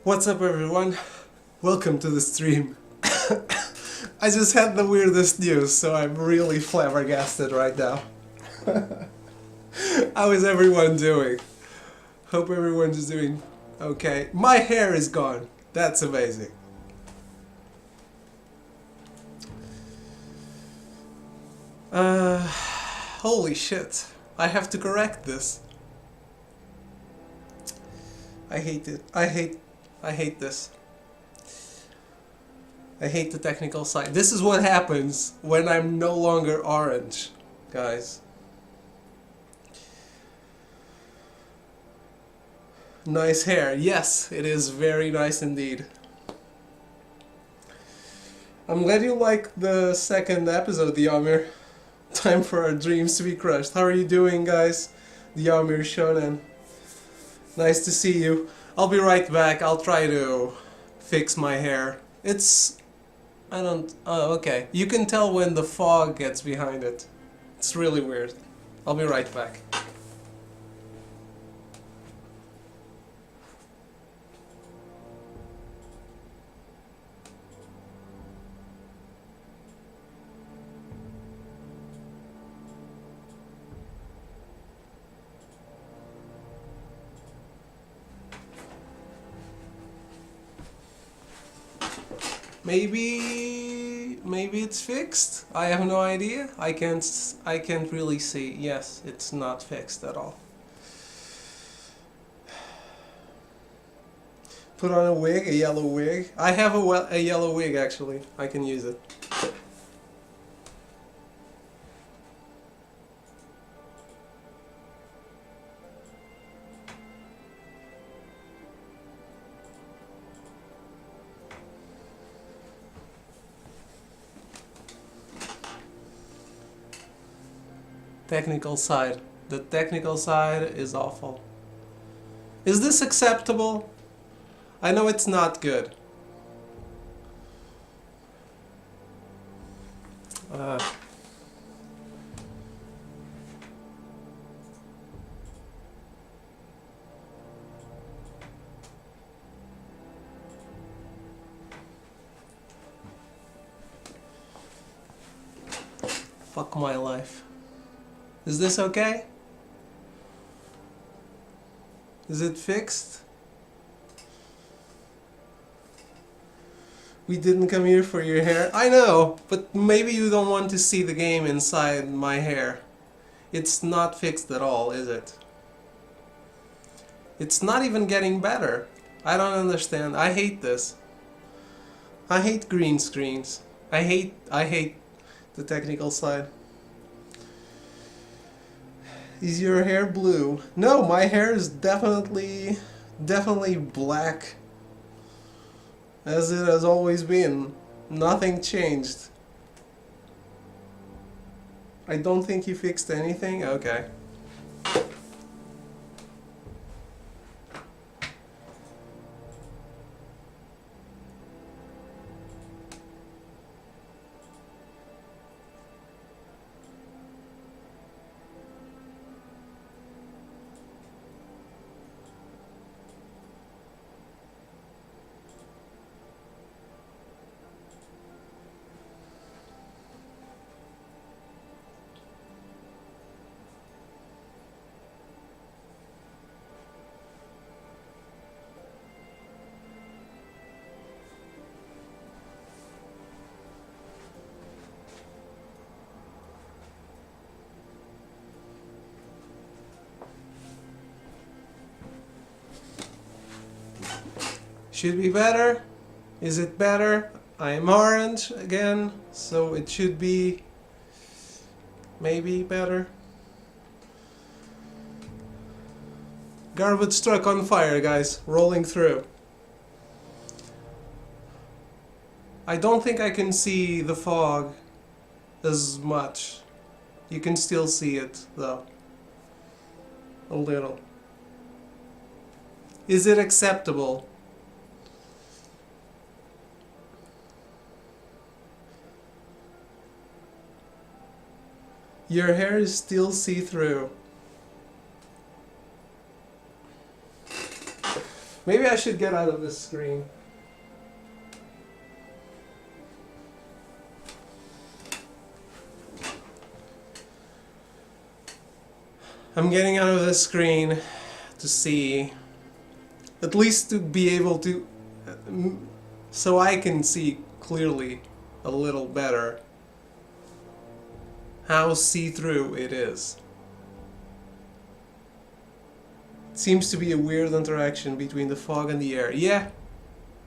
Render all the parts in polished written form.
What's up everyone? Welcome to the stream. I just had the weirdest news, so I'm really flabbergasted right now. How is everyone doing? Hope everyone's doing okay. My hair is gone. That's amazing. Holy shit. I have to correct this. I hate it. I hate this. I hate the technical side. This is what happens when I'm no longer orange, guys. Nice hair. Yes, it is very nice indeed. I'm glad you like the second episode, Diamir. Time for our dreams to be crushed. How are you doing, guys? Diamir Shonen. Nice to see you. I'll be right back. I'll try to fix my hair. Oh, okay. You can tell when the fog gets behind it. It's really weird. I'll be right back. Maybe it's fixed. I have no idea. I can't really see. Yes, it's not fixed at all. Put on a wig, a yellow wig. I have a yellow wig actually. I can use it. Technical side. The technical side is awful. Is this acceptable? I know it's not good. Fuck my life. Is this okay? Is it fixed? We didn't come here for your hair. I know, but maybe you don't want to see the game inside my hair. It's not fixed at all, is it? It's not even getting better. I don't understand. I hate this. I hate green screens. I hate the technical side. Is your hair blue? No, my hair is definitely black. As it has always been. Nothing changed. I don't think you fixed anything? Okay. Should be better. Is it better? I am orange again, so it should be maybe better. Garbage truck on fire, guys, rolling through. I don't think I can see the fog as much. You can still see it, though. A little. Is it acceptable? Your hair is still see-through. Maybe I should get out of this screen. I'm getting out of the screen to see, at least to be able to, so I can see clearly a little better how see-through it is. It seems to be a weird interaction between the fog and the air. Yeah,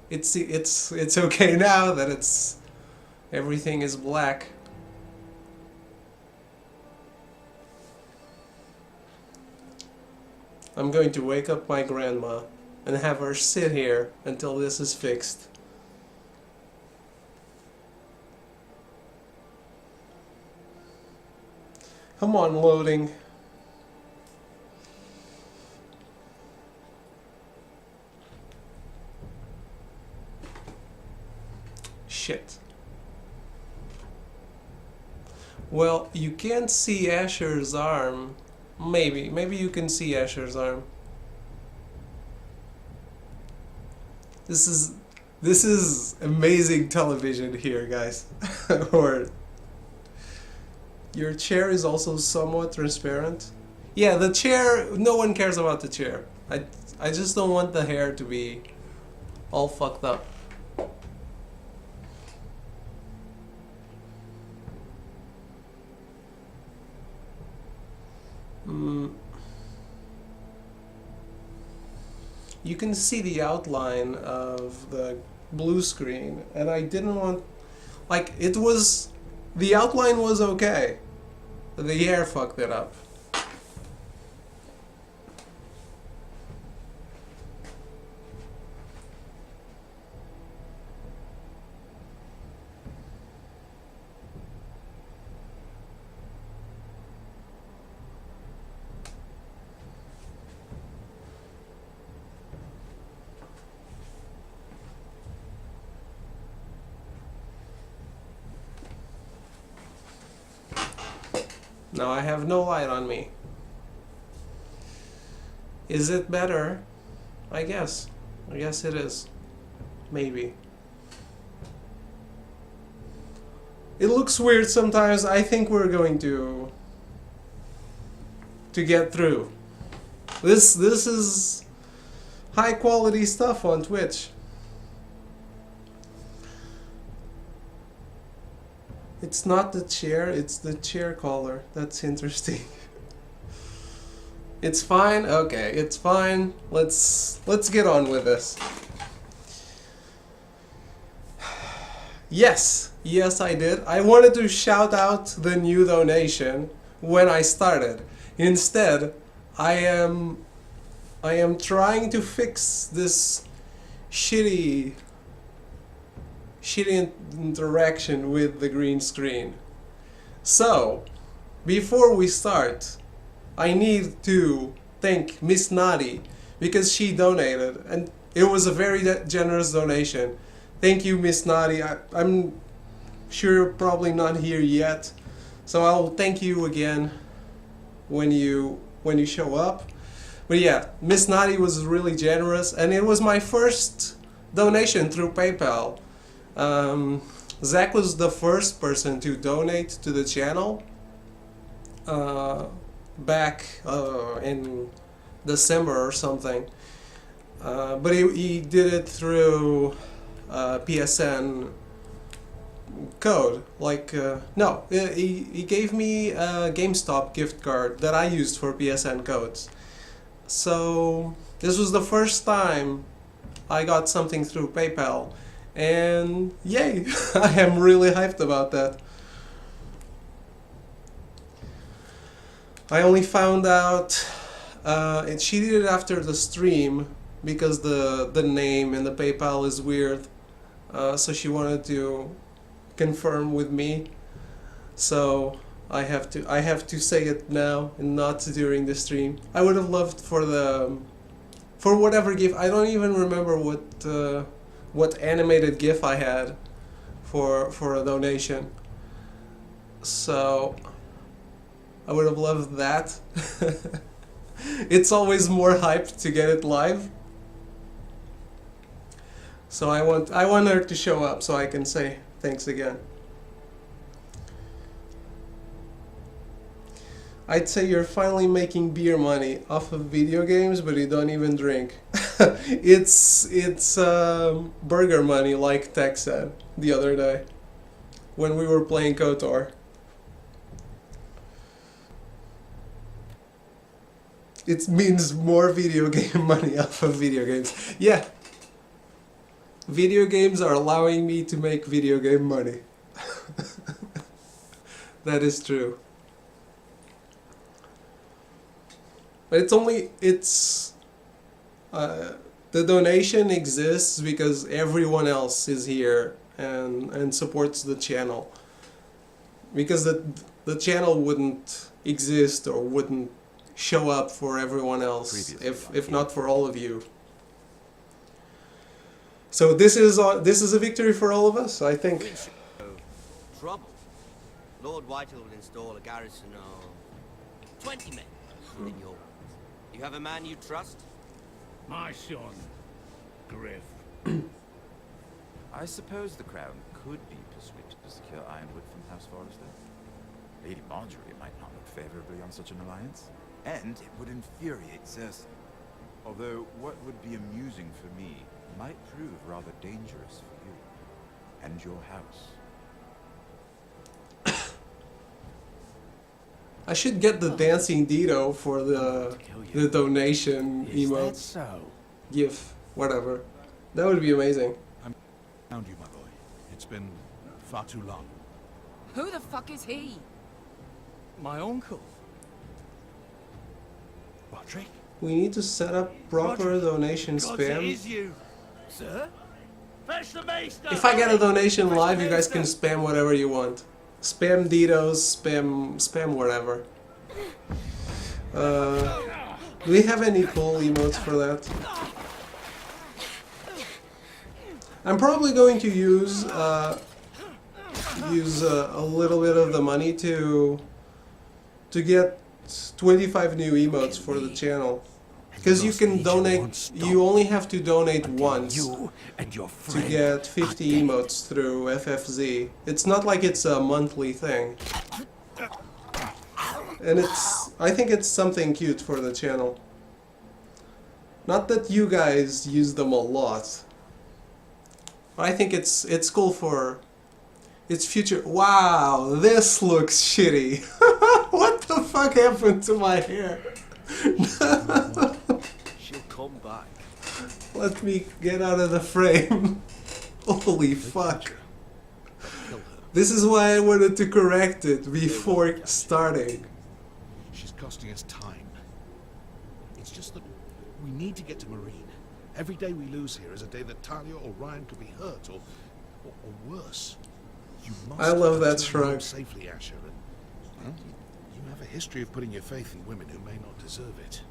it's okay now that everything is black. I'm going to wake up my grandma and have her sit here until this is fixed. Come on, loading. Shit. Well, you can't see Asher's arm. Maybe you can see Asher's arm. This is amazing television here, guys. Or your chair is also somewhat transparent. Yeah, the chair, no one cares about the chair. I just don't want the hair to be all fucked up. You can see the outline of the blue screen, and I didn't want, like, the outline was okay. The hair fucked it up. Now I have no light on me. Is it better? I guess. I guess it is. Maybe. It looks weird sometimes. I think we're going to get through. This is high quality stuff on Twitch. It's not the chair, it's the chair collar. That's interesting. It's fine? Okay, it's fine. Let's get on with this. Yes, I did. I wanted to shout out the new donation when I started. Instead, I am trying to fix this shitty interaction with the green screen. So, before we start, I need to thank Miss Naughty because she donated, and it was a very generous donation. Thank you, Miss Naughty. I'm sure you're probably not here yet, so I'll thank you again when you show up. But yeah, Miss Naughty was really generous, and it was my first donation through PayPal. Zach was the first person to donate to the channel back in December or something, but he did it through PSN code. Like no, he gave me a GameStop gift card that I used for PSN codes. So this was the first time I got something through PayPal. And yay, I am really hyped about that. I only found out, and she did it after the stream because the name in the PayPal is weird. So she wanted to confirm with me. So I have to say it now and not during the stream. I would have loved for whatever gift. I don't even remember what animated GIF I had for a donation. So I would have loved that. It's always more hyped to get it live. So I want her to show up so I can say thanks again. I'd say you're finally making beer money off of video games, but you don't even drink. It's burger money, like Tech said the other day when we were playing KOTOR. It means more video game money off of video games. Yeah. Video games are allowing me to make video game money. That is true. But the donation exists because everyone else is here and supports the channel. Because the channel wouldn't exist or wouldn't show up for everyone else if not for all of you. So this is a victory for all of us, I think. Trouble. Lord Whitehill will install a garrison of 20 men in your. You have a man you trust? My son, Griff. I suppose the Crown could be persuaded to secure Ironwood from House Forrester. Lady Marjorie might not look favorably on such an alliance, and it would infuriate Cersei. Although what would be amusing for me might prove rather dangerous for you and your house. I should get the dancing Dido for the donation emote, So? GIF, whatever. That would be amazing. Found you, my boy. It's been far too long. Who the fuck is he? My uncle. Roderick? We need to set up proper donation spam. you, sir. Fetch the maester. If I get a donation live, you guys can spam whatever you want. Spam Didos, spam whatever. Do we have any cool emotes for that? I'm probably going to use a little bit of the money to get 25 new emotes for the channel. Because you can donate, you only have to donate once to get 50 emotes through FFZ. It's not like it's a monthly thing. And I think it's something cute for the channel. Not that you guys use them a lot. I think it's cool for its future. Wow, this looks shitty. What the fuck happened to my hair? She'll come back. Let me get out of the frame. Holy fuck. This is why I wanted to correct it before starting. She's costing us time. It's just that we need to get to Marine. Every day we lose here is a day that Talia or Ryan could be hurt or worse. You must I love that return home shrug. safely, Asher. And, well, you have a history of putting your faith in women who may not deserve it.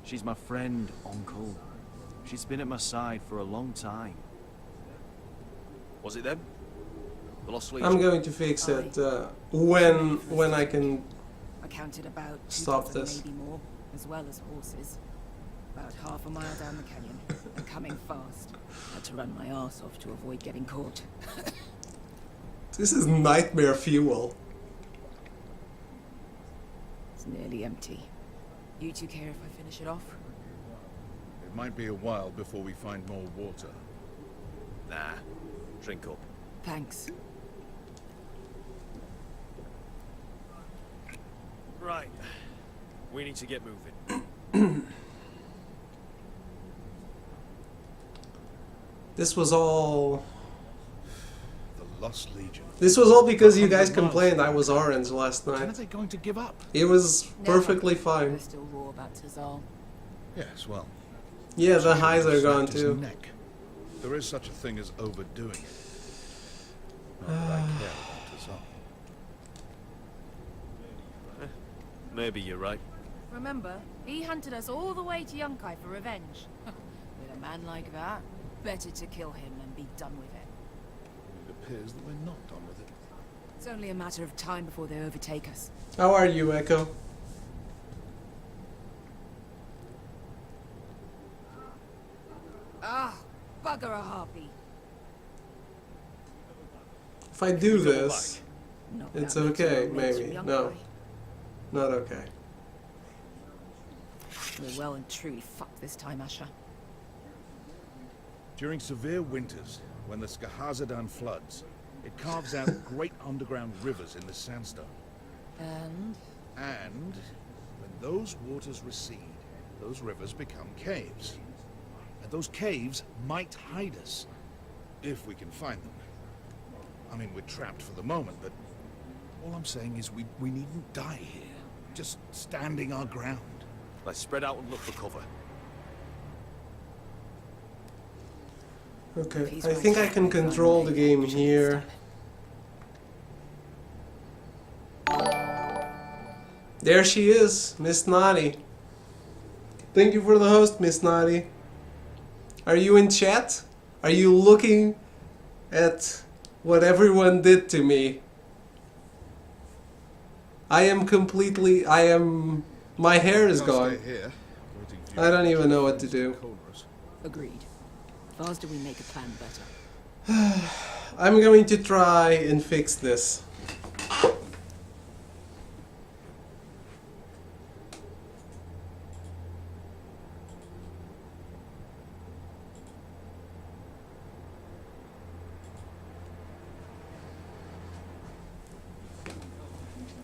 She's my friend, Uncle. She's been at my side for a long time. Was it them? The Lost Legion? I'm going to fix it when I can. I counted about 2 Stop dozen, this. maybe more, as well as horses. About half a mile down the canyon, and coming fast. Had to run my arse off to avoid getting caught. This is nightmare fuel. It's nearly empty. You two care if I finish it off? It might be a while before we find more water. Nah. Drink up. Thanks. Right. We need to get moving. This was all. The Lost Legion. This was all because you guys complained I was orange last When are night. they going to give up? It was Never. perfectly fine. We're still raw about Tazal. Yes, well. Yeah, the highs are gone His too. neck. There is such a thing as overdoing it. Not that I care about Tazal. Maybe you're right. Remember, he hunted us all the way to Yunkai for revenge. With a man like that, better to kill him and be done with it. It appears that we're not done with it. It's only a matter of time before they overtake us. How are you, Echo? Ah, bugger a harpy. If I do this, Not it's that little okay, old mates maybe. from Young No. Guy. not okay. We're well and truly fucked this time, Asher. During severe winters, when the Skahazadan floods, it carves out great underground rivers in the sandstone. And And when those waters recede, those rivers become caves. And those caves might hide us, if we can find them. I mean, we're trapped for the moment, but all I'm saying is we needn't die here. Just standing our ground. Let's spread out and look for cover. Okay, He's I right. think I can control the game here. There she is, Miss Naughty. Thank you for the host, Miss Naughty. Are you in chat? Are you looking at what everyone did to me? My hair is gone. I don't even know what to do. agreed. Faster we make a plan better. I'm going to try and fix this.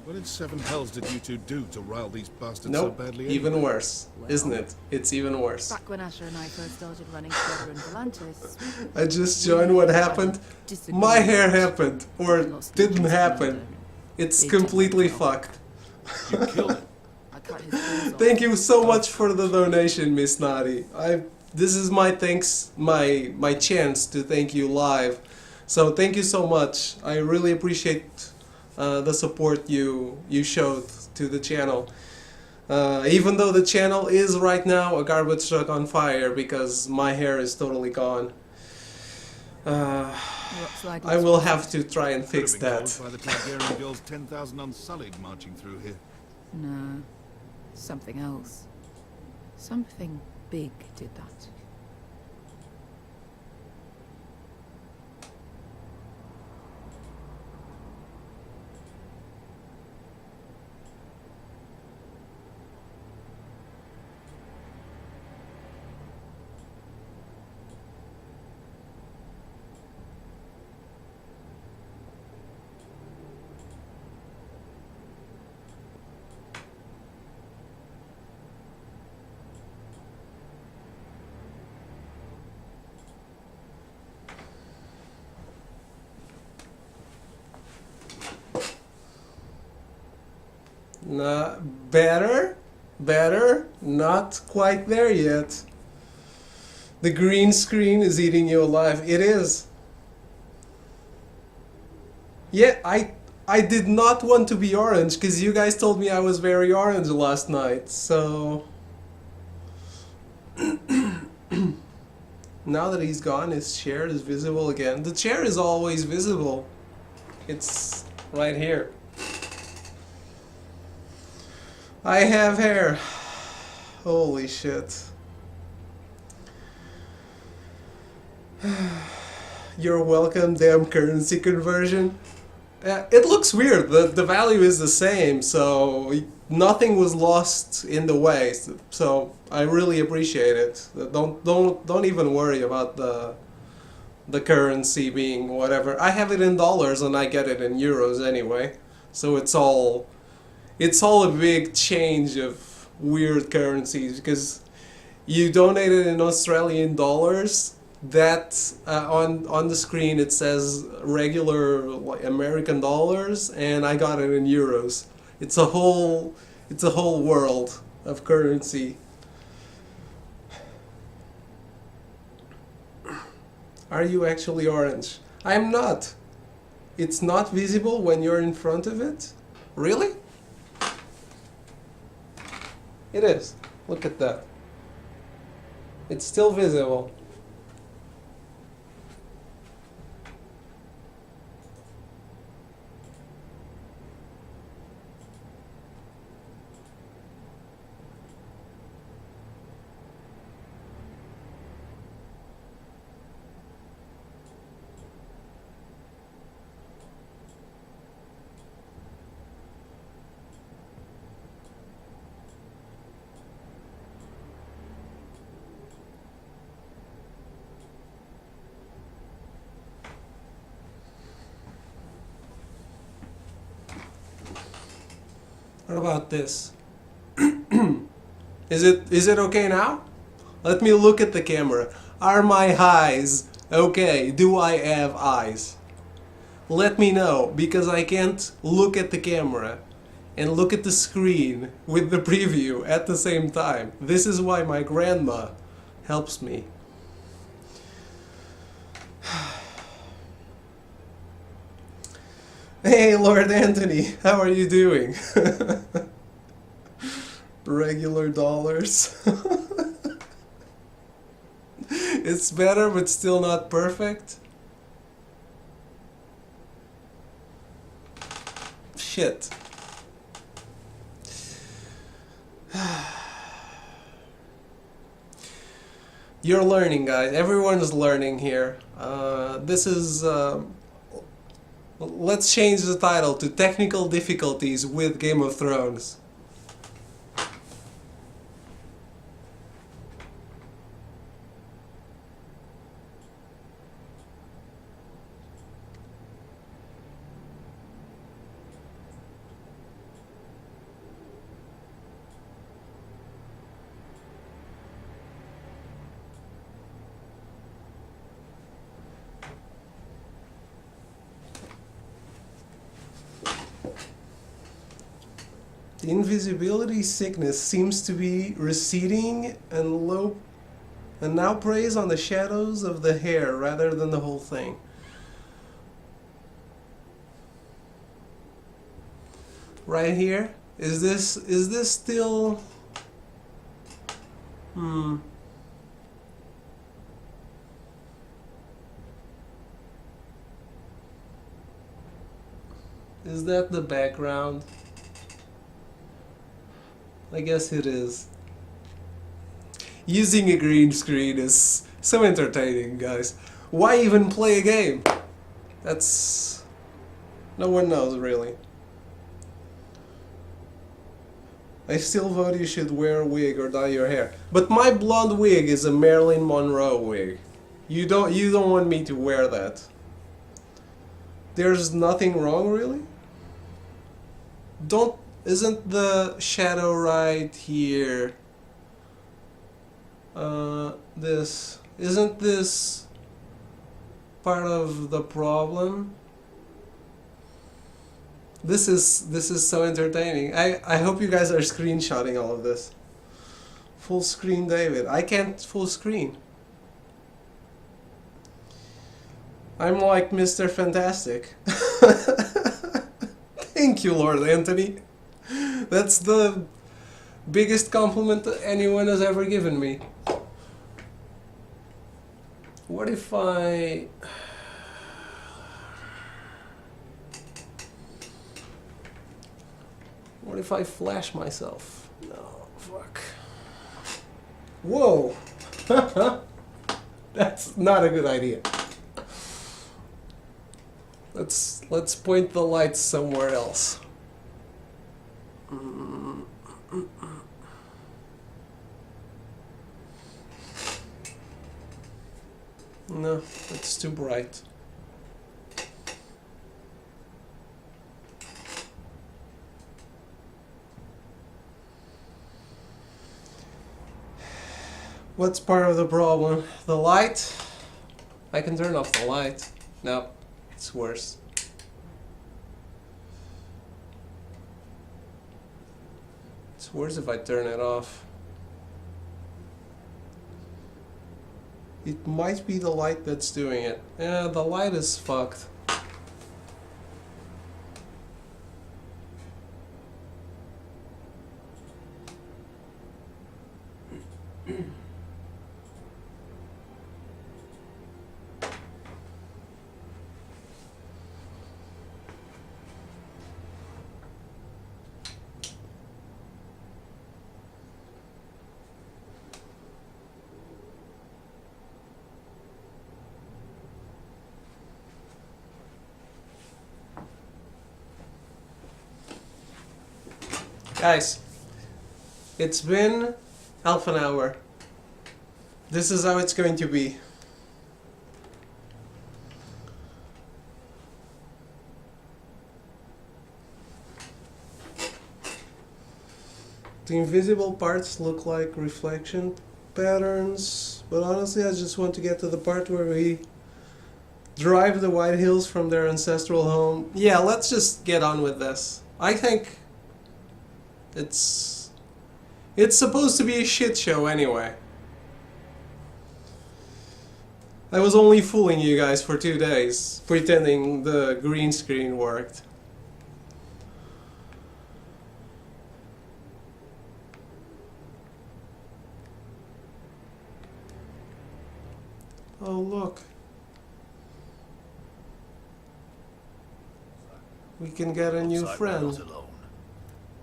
What in seven hells did you two do to rile these bastards so Nope, badly? even worse, isn't it? It's even worse. Back when Asher and I first started running together in Volantis, I just joined what happened. My hair happened, or didn't happen. It's completely fucked. You killed him. I cut his balls off. Thank you so much for the donation, Miss Naughty. This is my thanks, my chance to thank you live. So thank you so much. I really appreciate the support you showed to the channel. Even though the channel is right now a garbage truck on fire because my hair is totally gone. Looks like I will have to try and fix Could have been that. caused by the Targaryen girls 10,000 unsullied marching through here. No, something else. Something big did that. Better, not quite there yet. The green screen is eating you alive. It is. Yeah, I did not want to be orange because you guys told me I was very orange last night. So now that he's gone, his chair is visible again. The chair is always visible. It's right here. I have hair. Holy shit. You're welcome, damn currency conversion. It looks weird. The value is the same, so nothing was lost in the way. So I really appreciate it. Don't even worry about the currency being whatever. I have it in dollars and I get it in euros anyway. So it's all a big change of weird currencies because you donated in Australian dollars. That on the screen it says regular like American dollars, and I got it in euros. It's a whole world of currency. Are you actually orange? I'm not. It's not visible when you're in front of it? Really? It is. Look at that. It's still visible. What about this? Is it okay now? Let me look at the camera. Are my eyes okay? Do I have eyes? Let me know, because I can't look at the camera and look at the screen with the preview at the same time. This is why my grandma helps me. Hey, Lord Anthony, how are you doing? Regular dollars. It's better, but still not perfect. Shit. You're learning, guys. Everyone's learning here. This is... let's change the title to Technical Difficulties with Game of Thrones. The invisibility sickness seems to be receding and now preys on the shadows of the hair rather than the whole thing. Right here? Is this still... Is that the background? I guess it is. Using a green screen is so entertaining, guys. Why even play a game? That's... no one knows, really. I still vote you should wear a wig or dye your hair. But my blonde wig is a Marilyn Monroe wig. You don't want me to wear that. There's nothing wrong, really? Isn't the shadow right here? Isn't this part of the problem? This is so entertaining. I hope you guys are screenshotting all of this. Full screen, David. I can't full screen. I'm like Mr. Fantastic. Thank you, Lord Anthony. That's the biggest compliment that anyone has ever given me. What if I... what if I flash myself? No, fuck. Whoa! That's not a good idea. Let's point the lights somewhere else. No, it's too bright. What's part of the problem? The light? I can turn off the light. No, it's worse. It's worse if I turn it off. It might be the light that's doing it. Yeah, the light is fucked. Guys, it's been half an hour. This is how it's going to be. The invisible parts look like reflection patterns, but honestly I just want to get to the part where we drive the White Hills from their ancestral home. Yeah, let's just get on with this. I think it's supposed to be a shit show anyway. I was only fooling you guys for 2 days, pretending the green screen worked. Oh look. We can get a new friend.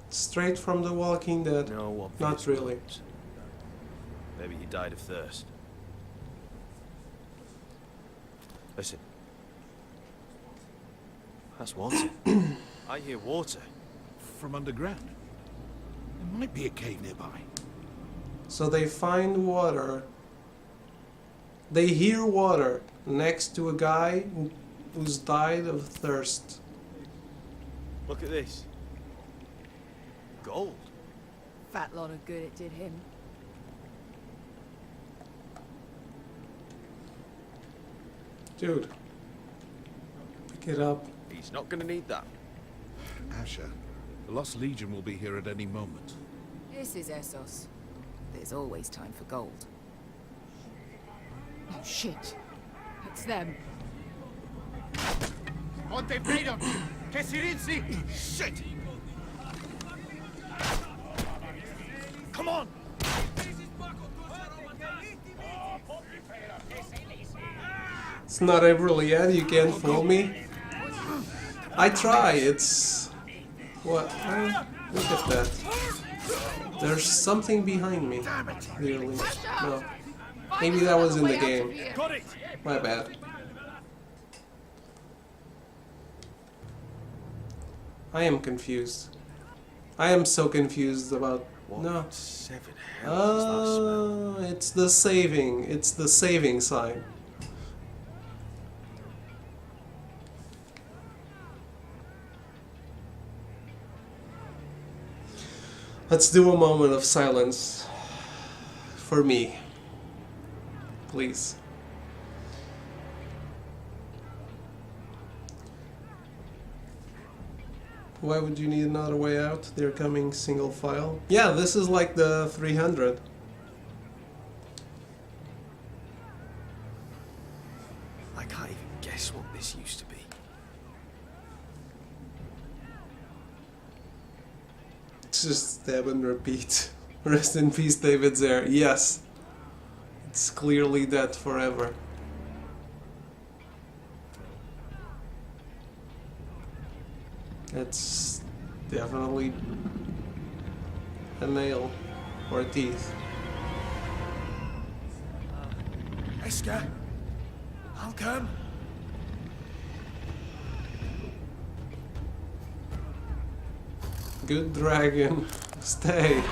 Straight from The Walking Dead. No obvious Not really. wounds. Maybe he died of thirst. Listen. That's water. I hear water. From underground. There might be a cave nearby. So they find water. They hear water next to a guy who's died of thirst. Look at this. Gold. Fat lot of good it did him. Dude. Pick it up. He's not gonna need that. Asher, the Lost Legion will be here at any moment. This is Essos. There's always time for gold. Oh shit. It's them. Shit! Come on! It's not April yet, you can't fool me. I try, it's... What? Oh, look at that. There's something behind me, clearly. No. Maybe that was in the game. Got it! My bad. I am confused. I am so confused about... What No. seven hell is that smell? It's the saving. It's the saving sign. Let's do a moment of silence for me. Please. Why would you need another way out? They're coming single file. Yeah, this is like the 300. I can't even guess what this used to be. It's just stab and repeat. Rest in peace, David Zare. Yes. It's clearly dead forever. It's definitely a nail or teeth. Esker, I'll come. Good dragon. Stay.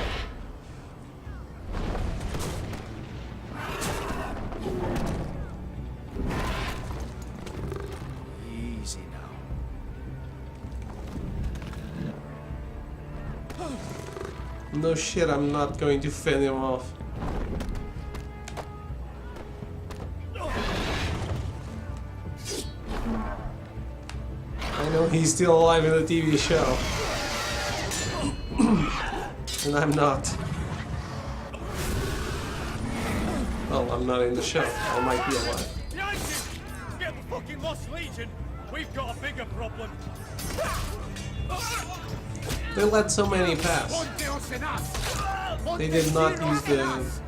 Easy now. No shit, I'm not going to fend him off. I know he's still alive in the TV show. And I'm not. Well, I'm not in the show. I might be alive. Behind you! Get the fucking Lost Legion! We've got a bigger problem. They let so many pass. They did not use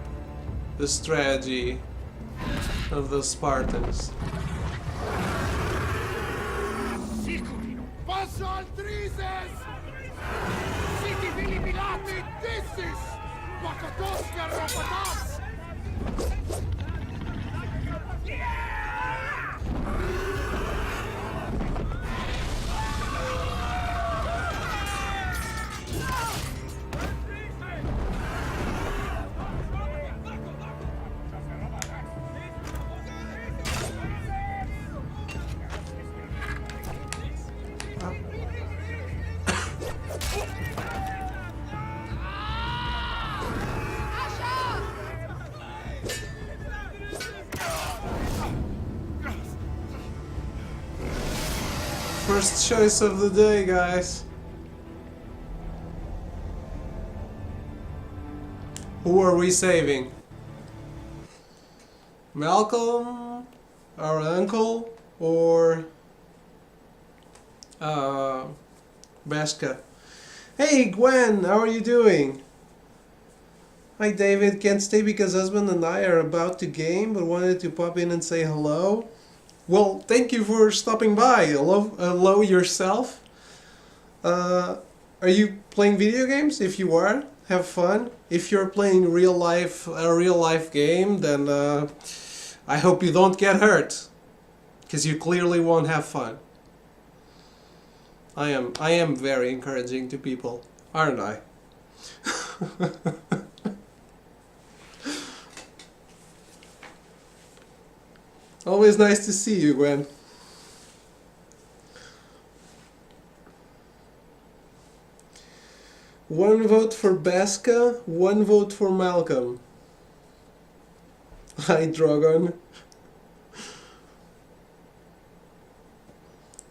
the strategy of the Spartans. Passo Altrises! City Vilibilati, this is Wakatoska Robotas! First choice of the day, guys. Who are we saving? Malcolm, our uncle, or Beskha? Hey Gwen, how are you doing? Hi David, can't stay because husband and I are about to game, but wanted to pop in and say hello. Well, thank you for stopping by. Hello yourself. Are you playing video games? If you are, have fun. If you're playing a real life game, then I hope you don't get hurt, because you clearly won't have fun. I am very encouraging to people, aren't I? Always nice to see you, Gwen. One vote for Beskha, one vote for Malcolm. Hi, Drogon.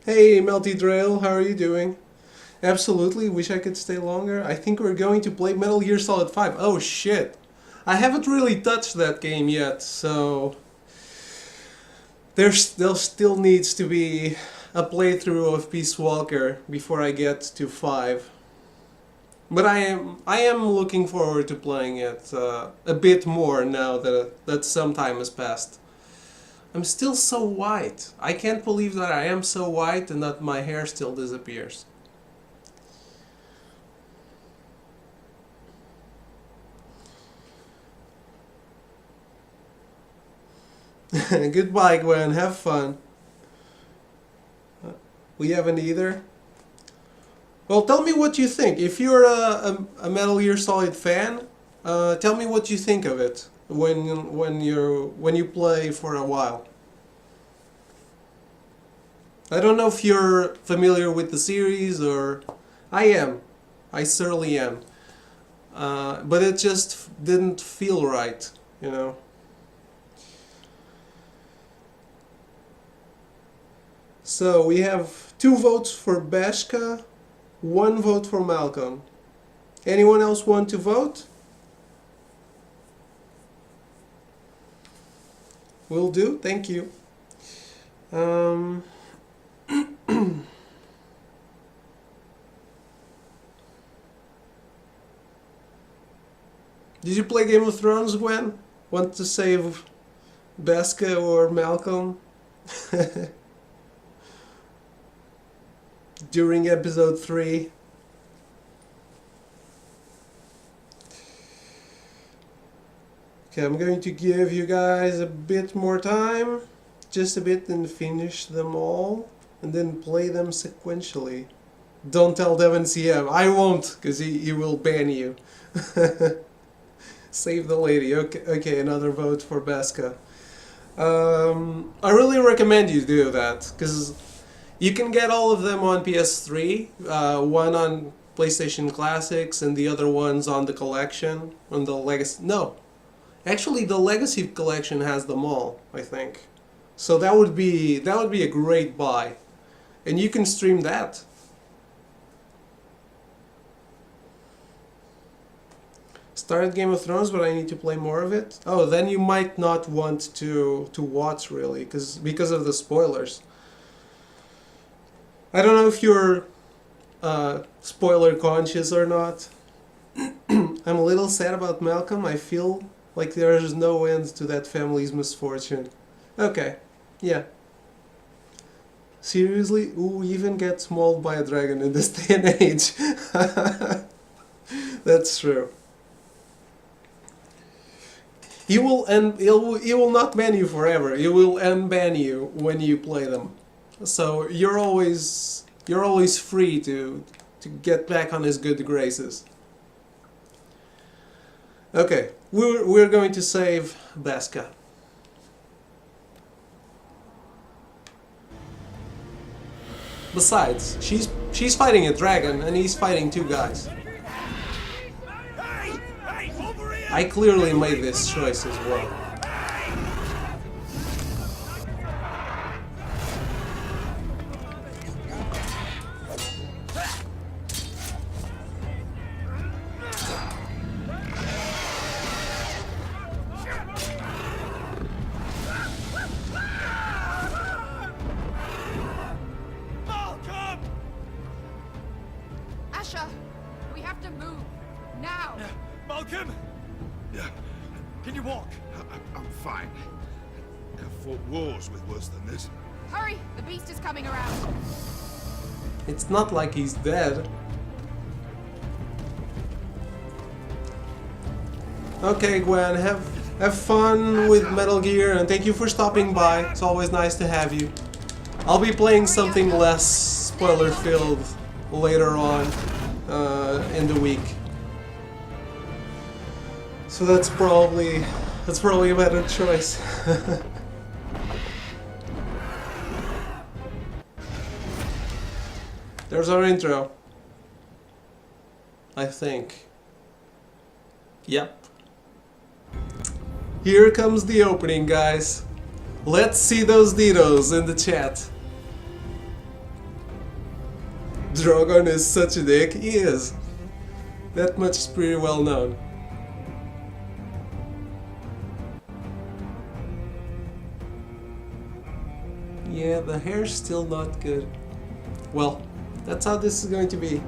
Hey, Melty Drail, how are you doing? Absolutely, wish I could stay longer. I think we're going to play Metal Gear Solid 5. Oh shit. I haven't really touched that game yet, so there still needs to be a playthrough of Peace Walker before I get to 5. But I am looking forward to playing it a bit more now that some time has passed. I'm still so white. I can't believe that I am so white and that my hair still disappears. Goodbye, Gwen. Have fun. We haven't either. Well, tell me what you think. If you're a Metal Gear Solid fan, tell me what you think of it when you play for a while. I don't know if you're familiar with the series, or I am. I certainly am. But it just didn't feel right, you know. So we have 2 votes for Beskha, 1 vote for Malcolm. Anyone else want to vote? Will do, thank you. Did you play Game of Thrones, Gwen? Want to save Beskha or Malcolm? During episode 3. Okay, I'm going to give you guys a bit more time, just a bit, and finish them all, and then play them sequentially. Don't tell Devon CM. I won't, because he will ban you. Save the lady. Okay, another vote for Beskha. I really recommend you do that, because you can get all of them on PS3, one on PlayStation Classics and the other one's on the collection, on the Legacy. No, actually the Legacy collection has them all, I think. So that would be a great buy, and you can stream that. Started Game of Thrones, but I need to play more of it. Oh, then you might not want to watch really, because of the spoilers. I don't know if you're spoiler conscious or not. I'm a little sad about Malcolm. I feel like there's no end to that family's misfortune. Okay, yeah. Seriously? Who even gets mauled by a dragon in this day and age? That's true. He will not ban you forever. He will unban you when you play them. So you're always free to get back on his good graces. Okay, we're going to save Beskha. Besides, she's fighting a dragon and he's fighting 2 guys. I clearly made this choice as well. Asher, we have to move. Now. Malcolm! Can you walk? I'm fine. I've fought wars with worse than this. Hurry, the beast is coming around. It's not like he's dead. Okay, Gwen, have fun with Metal Gear, and thank you for stopping by. It's always nice to have you. I'll be playing something less spoiler-filled later on in the week. So that's probably a better choice. There's our intro. I think. Yep. Here comes the opening, guys. Let's see those Dinos in the chat. Drogon is such a dick. He is. That much is pretty well known. Yeah, the hair's still not good. Well, that's how this is going to be.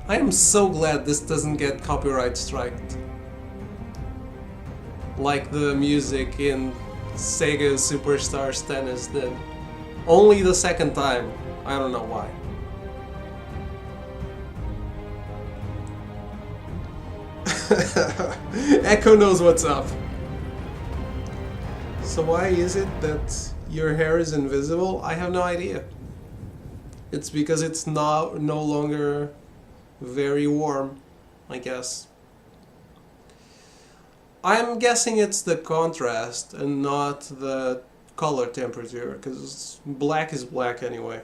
I am so glad this doesn't get copyright striked. Like the music in Sega Superstars Tennis did. Only the second time. I don't know why. Echo knows what's up. So why is it that your hair is invisible? I have no idea. It's because it's no longer very warm, I guess. I'm guessing it's the contrast and not the color temperature, because black is black anyway.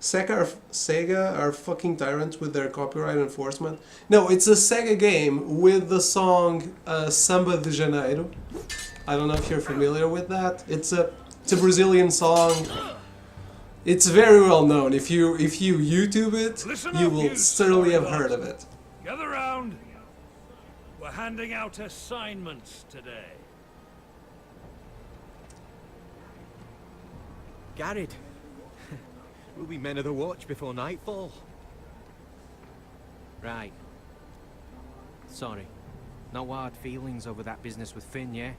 Sega are fucking tyrants with their copyright enforcement. No, it's a Sega game with the song Samba de Janeiro. I don't know if you're familiar with that. It's a Brazilian song. It's very well known. If you YouTube it, you will certainly have heard of it. Gather round. We're handing out assignments today. Garrett. We'll be men of the watch before nightfall. Right. Sorry. No hard feelings over that business with Finn, yeah?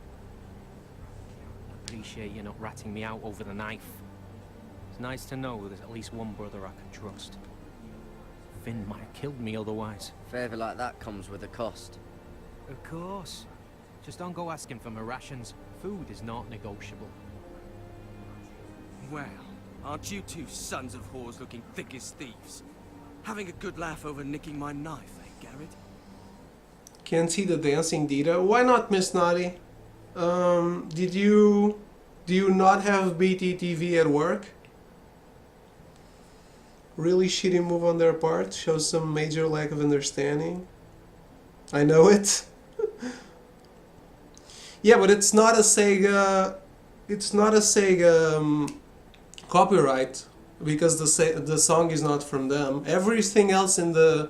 Appreciate you not ratting me out over the knife. It's nice to know there's at least one brother I can trust. Finn might have killed me otherwise. Favor like that comes with a cost. Of course. Just don't go asking for my rations. Food is not negotiable. Well, aren't you two sons of whores looking thick as thieves? Having a good laugh over nicking my knife, eh, Garrett? Can't see the dancing Dita. Why not, Miss Naughty? Do you not have BTTV at work? Really shitty move on their part. Shows some major lack of understanding. I know it. Yeah, but it's not a Sega. It's not a Sega copyright, because the song is not from them. Everything else in the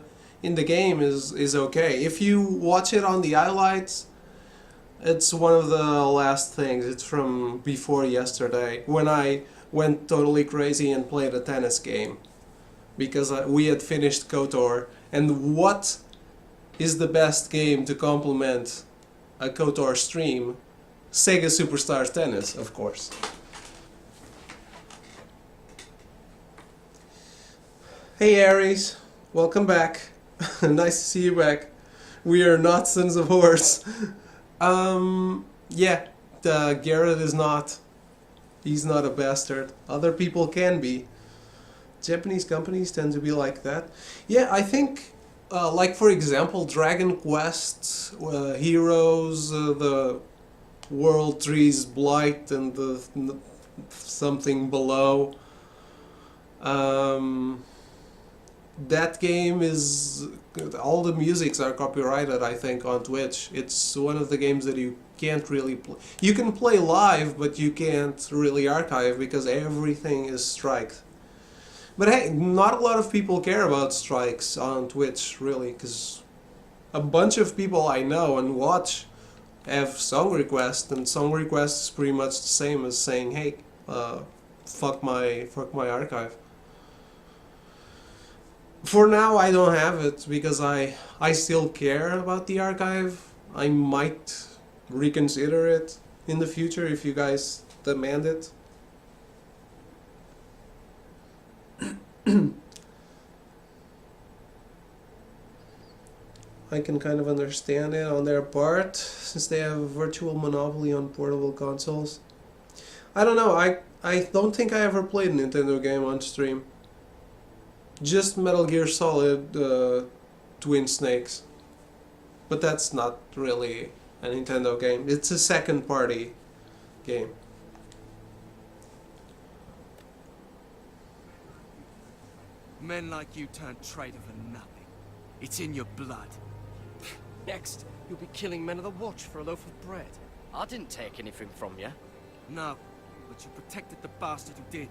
game is okay. If you watch it on the highlights, it's one of the last things. It's from before yesterday, when I went totally crazy and played a tennis game, because we had finished KOTOR. And what is the best game to complement a KOTOR stream? Sega Superstars Tennis, of course. Hey Ares, welcome back. Nice to see you back. We are not sons of whores. Yeah, Garrett is not. He's not a bastard. Other people can be. Japanese companies tend to be like that. Yeah, I think, like for example, Dragon Quest, Heroes, the World Trees Blight, and the something below. That game is, all the musics are copyrighted, I think, on Twitch. It's one of the games that you can't really play. You can play live, but you can't really archive because everything is striked. But hey, not a lot of people care about strikes on Twitch, really, because a bunch of people I know and watch have song requests, and song requests is pretty much the same as saying, hey, fuck my archive. For now I don't have it because I still care about the archive. I might reconsider it in the future if you guys demand it. I can kind of understand it on their part, since they have a virtual monopoly on portable consoles. I don't know, I don't think I ever played a Nintendo game on stream. Just Metal Gear Solid Twin Snakes. But that's not really a Nintendo game, it's a second party game. Men like you turn traitor for nothing. It's in your blood. Next, you'll be killing men of the Watch for a loaf of bread. I didn't take anything from you. No, but you protected the bastard who did.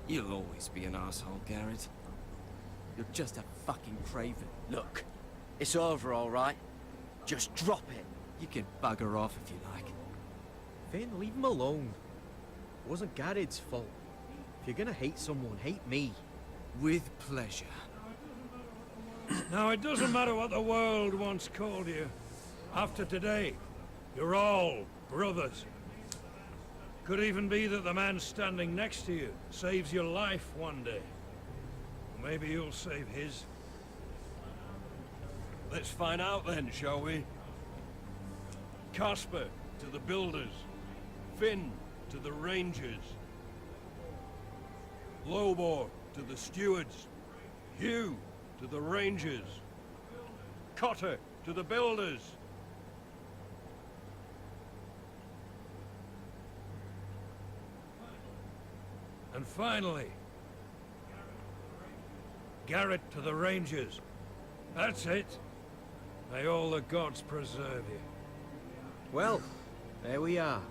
You'll always be an asshole, Garrett. You're just a fucking craven. Look, it's over, alright? Just drop it. You can bugger off if you like. Finn, leave him alone. It wasn't Garrett's fault. If you're gonna hate someone, hate me. With pleasure. Now, it doesn't matter what the world once called you. After today, you're all brothers. Could even be that the man standing next to you saves your life one day. Or maybe you'll save his. Let's find out then, shall we? Casper to the builders. Finn to the rangers. Lobor to the stewards. Hugh to the rangers. Cotter to the builders. And finally, Garrett to the rangers. That's it. May all the gods preserve you. Well, there we are.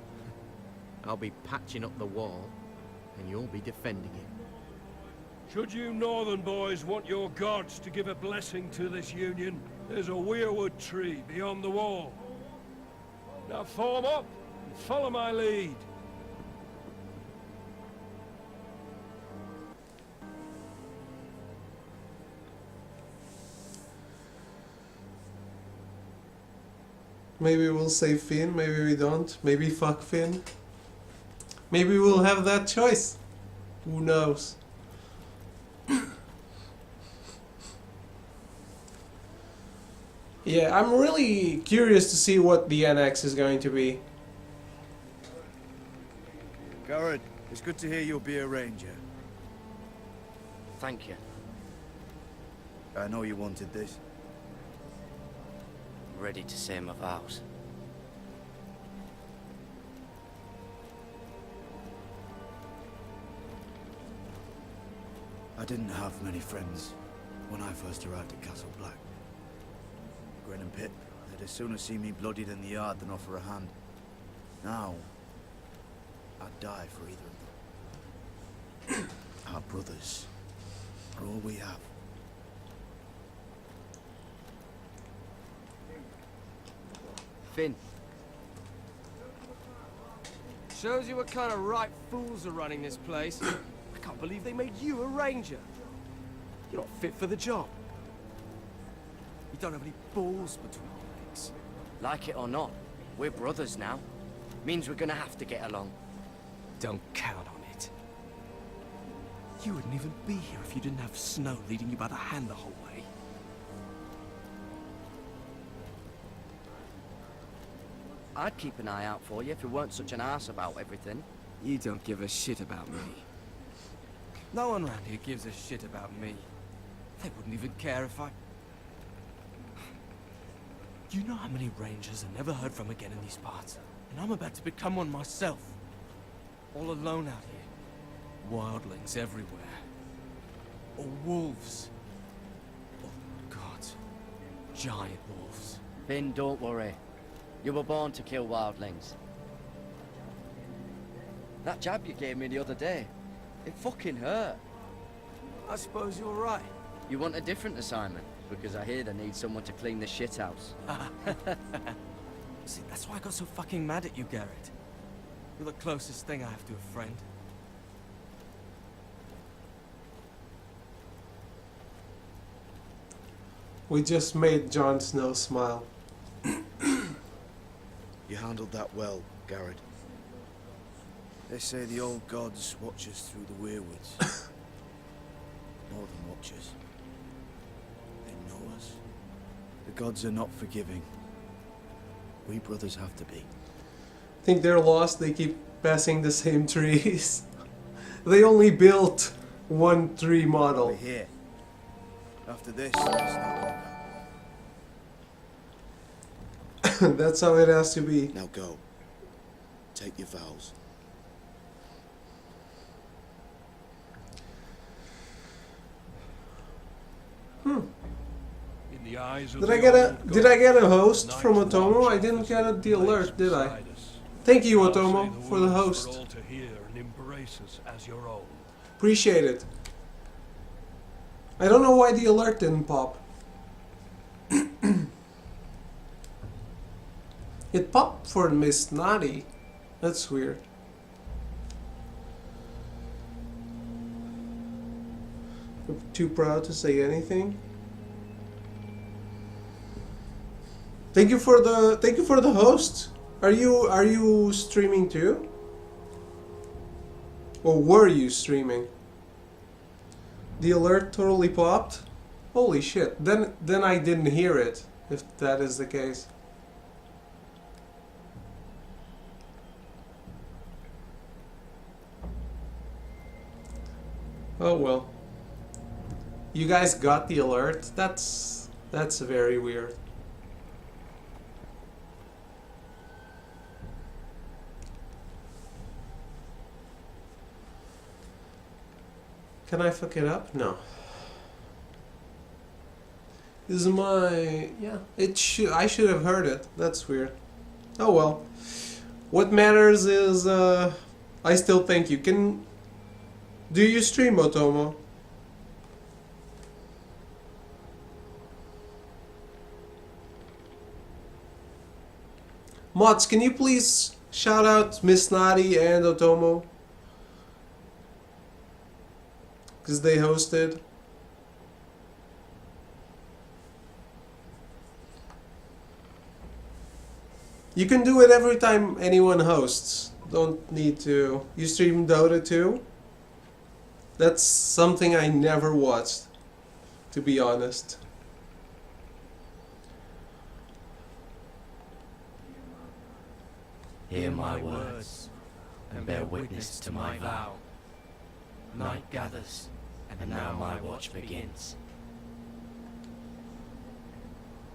I'll be patching up the wall, and you'll be defending it. Should you northern boys want your gods to give a blessing to this union, there's a weirwood tree beyond the wall. Now form up and follow my lead. Maybe we'll say Finn, maybe we don't. Maybe fuck Finn. Maybe we'll have that choice. Who knows? Yeah, I'm really curious to see what the NX is going to be. Garrett, it's good to hear you'll be a ranger. Thank you. I know you wanted this. Ready to say my vows. I didn't have many friends when I first arrived at Castle Black. Grin and Pip, they'd as sooner see me bloodied in the yard than offer a hand. Now, I'd die for either of them. Our brothers are all we have. Finn. Shows you what kind of ripe fools are running this place. I can't believe they made you a ranger. You're not fit for the job. You don't have any balls between your legs. Like it or not, we're brothers now. Means we're gonna have to get along. Don't count on it. You wouldn't even be here if you didn't have Snow leading you by the hand the whole way. I'd keep an eye out for you if you weren't such an arse about everything. You don't give a shit about me. No one around here gives a shit about me. They wouldn't even care if I... You know how many rangers are never heard from again in these parts? And I'm about to become one myself. All alone out here. Wildlings everywhere. Or wolves. Oh, God. Giant wolves. Finn, don't worry. You were born to kill wildlings. That jab you gave me the other day, it fucking hurt. I suppose you're right. You want a different assignment? Because I hear they need someone to clean the shithouse. See, that's why I got so fucking mad at you, Garrett. You're the closest thing I have to a friend. We just made Jon Snow smile. You handled that well, Garrett. They say the old gods watch us through the weirwoods. More than watchers. They know us. The gods are not forgiving. We brothers have to be. Think they're lost, they keep passing the same trees. They only built one tree model. We're here. After this, there's no going back. That's how it has to be. Now go. Take your vows. In the eyes of Did the I get a old did I get a gods, host the from Night's Otomo? Watch I didn't get officers the placed alert, did I? beside us. Thank you, I'll say Otomo, the for the words host. For all to hear and embrace us as your own. Appreciate it. I don't know why the alert didn't pop. It popped for Miss Naughty. That's weird. I'm too proud to say anything. Thank you for the host. Are you streaming too? Or were you streaming? The alert totally popped? Holy shit. Then I didn't hear it, if that is the case. Oh well. You guys got the alert? That's very weird. Can I fuck it up? No. This is my... yeah. I should have heard it. That's weird. Oh well. What matters is I still thank you. Do you stream, Otomo? Mods, can you please shout out Miss Naughty and Otomo? Because they hosted. You can do it every time anyone hosts. Don't need to. You stream Dota too? That's something I never watched, to be honest. Hear my words, and bear witness to my vow. Night gathers, and now my watch begins.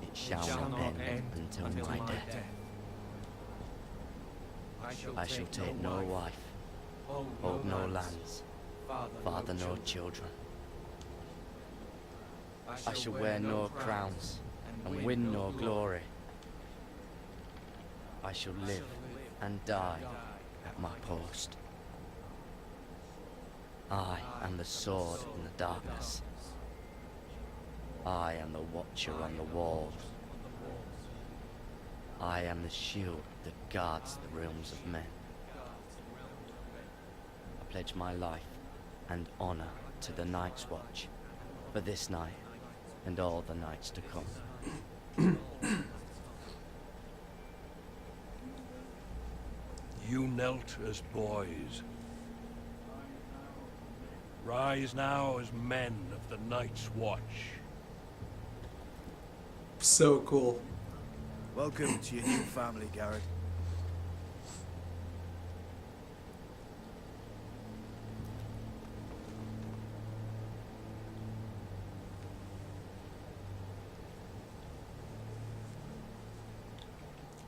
It shall not end until my death. I shall take no wife, hold no lands, father no children. I shall wear no crowns, and win no glory. I shall live and die at my post. I am the sword in the darkness. I am the watcher on the walls. I am the shield that guards the realms of men. I pledge my life and honor to the Night's Watch for this night and all the nights to come. You knelt as boys. Rise now as men of the Night's Watch. So cool. Welcome to your new family, Garrett.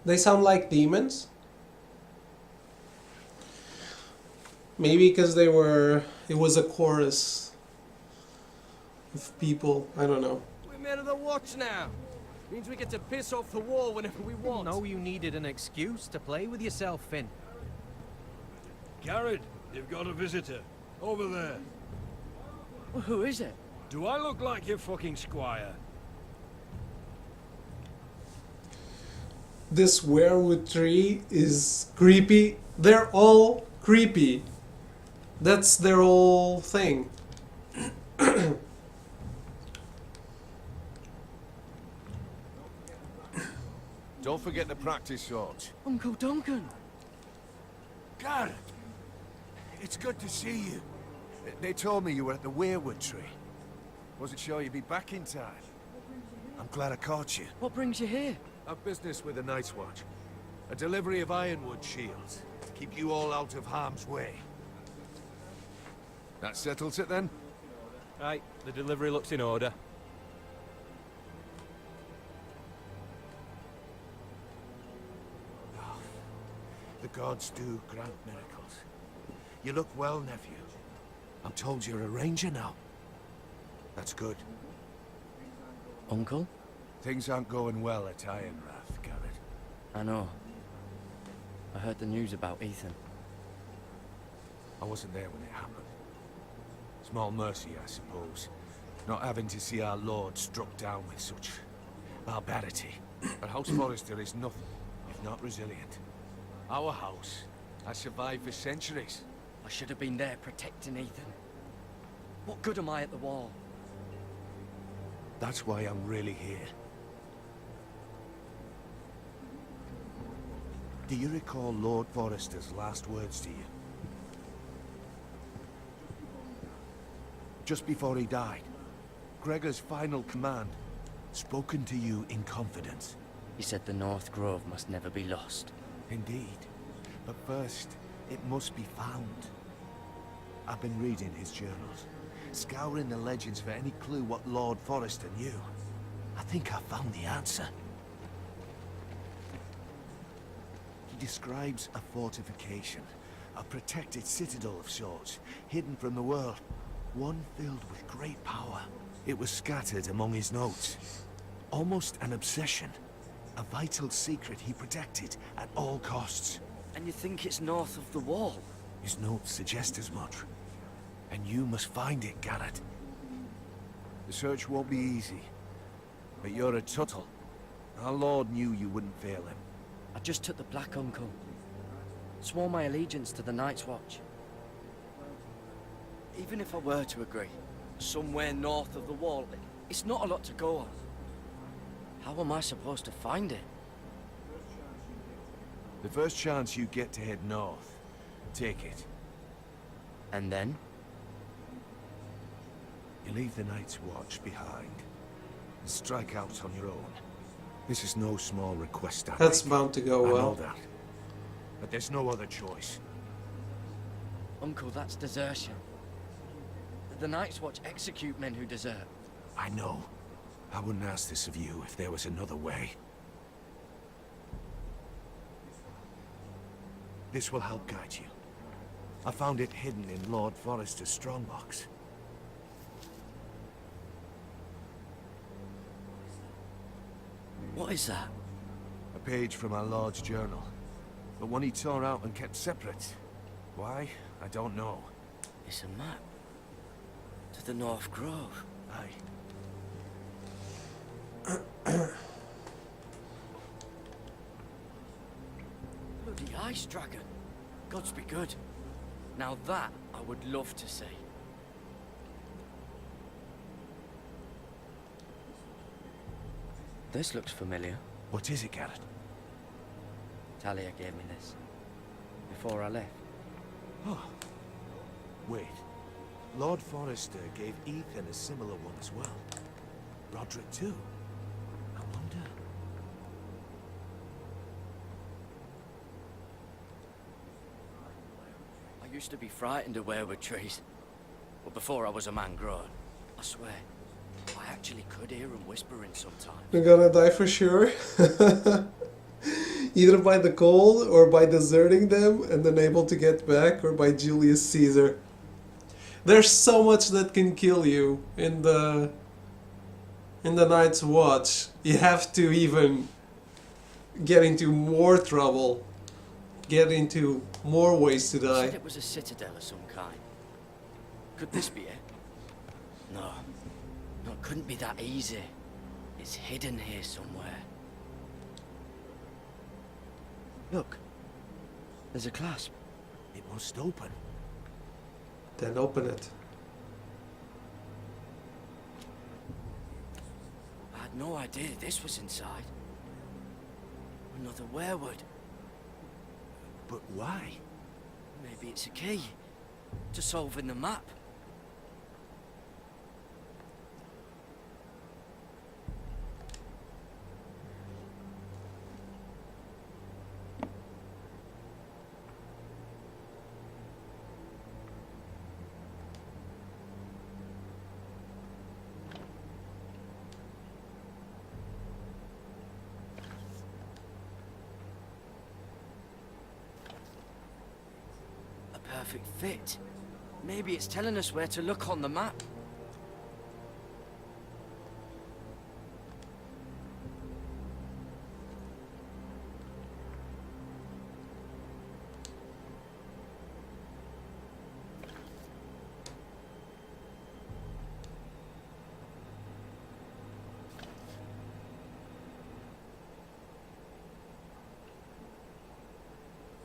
They sound like demons. Maybe because it was a chorus of people. I don't know. We're men of the watch now. Means we get to piss off the wall whenever we want. No, you needed an excuse to play with yourself, Finn. Garrett, you've got a visitor. Over there. Well, who is it? Do I look like your fucking squire? This weirwood tree is creepy. They're all creepy. That's their whole thing. Don't forget to practice, George. Uncle Duncan! Garrett! It's good to see you. They told me you were at the weirwood tree. Wasn't sure you'd be back in time. I'm glad I caught you. What brings you here? A business with the Night's Watch. A delivery of ironwood shields. To keep you all out of harm's way. That settles it then? Right, the delivery looks in order. The gods do grant miracles. You look well, nephew. I'm told you're a ranger now. That's good. Uncle? Things aren't going well at Ironrath, Garrett. I know. I heard the news about Ethan. I wasn't there when it happened. Small mercy, I suppose. Not having to see our lord struck down with such barbarity. But House Forrester is nothing if not resilient. Our house has survived for centuries. I should have been there protecting Ethan. What good am I at the wall? That's why I'm really here. Do you recall Lord Forrester's last words to you? Just before he died, Gregor's final command, spoken to you in confidence. He said the North Grove must never be lost. Indeed. But first, it must be found. I've been reading his journals, scouring the legends for any clue what Lord Forrester knew. I think I found the answer. He describes a fortification, a protected citadel of sorts, hidden from the world, one filled with great power. It was scattered among his notes. Almost an obsession. A vital secret he protected at all costs. And you think it's north of the wall? His notes suggest as much. And you must find it, Garrett. The search won't be easy. But you're a Tuttle. Our Lord knew you wouldn't fail him. I just took the Black Uncle. Swore my allegiance to the Night's Watch. Even if I were to agree, somewhere north of the wall, it's not a lot to go on. How am I supposed to find it? The first chance you get to head north, take it. And then? You leave the Night's Watch behind, and strike out on your own. This is no small request, I That's make. bound to go I well. know that. But there's no other choice. Uncle, that's desertion. The Night's Watch execute men who desert. I know. I wouldn't ask this of you if there was another way. This will help guide you. I found it hidden in Lord Forrester's strongbox. What is that? A page from our Lord's journal. But one he tore out and kept separate. Why? I don't know. It's a map. To the North Grove. Aye. Bloody ice dragon. Gods be good. Now that I would love to see. This looks familiar. What is it, Garrett? Talia gave me this. Before I left. Oh. Wait. Lord Forrester gave Ethan a similar one as well. Roderick too. I wonder. I used to be frightened of weirwood trees. But before I was a man grown, I swear, I actually could hear them whispering sometimes. You're gonna die for sure. Either by the cold, or by deserting them and unable to get back, or by Julius Caesar. There's so much that can kill you in the Night's Watch. You have to even get into more trouble. Get into more ways to Said die. it was a citadel of some kind. Could this be it? No. No, it couldn't be that easy. It's hidden here somewhere. Look. There's a clasp. It must open. Then open it. I had no idea this was inside. Another werewood. But why? Maybe it's a key to solving the map. Perfect fit. Maybe it's telling us where to look on the map.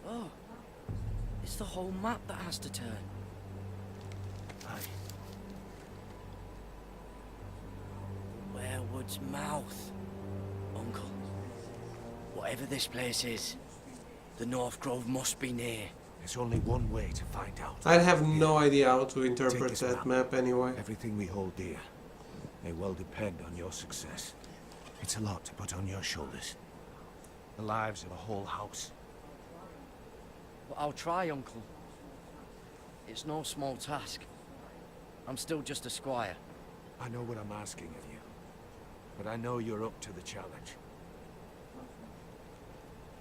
Oh. It's the whole map that has to turn. Aye. Werewood's mouth. Uncle. Whatever this place is, the North Grove must be near. There's only one way to find out. I have no idea how to interpret Take this that map anyway. Everything we hold dear may well depend on your success. It's a lot to put on your shoulders. The lives of a whole house. Well, I'll try, Uncle. It's no small task. I'm still just a squire. I know what I'm asking of you, but I know you're up to the challenge.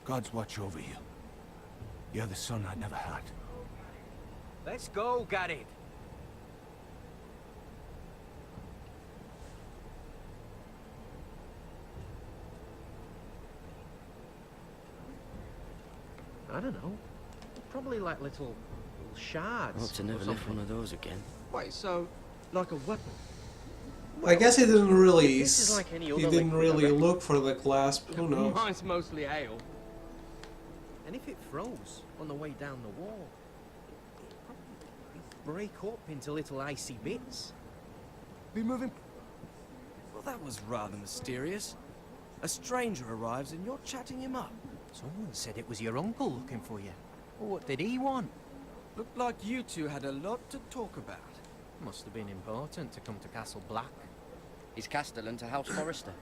God's watch over you. You're the son I never had. Let's go, Garrett. I don't know. Probably like little shards. I hope to never lift one of those again. Wait, so, like a weapon? I guess he didn't really. This is like any He other didn't liquid, I really reckon. look for the clasp. Who knows? Mine's mostly ale. And if it froze on the way down the wall, it'd probably break up into little icy bits. Be moving. Well, that was rather mysterious. A stranger arrives and you're chatting him up. Someone said it was your uncle looking for you. Well, what did he want? Looked like you two had a lot to talk about. Must have been important to come to Castle Black. He's Castellan to House Forrester.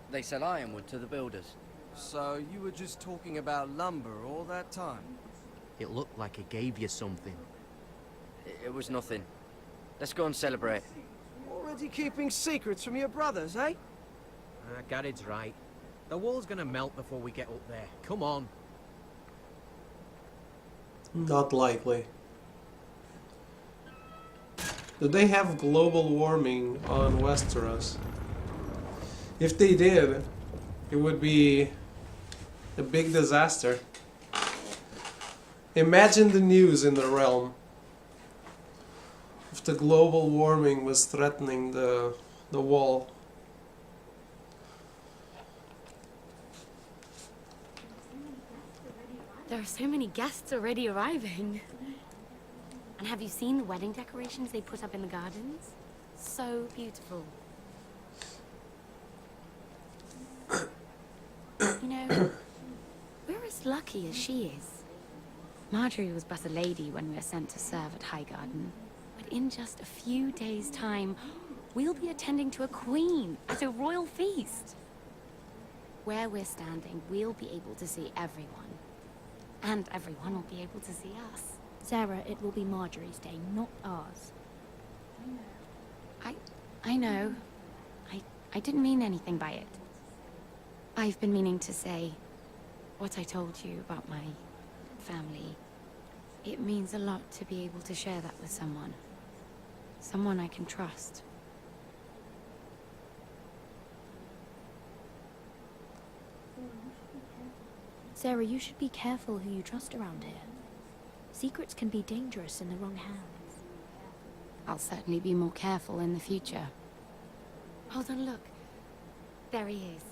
They sell ironwood to the builders. So you were just talking about lumber all that time? It looked like he gave you something. It was nothing. Let's go and celebrate. Already keeping secrets from your brothers, eh? Garrett's right. The wall's gonna melt before we get up there. Come on. Not likely. Do they have global warming on Westeros? If they did, it would be a big disaster. Imagine the news in the realm if the global warming was threatening the wall. There are so many guests already arriving. And have you seen the wedding decorations they put up in the gardens? So beautiful. You know, we're as lucky as she is. Marjorie was but a lady when we were sent to serve at Highgarden. But in just a few days' time, we'll be attending to a queen at a royal feast. Where we're standing, we'll be able to see everyone. And everyone will be able to see us. Sarah, it will be Marjorie's day, not ours. I know. I didn't mean anything by it. I've been meaning to say what I told you about my family. It means a lot to be able to share that with someone. Someone I can trust. Sarah, you should be careful who you trust around here. Secrets can be dangerous in the wrong hands. I'll certainly be more careful in the future. Hold on, look. There he is.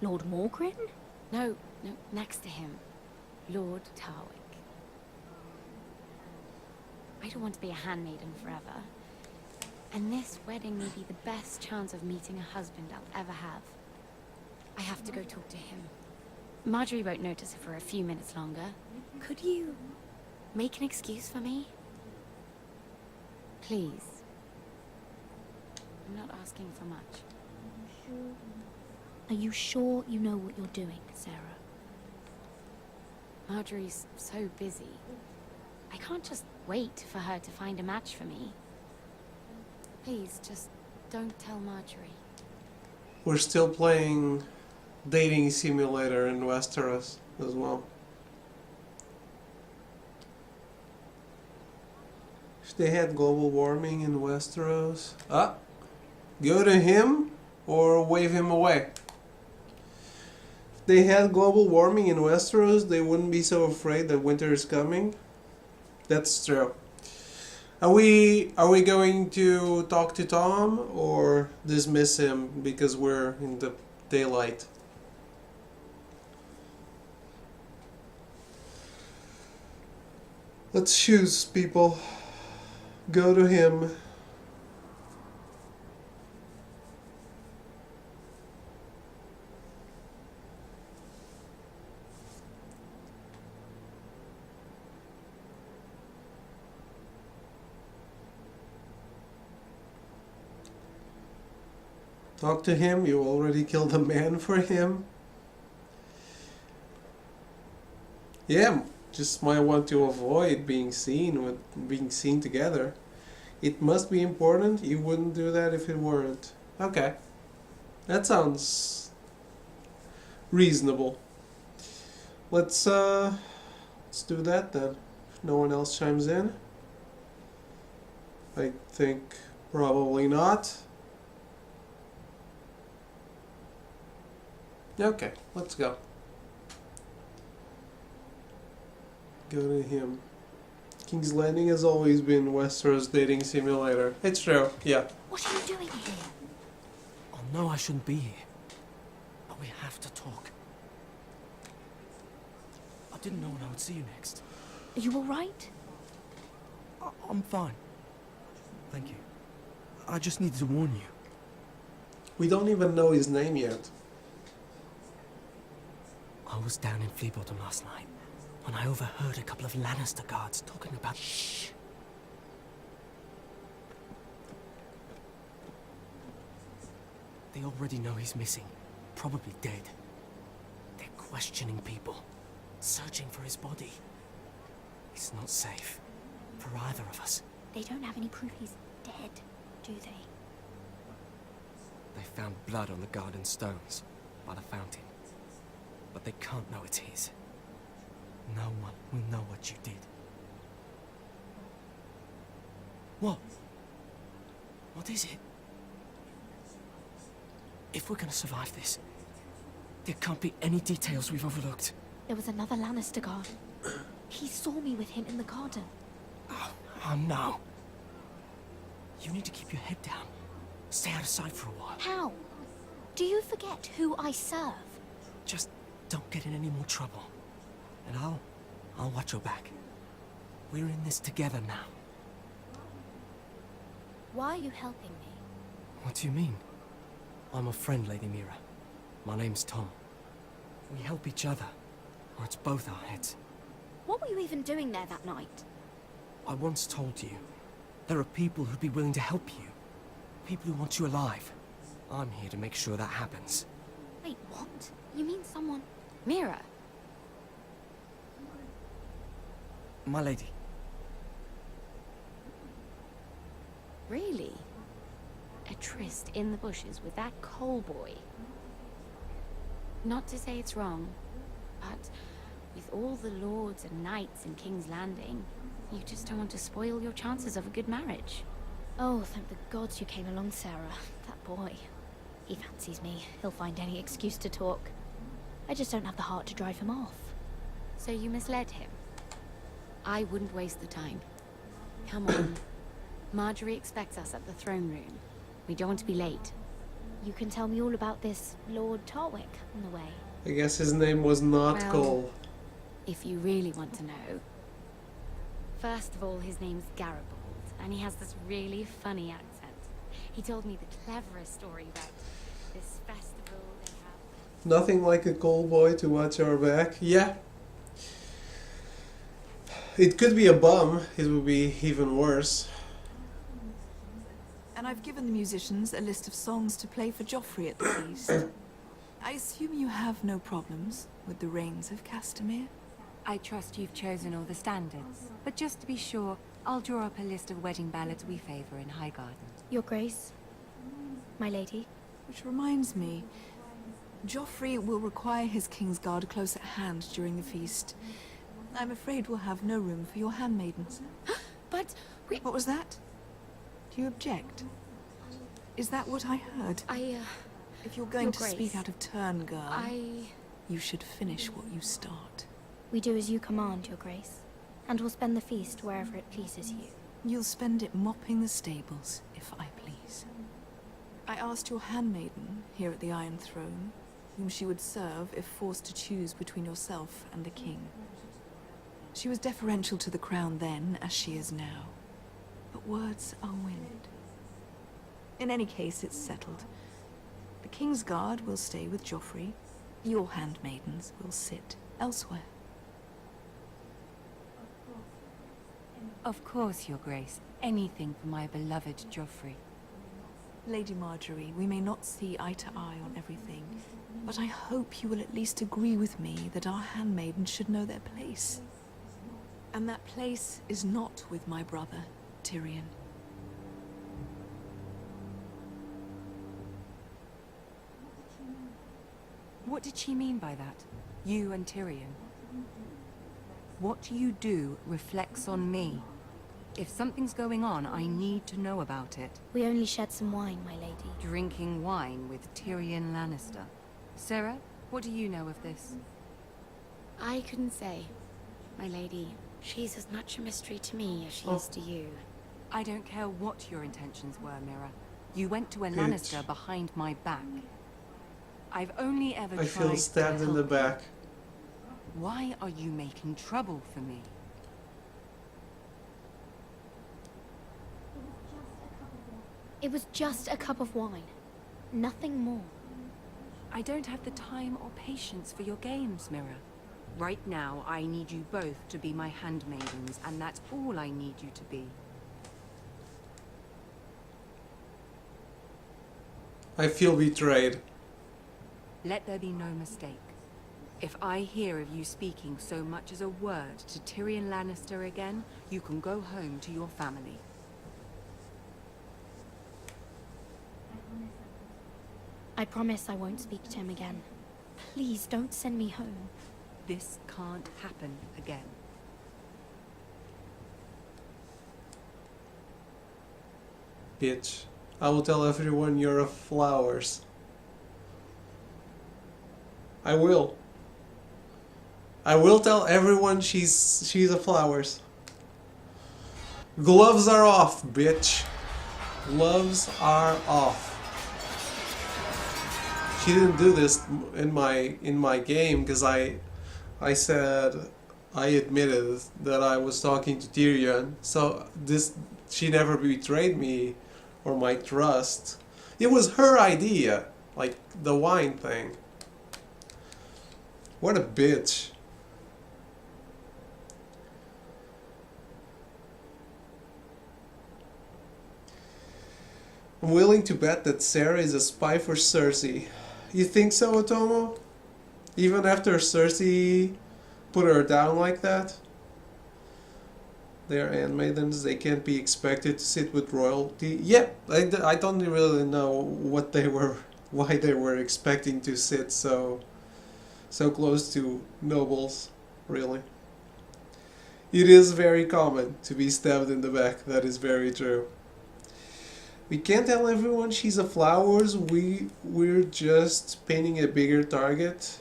Lord Morgrin? No, next to him. Lord Tarwick. I don't want to be a handmaiden forever. And this wedding may be the best chance of meeting a husband I'll ever have. I have to go talk to him. Marjorie won't notice it for a few minutes longer. Could you make an excuse for me? Please. I'm not asking for much. Are you sure you know what you're doing, Sarah? Marjorie's so busy. I can't just wait for her to find a match for me. Please, just don't tell Marjorie. We're still playing Dating Simulator in Westeros as well. If they had global warming in Westeros... go to him or wave him away. If they had global warming in Westeros, they wouldn't be so afraid that winter is coming. That's true. Are we going to talk to Tom or dismiss him because we're in the daylight? Let's choose, people. Go to him. Talk to him. You already killed a man for him. Yeah, just might want to avoid being seen together. It must be important. You wouldn't do that if it weren't. Okay, that sounds reasonable. Let's do that then. If no one else chimes in, I think probably not. Okay, let's go. Go to him. King's Landing has always been Westeros dating simulator. It's true, yeah. What are you doing here? I know I shouldn't be here, but we have to talk. I didn't know when I would see you next. Are you alright? I'm fine. Thank you. I just needed to warn you. We don't even know his name yet. I was down in Fleabottom last night when I overheard a couple of Lannister guards talking about... Shh! They already know he's missing, probably dead. They're questioning people, searching for his body. It's not safe for either of us. They don't have any proof he's dead, do they? They found blood on the garden stones by the fountain. But they can't know it's his. No one will know what you did. What? What is it? If we're gonna survive this, there can't be any details we've overlooked. There was another Lannister guard. He saw me with him in the garden. Oh no. You need to keep your head down. Stay out of sight for a while. How? Do you forget who I serve? Just don't get in any more trouble. And I'll watch your back. We're in this together now. Why are you helping me? What do you mean? I'm a friend, Lady Mira. My name's Tom. We help each other, or it's both our heads. What were you even doing there that night? I once told you, there are people who'd be willing to help you. People who want you alive. I'm here to make sure that happens. Wait, what? You mean someone... Mira. My lady. Really? A tryst in the bushes with that coal boy? Not to say it's wrong, but with all the lords and knights in King's Landing, you just don't want to spoil your chances of a good marriage. Oh, thank the gods you came along, Sarah. That boy. He fancies me. He'll find any excuse to talk. I just don't have the heart to drive him off. So you misled him? I wouldn't waste the time. Come on. Marjorie expects us at the throne room. We don't want to be late. You can tell me all about this Lord Tarwick on the way. I guess his name was not Well, Cole. If you really want to know. First of all, his name's Garibaldi, and he has this really funny accent. He told me the cleverest story about this festival they have. Nothing like a Cole boy to watch our back. Yeah. It could be a bum. It would be even worse. And I've given the musicians a list of songs to play for Joffrey at the feast. I assume you have no problems with the Rains of Castamere? I trust you've chosen all the standards, but just to be sure, I'll draw up a list of wedding ballads we favor in Highgarden. Your Grace, my lady. Which reminds me, Joffrey will require his Kingsguard close at hand during the feast. I'm afraid we'll have no room for your handmaidens. But what was that? Do you object? Is that what I heard? If you're going Your to Grace, speak out of turn, girl, you should finish what you start. We do as you command, Your Grace, and we'll spend the feast wherever it pleases you. You'll spend it mopping the stables, if I please. I asked your handmaiden here at the Iron Throne whom she would serve if forced to choose between yourself and the king. She was deferential to the crown then, as she is now. But words are wind. In any case, it's settled. The Kingsguard will stay with Joffrey. Your handmaidens will sit elsewhere. Of course, Your Grace. Anything for my beloved Joffrey. Lady Marjorie, we may not see eye to eye on everything, but I hope you will at least agree with me that our handmaidens should know their place. And that place is not with my brother, Tyrion. What did she mean by that? You and Tyrion? What you do reflects on me. If something's going on, I need to know about it. We only shed some wine, my lady. Drinking wine with Tyrion Lannister. Sarah, what do you know of this? I couldn't say, my lady. She's as much a mystery to me as she is to you. I don't care what your intentions were, Mira. You went to a Lannister behind my back. I've only ever tried I feel stabbed in the back. Why are you making trouble for me? It was just a cup of wine. Nothing more. I don't have the time or patience for your games, Mira. Right now, I need you both to be my handmaidens, and that's all I need you to be. I feel betrayed. Let there be no mistake. If I hear of you speaking so much as a word to Tyrion Lannister again, you can go home to your family. I promise I won't speak to him again. Please don't send me home. This can't happen again. Bitch. I will tell everyone you're a flowers. I will. I will tell everyone she's a flowers. Gloves are off, bitch. Gloves are off. She didn't do this in my game because I admitted that I was talking to Tyrion. So she never betrayed me or my trust. It was her idea, like the wine thing. What a bitch. I'm willing to bet that Sarah is a spy for Cersei. You think so, Otomo? Even after Cersei put her down like that? They're handmaidens, they can't be expected to sit with royalty. Yeah, I don't really know what they were, why they were expecting to sit so close to nobles, really. It is very common to be stabbed in the back, that is very true. We can't tell everyone she's a flowers, we're just painting a bigger target.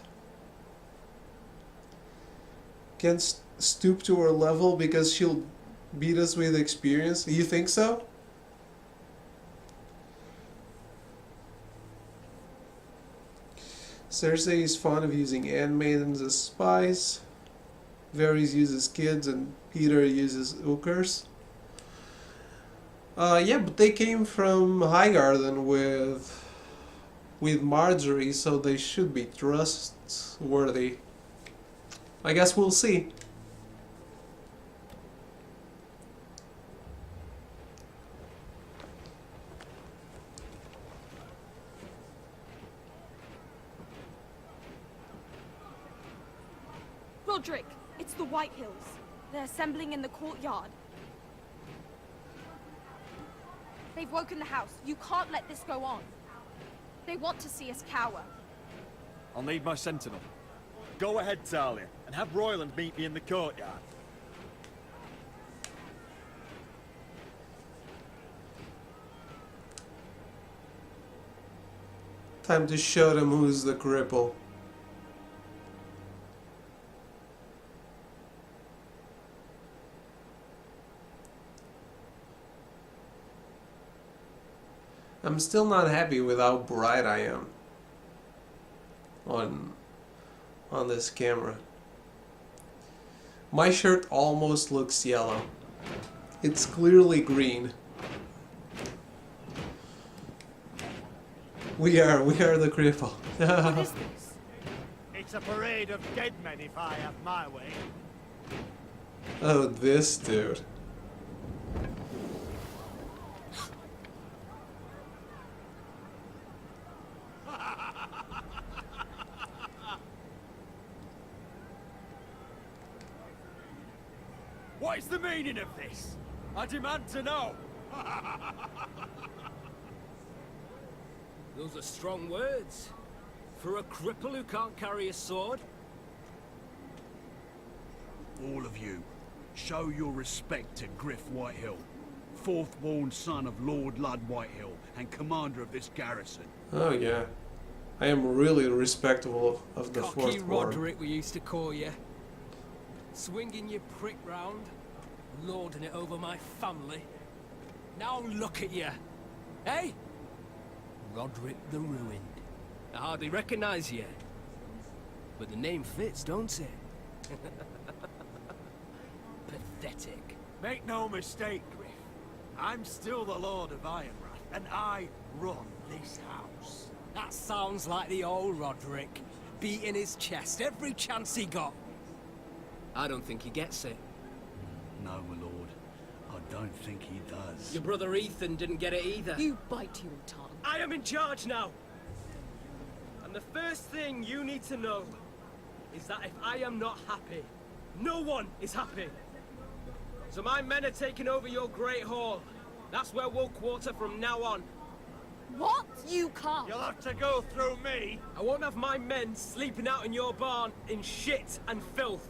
Can't stoop to her level because she'll beat us with experience. You think so? Cersei is fond of using handmaidens as spies. Varys uses kids and Peter uses hookers. Yeah, but they came from Highgarden with Marjorie, so they should be trustworthy. I guess we'll see. Roderick, it's the White Hills. They're assembling in the courtyard. They've woken the house. You can't let this go on. They want to see us cower. I'll need my sentinel. Go ahead, Talia, and have Royland meet me in the courtyard. Time to show them who's the cripple. I'm still not happy with how bright I am on this camera. My shirt almost looks yellow. It's clearly green. We are the cripple. What is this? It's a parade of dead men if I have my way. Oh, this dude. What is the meaning of this? I demand to know. Those are strong words. For a cripple who can't carry a sword? All of you, show your respect to Griff Whitehill, fourth-born son of Lord Ludd Whitehill and commander of this garrison. Oh yeah, I am really respectful of the Cocky fourth war. Roderick, we used to call you. Swinging your prick round, lording it over my family. Now look at you. Hey? Roderick the Ruined. I hardly recognize you. But the name fits, don't it? Pathetic. Make no mistake, Griff. I'm still the Lord of Ironrath, and I run this house. That sounds like the old Roderick, beating his chest every chance he got. I don't think he gets it. No, my lord. I don't think he does. Your brother Ethan didn't get it either. You bite your tongue. I am in charge now. And the first thing you need to know is that if I am not happy, no one is happy. So my men are taking over your Great Hall. That's where we'll quarter from now on. What? You can't. You'll have to go through me. I won't have my men sleeping out in your barn in shit and filth.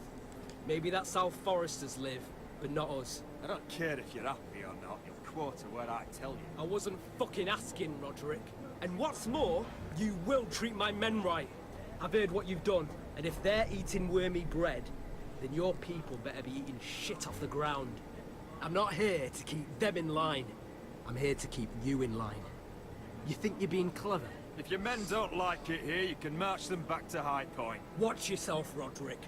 Maybe that's how Foresters live, but not us. I don't care if you're happy or not. You'll quarter where I tell you. I wasn't fucking asking, Roderick. And what's more, you will treat my men right. I've heard what you've done, and if they're eating wormy bread, then your people better be eating shit off the ground. I'm not here to keep them in line. I'm here to keep you in line. You think you're being clever? If your men don't like it here, you can march them back to High Point. Watch yourself, Roderick.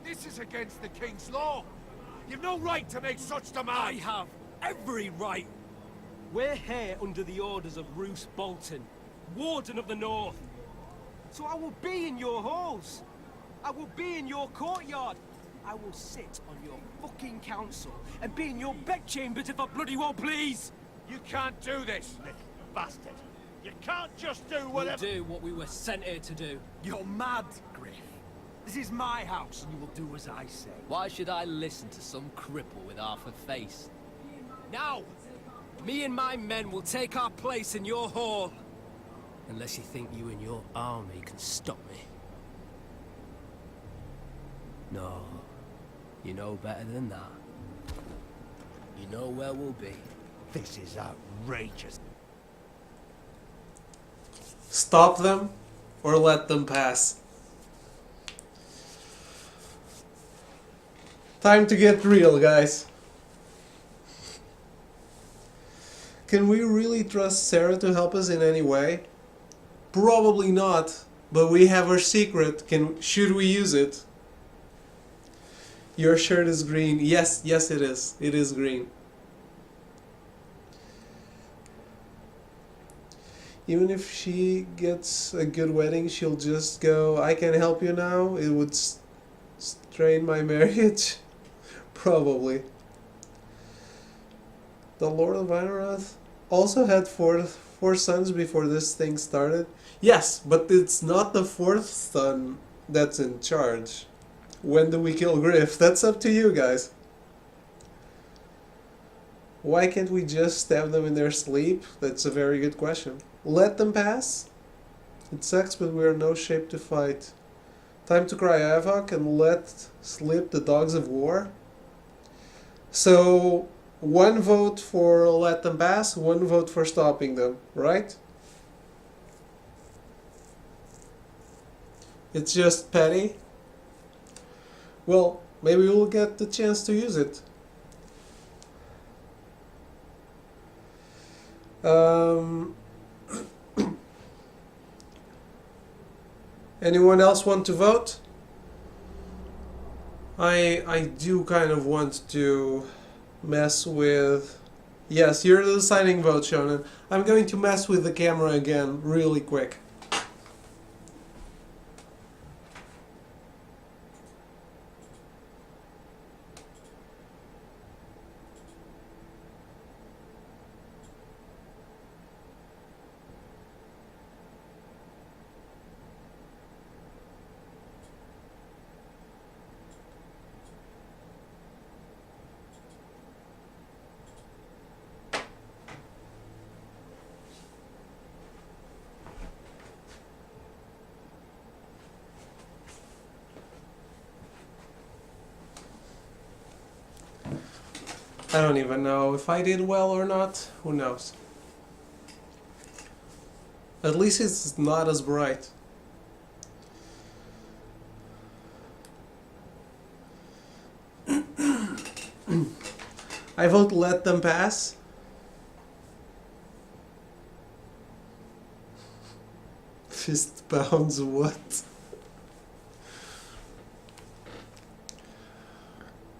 This is against the King's law. You've no right to make such demands. I have every right. We're here under the orders of Roose Bolton, Warden of the North. So I will be in your halls. I will be in your courtyard. I will sit on your fucking council and be in your bedchambers if I bloody well please. You can't do this, little bastard. You can't just do whatever... We'll do what we were sent here to do. You're mad, Griff. This is my house, and you will do as I say. Why should I listen to some cripple with half a face? Now, me and my men will take our place in your hall. Unless you think you and your army can stop me. No, you know better than that. You know where we'll be. This is outrageous. Stop them or let them pass. Time to get real, guys. Can we really trust Sarah to help us in any way? Probably not. But we have our secret. Should we use it? Your shirt is green. Yes, yes it is. It is green. Even if she gets a good wedding, she'll just go, I can help you now. It would strain my marriage. Probably. The Lord of Ironrath also had four sons before this thing started. Yes, but it's not the fourth son that's in charge. When do we kill Griff? That's up to you guys. Why can't we just stab them in their sleep? That's a very good question. Let them pass? It sucks, but we are in no shape to fight. Time to cry havoc and let slip the dogs of war? So, one vote for let them pass, one vote for stopping them, right? It's just petty? Well, maybe we'll get the chance to use it. Anyone else want to vote? I do kind of want to mess with... Yes, you're the deciding vote, Shonen. I'm going to mess with the camera again really quick. I don't even know if I did well or not. Who knows? At least it's not as bright. I vote let them pass. Fist bounds what?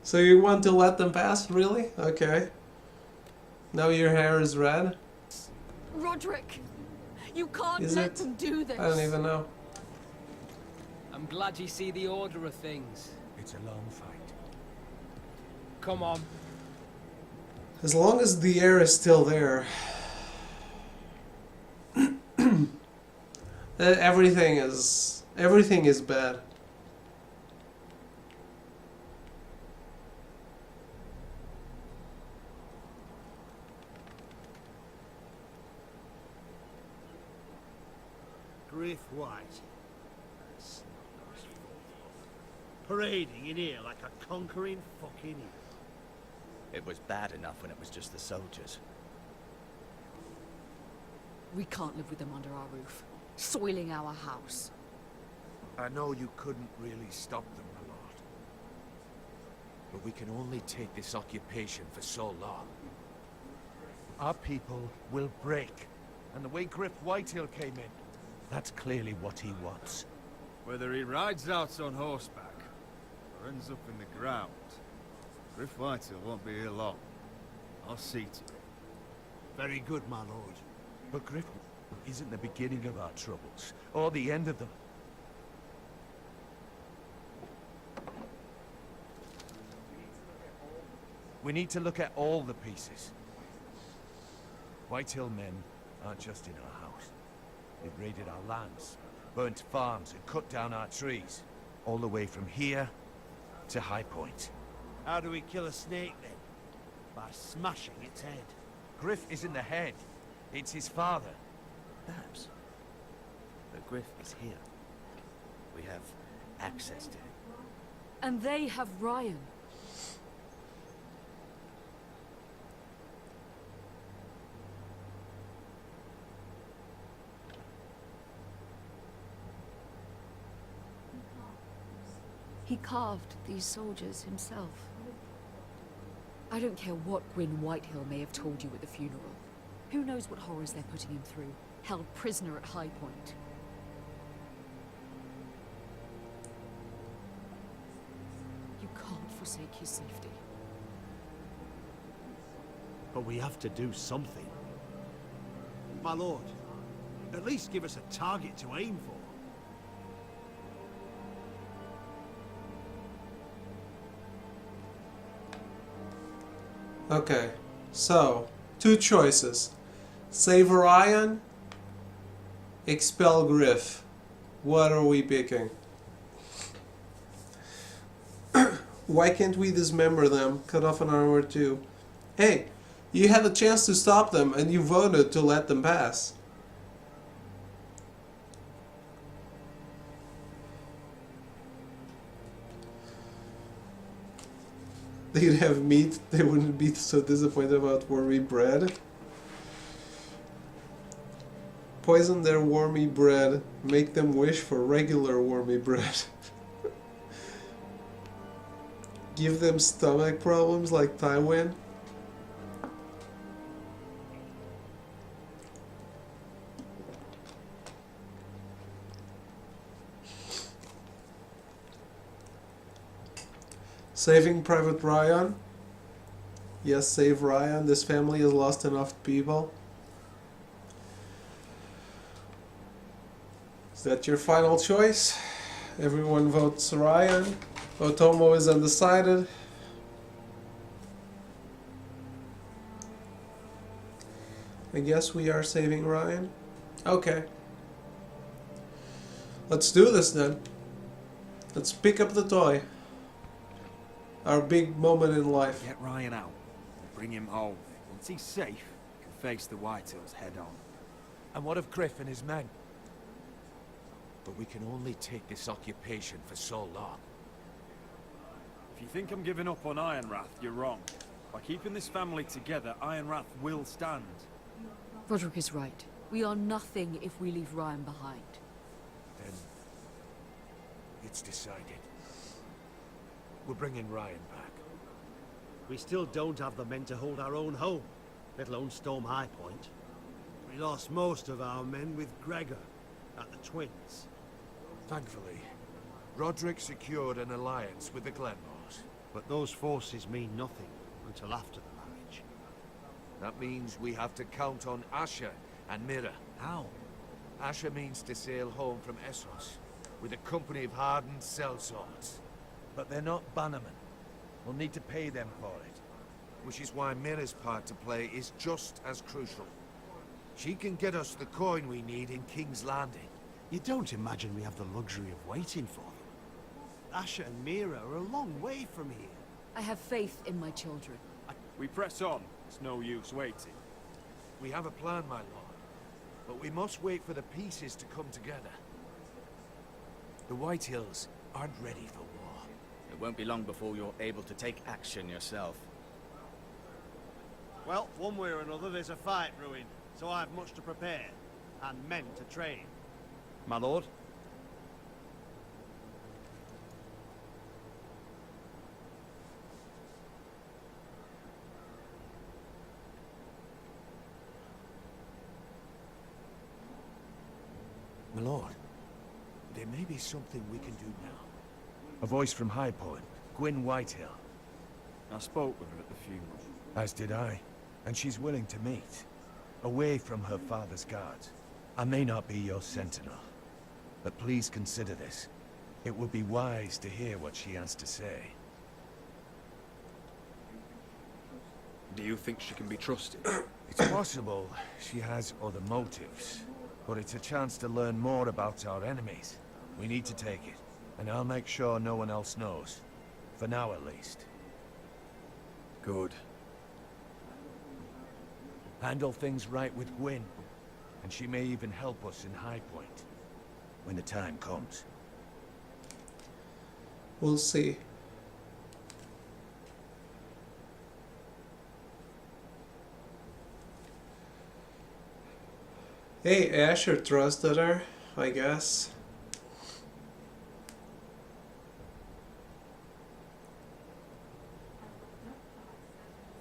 So you want to let them pass, really? Okay. Now your hair is red? Roderick, you can't Is let it? them do this. I don't even know. I'm glad you see the order of things. It's a long fight. Come on. As long as the air is still there. Everything is bad. Griff White. Parading in here like a conquering fucking hero. It was bad enough when it was just the soldiers. We can't live with them under our roof, soiling our house. I know you couldn't really stop them, my lord. But we can only take this occupation for so long. Our people will break. And the way Griff Whitehill came in, that's clearly what he wants. Whether he rides out on horseback or ends up in the ground, Griff Whitehill won't be here long. I'll see to it. Very good, my lord. But Griff isn't the beginning of our troubles, or the end of them. We need to look at all the pieces. Whitehill men aren't just in our house. They've raided our lands, burnt farms and cut down our trees. All the way from here to High Point. How do we kill a snake then? By smashing its head. Griff isn't the head. It's his father. Perhaps. But Griff is here. We have access to him. And they have Ryan. He carved these soldiers himself. I don't care what Gwyn Whitehill may have told you at the funeral. Who knows what horrors they're putting him through, held prisoner at High Point. forsake his safety. But we have to do something. My lord, at least give us a target to aim for. Okay, so 2 choices. Save Orion, expel Griff. What are we picking? Why can't we dismember them, cut off an arm or 2? Hey, you had a chance to stop them and you voted to let them pass. They'd have meat, they wouldn't be so disappointed about wormy bread. Poison their wormy bread, make them wish for regular wormy bread. Give them stomach problems like Tywin. Saving Private Ryan. Yes, save Ryan. This family has lost enough people. Is that your final choice? Everyone votes Ryan. Otomo is undecided. I guess we are saving Ryan. Okay. Let's do this then. Let's pick up the toy. Our big moment in life. Get Ryan out. Bring him home. Once he's safe, he can face the Whitehills head on. And what of Griff and his men? But we can only take this occupation for so long. If you think I'm giving up on Ironrath, you're wrong. By keeping this family together, Ironrath will stand. Roderick is right. We are nothing if we leave Ryan behind. Then it's decided. We're bringing Ryan back. We still don't have the men to hold our own home, let alone storm High Point. We lost most of our men with Gregor at the Twins. Thankfully, Roderick secured an alliance with the Glenmores. But those forces mean nothing until after the marriage. That means we have to count on Asher and Mira. How? Asher means to sail home from Essos with a company of hardened sellswords. But they're not bannermen. We'll need to pay them for it. Which is why Mira's part to play is just as crucial. She can get us the coin we need in King's Landing. You don't imagine we have the luxury of waiting for them? Asher and Mira are a long way from here. I have faith in my children. We press on. It's no use waiting. We have a plan, my lord. But we must wait for the pieces to come together. The Whitehills aren't ready for war. It won't be long before you're able to take action yourself. Well, one way or another, there's a fight brewing, so I have much to prepare, and men to train. My lord? My lord, there may be something we can do now. A voice from High Point, Gwyn Whitehill. I spoke with her at the funeral. As did I. And she's willing to meet. Away from her father's guards. I may not be your sentinel. But please consider this. It would be wise to hear what she has to say. Do you think she can be trusted? It's possible she has other motives. But it's a chance to learn more about our enemies. We need to take it. And I'll make sure no one else knows. For now, at least. Good. Handle things right with Gwyn. And she may even help us in High Point. When the time comes. We'll see. Hey, Asher trusted her, I guess.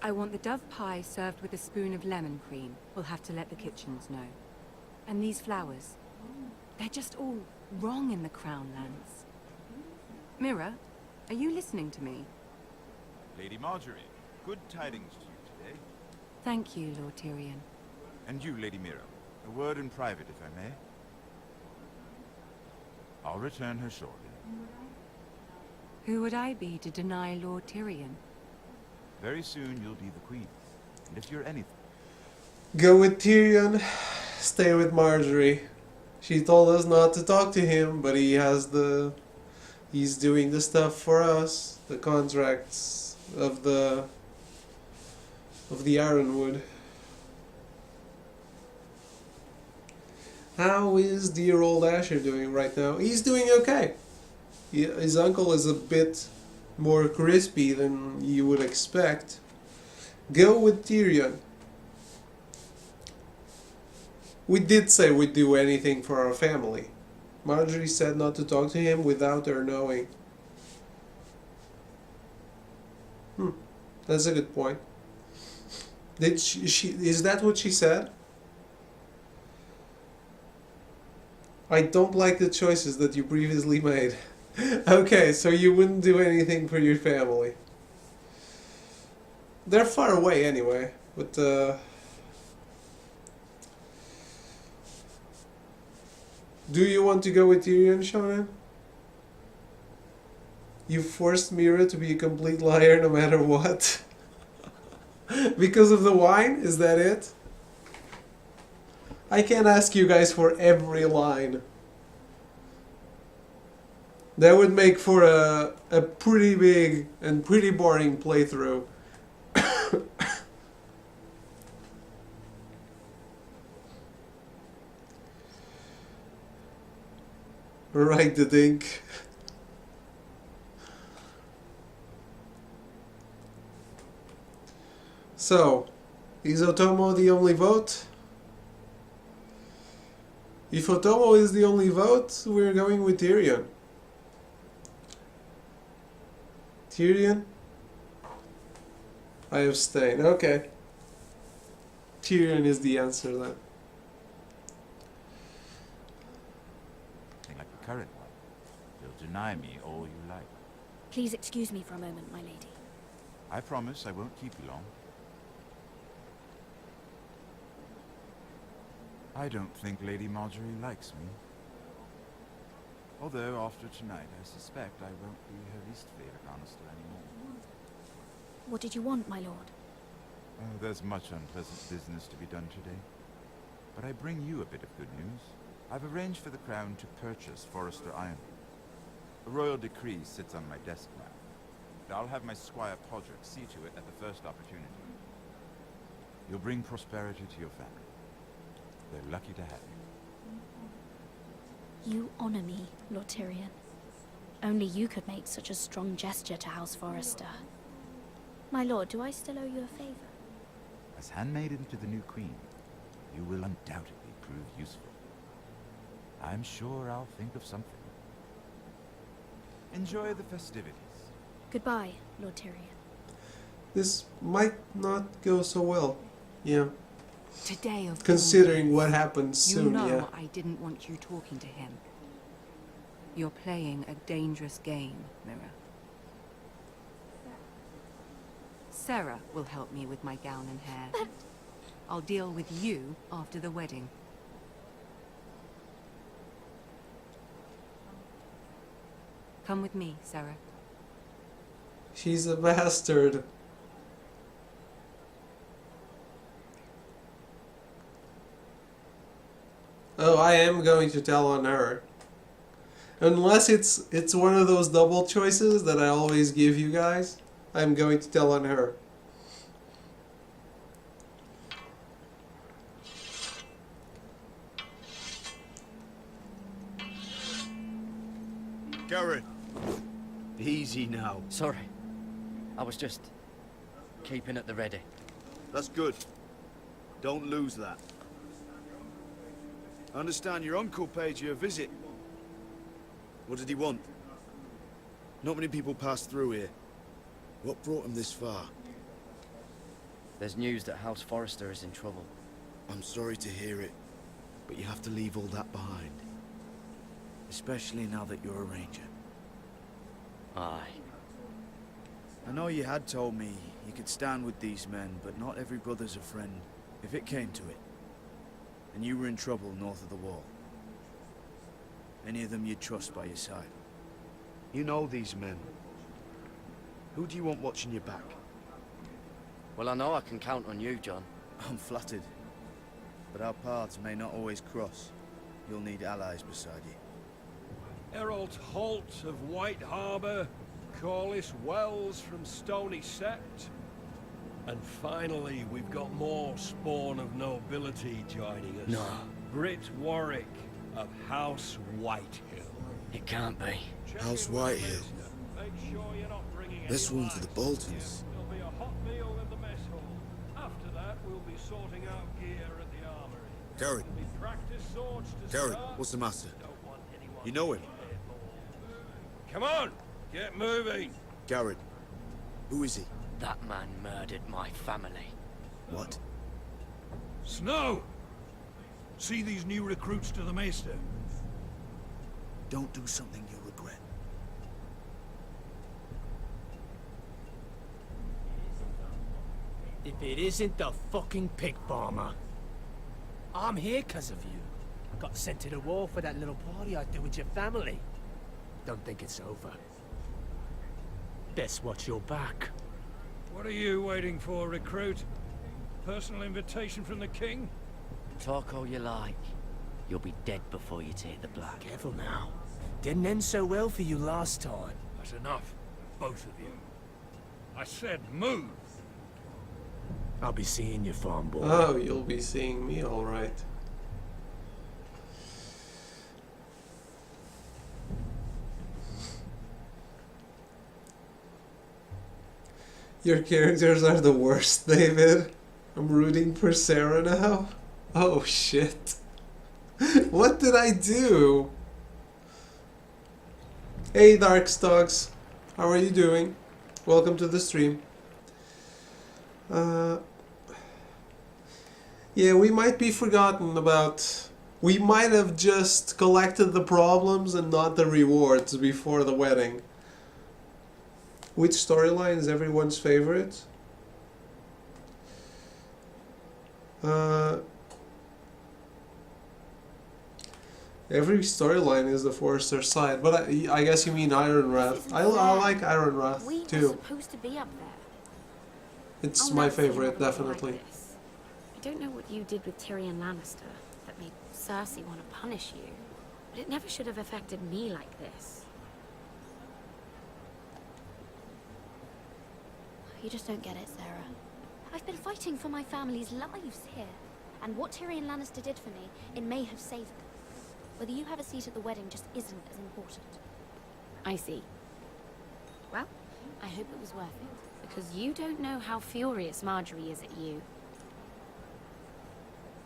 I want the dove pie served with a spoon of lemon cream. We'll have to let the kitchens know. And these flowers. They're just all wrong in the Crown Lands. Mira, are you listening to me? Lady Marjorie, good tidings to you today. Thank you, Lord Tyrion. And you, Lady Mira, a word in private, if I may. I'll return her shortly. Who would I be to deny Lord Tyrion? Very soon you'll be the queen. And if you're anything... Go with Tyrion, stay with Marjorie. She told us not to talk to him, but he's doing the stuff for us, the contracts of the Ironwood. How is dear old Asher doing right now? He's doing okay. His uncle is a bit more crispy than you would expect. Go with Tyrion. We did say we'd do anything for our family. Marjorie said not to talk to him without her knowing. That's a good point. Did she is that what she said? I don't like the choices that you previously made. Okay, so you wouldn't do anything for your family. They're far away anyway, but do you want to go with Tyrion, Shonen? You forced Mira to be a complete liar no matter what? Because of the wine? Is that it? I can't ask you guys for every line. That would make for a pretty big and pretty boring playthrough. Right, the dink. So, is Otomo the only vote? If Otomo is the only vote, we're going with Tyrion. Tyrion? I abstain. Okay. Tyrion is the answer then. Like the current one. You'll deny me all you like. Please excuse me for a moment, my lady. I promise I won't keep you long. I don't think Lady Marjorie likes me. Although, after tonight, I suspect I won't be her least favorite Lannister anymore. What did you want, my lord? Oh, there's much unpleasant business to be done today. But I bring you a bit of good news. I've arranged for the Crown to purchase Forrester Ironwood. A royal decree sits on my desk now. And I'll have my squire Podrick see to it at the first opportunity. You'll bring prosperity to your family. They're lucky to have you. You honor me, Lord Tyrion. Only you could make such a strong gesture to House Forrester. My lord, do I still owe you a favor? As handmaiden to the new queen, you will undoubtedly prove useful. I'm sure I'll think of something. Enjoy the festivities. Goodbye, Lord Tyrion. This might not go so well. Yeah. Today of considering what happens soon, you know yeah. I didn't want you talking to him. You're playing a dangerous game, Mira. Sarah will help me with my gown and hair. But... I'll deal with you after the wedding. Come with me, Sarah. She's a bastard. Oh, I am going to tell on her. Unless it's one of those double choices that I always give you guys, I'm going to tell on her. Garrett, easy now. Sorry. I was just keeping at the ready. That's good. Don't lose that. I understand your uncle paid you a visit. What did he want? Not many people pass through here. What brought him this far? There's news that House Forrester is in trouble. I'm sorry to hear it, but you have to leave all that behind. Especially now that you're a ranger. Aye. I know you had told me you could stand with these men, but not every brother's a friend. If it came to it, and you were in trouble north of the wall, any of them you'd trust by your side? You know these men. Who do you want watching your back? Well, I know I can count on you, John. I'm flattered. But our paths may not always cross. You'll need allies beside you. Errol Holt of White Harbour, Corliss Wells from Stony Sept. And finally, we've got more spawn of nobility joining us. No. Britt Warwick of House Whitehill. It can't be. House Whitehill. Make sure you're not bringing This any one for the lads. Boltons. There'll be a hot meal in the mess hall. After that, we'll be sorting out gear at the armory. Garrett. There'll be practice swords to Garrett, start. what's the matter? Don't want anyone You know him? Come on, get moving. Garrett. Who is he? That man murdered my family. What? Snow! See these new recruits to the Maester? Don't do something you'll regret. If it isn't the fucking pig farmer. I'm here because of you. Got sent to the war for that little party I threw with your family. Don't think it's over. Best watch your back. What are you waiting for, recruit? Personal invitation from the king? Talk all you like. You'll be dead before you take the black. Careful now. Didn't end so well for you last time. That's enough, both of you. I said move. I'll be seeing you, farm boy. Oh, you'll be seeing me, all right. Your characters are the worst, David. I'm rooting for Sarah now. Oh shit. What did I do? Hey Darkstogs, how are you doing? Welcome to the stream. Yeah, we might be forgotten about. We might have just collected the problems and not the rewards before the wedding. Which storyline is everyone's favorite? Every storyline is the Forrester's side, but I guess you mean Ironrath. I like Ironrath We too. were supposed to be up there. It's I'll my never see favorite, another one like definitely. this. I don't know what you did with Tyrion Lannister that made Cersei want to punish you, but it never should have affected me like this. You just don't get it, Sarah. I've been fighting for my family's lives here, and what Tyrion Lannister did for me, it may have saved them. Whether you have a seat at the wedding just isn't as important. I see. Well, I hope it was worth it, because you don't know how furious Marjorie is at you.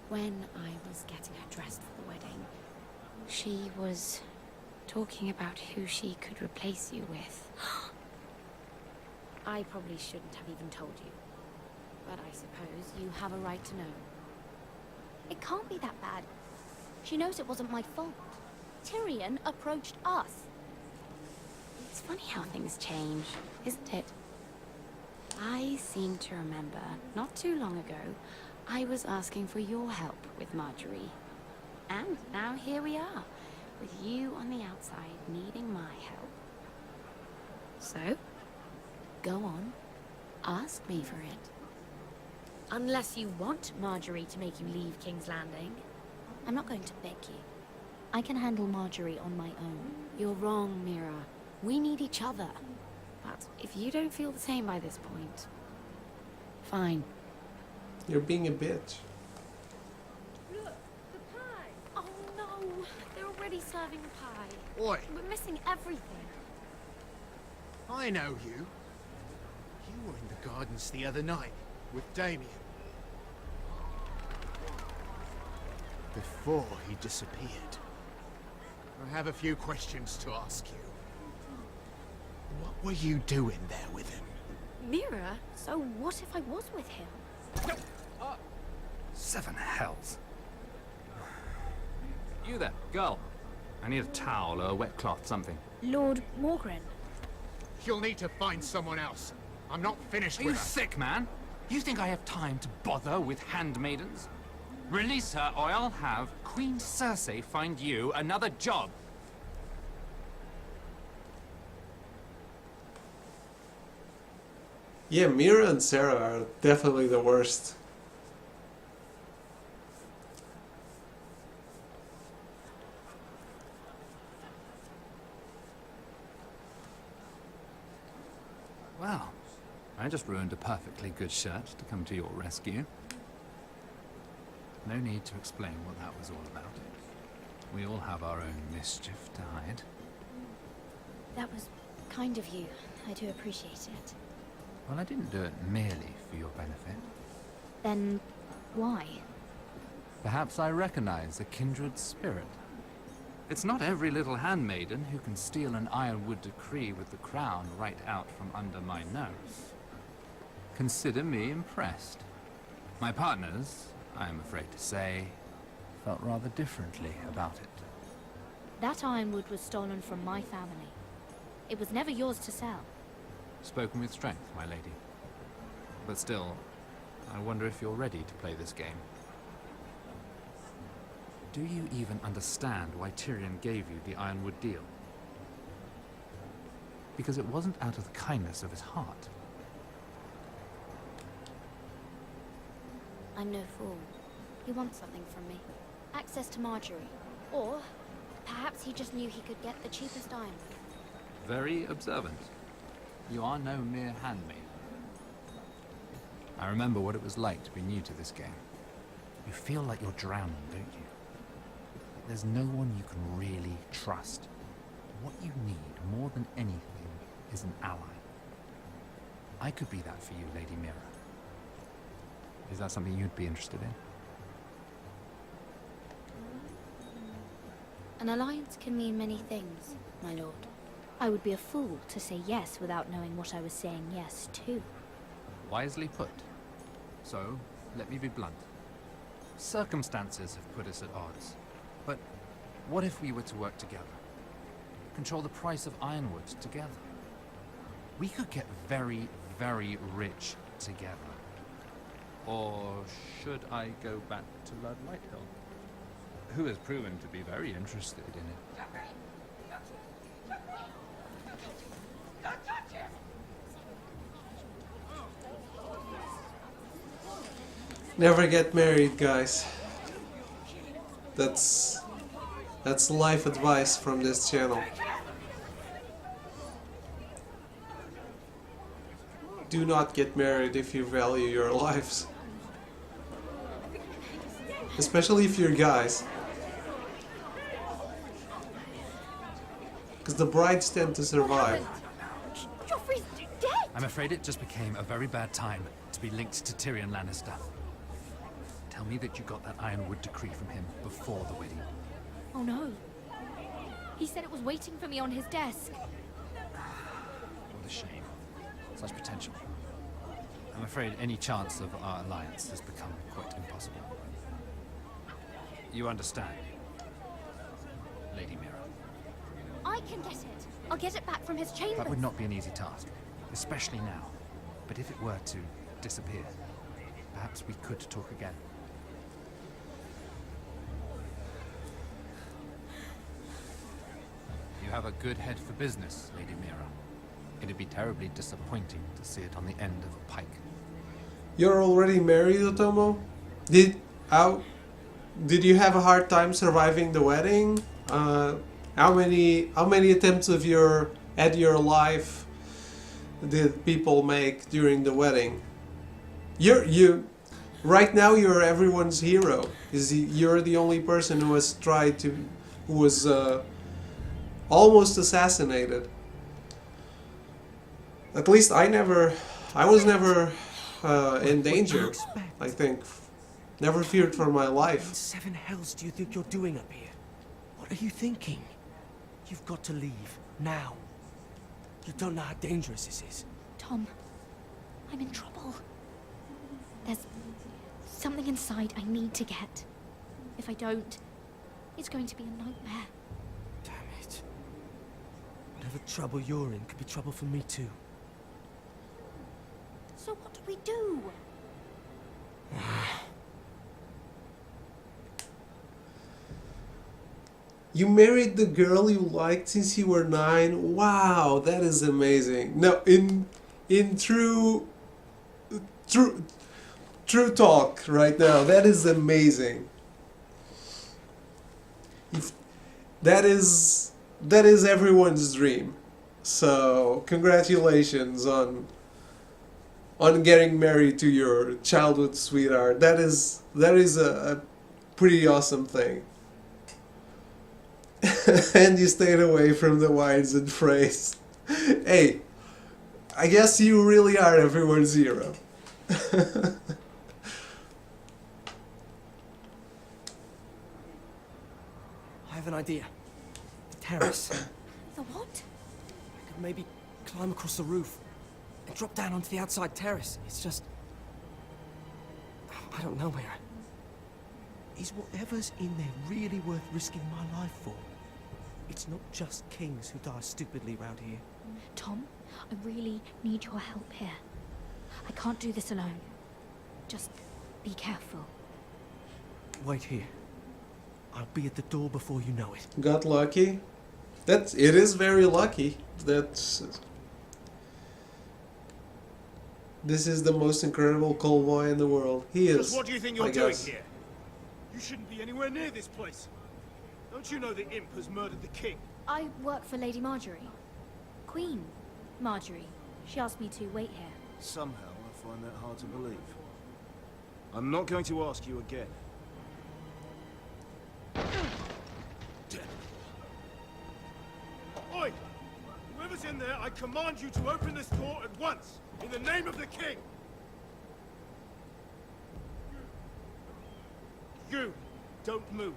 When I was getting her dressed for the wedding, she was talking about who she could replace you with. I probably shouldn't have even told you, but I suppose you have a right to know. It can't be that bad. She knows it wasn't my fault. Tyrion approached us. It's funny how things change, isn't it? I seem to remember, not too long ago, I was asking for your help with Marjorie. And now here we are, with you on the outside needing my help. So, go on, ask me for it. Unless you want Marjorie to make you leave King's Landing. I'm not going to beg you. I can handle Marjorie on my own. You're wrong, Mira. We need each other. But if you don't feel the same by this point, fine. You're being a bitch. Look, the pie! Oh no, they're already serving pie. Oi. We're missing everything. I know you. You were in the gardens the other night with Damien. Before he disappeared. I have a few questions to ask you. What were you doing there with him? Mira, so what if I was with him? Seven hells. You there, girl. I need a towel or a wet cloth, something. Lord Morgren. You'll need to find someone else. I'm not finished with her. Are you sick, man? You think I have time to bother with handmaidens? Release her, or I'll have Queen Cersei find you another job. Yeah, Mira and Sarah are definitely the worst. Well, I just ruined a perfectly good shirt to come to your rescue. No need to explain what that was all about. We all have our own mischief to hide. That was kind of you. I do appreciate it. Well, I didn't do it merely for your benefit. Then, why? Perhaps I recognize a kindred spirit. It's not every little handmaiden who can steal an Ironwood decree with the crown right out from under my nose. Consider me impressed. My partners, I am afraid to say, felt rather differently about it. That Ironwood was stolen from my family. It was never yours to sell. Spoken with strength, my lady. But still, I wonder if you're ready to play this game. Do you even understand why Tyrion gave you the Ironwood deal? Because it wasn't out of the kindness of his heart. I'm no fool. He wants something from me. Access to Marjorie. Or, perhaps he just knew he could get the cheapest ironwood. Very observant. You are no mere handmaid. I remember what it was like to be new to this game. You feel like you're drowning, don't you? There's no one you can really trust. What you need, more than anything, is an ally. I could be that for you, Lady Mira. Is that something you'd be interested in? An alliance can mean many things, my lord. I would be a fool to say yes without knowing what I was saying yes to. Wisely put. So, let me be blunt. Circumstances have put us at odds. But what if we were to work together? Control the price of Ironwood together? We could get very, very rich together. Or should I go back to Lord Lighthill, who has proven to be very interested in it? Never get married, guys. That's life advice from this channel. Do not get married if you value your lives. Especially if you're guys. Because the brides tend to survive. Joffrey's dead! I'm afraid it just became a very bad time to be linked to Tyrion Lannister. Tell me that you got that Ironwood decree from him before the wedding. Oh no. He said it was waiting for me on his desk. What a shame. Such potential. I'm afraid any chance of our alliance has become quite impossible. You understand, Lady Mira? I can get it. I'll get it back from his chambers. That would not be an easy task, especially now. But if it were to disappear, perhaps we could talk again. You have a good head for business, Lady Mira. It'd be terribly disappointing to see it on the end of a pike. You're already married, Otomo? Did you have a hard time surviving the wedding? How many attempts of your life did people make during the wedding? Right now you're everyone's hero. You're the only person who was almost assassinated. At least I was never in danger, I think. Never feared for my life. What seven hells do you think you're doing up here? What are you thinking? You've got to leave, now. You don't know how dangerous this is. Tom, I'm in trouble. There's something inside I need to get. If I don't, it's going to be a nightmare. Damn it. Whatever trouble you're in could be trouble for me too. did we do? You married the girl you liked since you were 9. Wow, that is amazing. No, in true talk right now, that is amazing. That is everyone's dream. So congratulations on getting married to your childhood sweetheart. That is a pretty awesome thing. And you stayed away from the wines and phrase. Hey, I guess you really are everyone's hero. I have an idea. The terrace. The what? I could maybe climb across the roof and drop down onto the outside terrace. It's just... I don't know, Mira. Is whatever's in there really worth risking my life for? It's not just kings who die stupidly round here. Tom, I really need your help here. I can't do this alone. Just be careful. Wait here. I'll be at the door before you know it. Got lucky. It is very lucky. This is the most incredible cowboy in the world. He is. Just what do you think you're doing here? You shouldn't be anywhere near this place. Don't you know the imp has murdered the king? I work for Lady Marjorie. Queen Marjorie. She asked me to wait here. Somehow I find that hard to believe. I'm not going to ask you again. Oi! Whoever's in there, I command you to open this door at once, in the name of the king! You, don't move.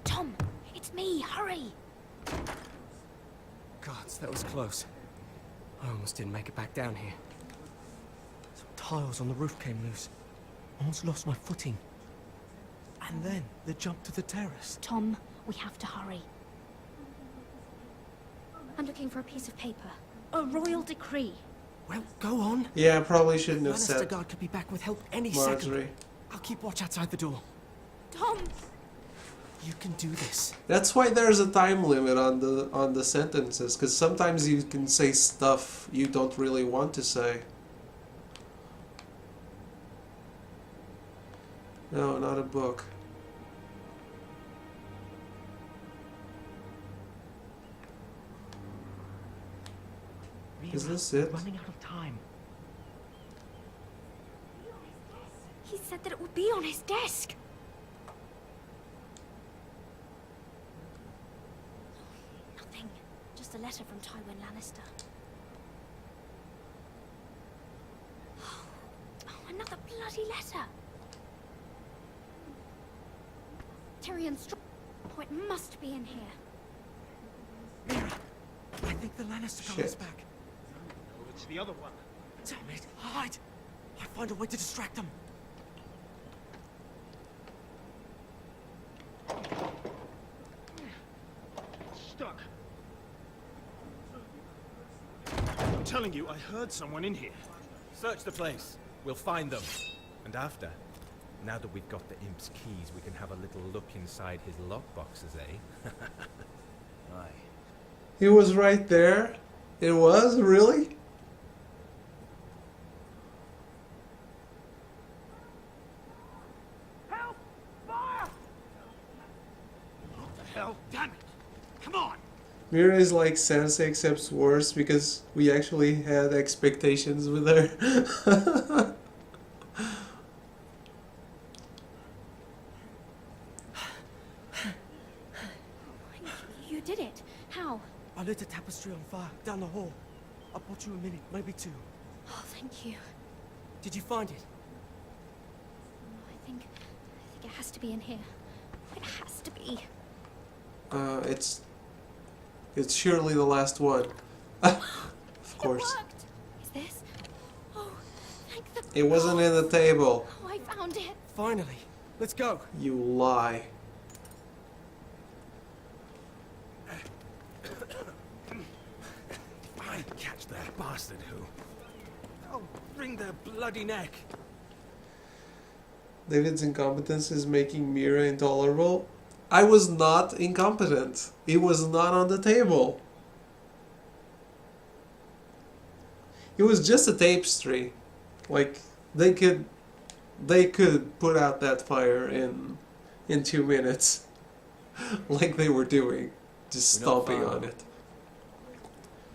Tom, it's me, hurry! Gods, that was close. I almost didn't make it back down here. Some tiles on the roof came loose. Almost lost my footing. And then the jump to the terrace. Tom, we have to hurry. I'm looking for a piece of paper. A royal decree. Well, go on. Yeah, I probably shouldn't have Lannister said Guard could be back with help any Marjorie. second. I'll keep watch outside the door. Tom! You can do this. That's why there's a time limit on the sentences, because sometimes you can say stuff you don't really want to say. No, not a book. Is this it? Running out of time. He said that it would be on his desk. Nothing. Just a letter from Tywin Lannister. Oh, another bloody letter. Tyrion Strongpoint must be in here. Mira, I think the Lannister Guard is back. Over to the other one. Damn it, hide! I'll find a way to distract them. Stuck. I'm telling you, I heard someone in here. Search the place. We'll find them. And after, now that we've got the imp's keys, we can have a little look inside his lockboxes, eh? Aye. He was right there. It was? Really? Help! Fire! What the hell? Damn it! Come on! Mira is like Sansa except worse because we actually had expectations with her. You did it. How? I lit a tapestry on fire down the hall. I bought you a minute, maybe two. Oh, thank you. Did you find it? I think it has to be in here. It has to be. It's surely the last one. Of course. It worked. Is this? Oh, thank the It wasn't in the table. Oh, I found it. Finally. Let's go. You lie. I catch Watch that bastard who. I'll wring their bloody neck. David's incompetence is making Mira intolerable. I was not incompetent. It was not on the table. It was just a tapestry. Like they could put out that fire in 2 minutes. Like they were doing. Just We're not stomping far on off. it.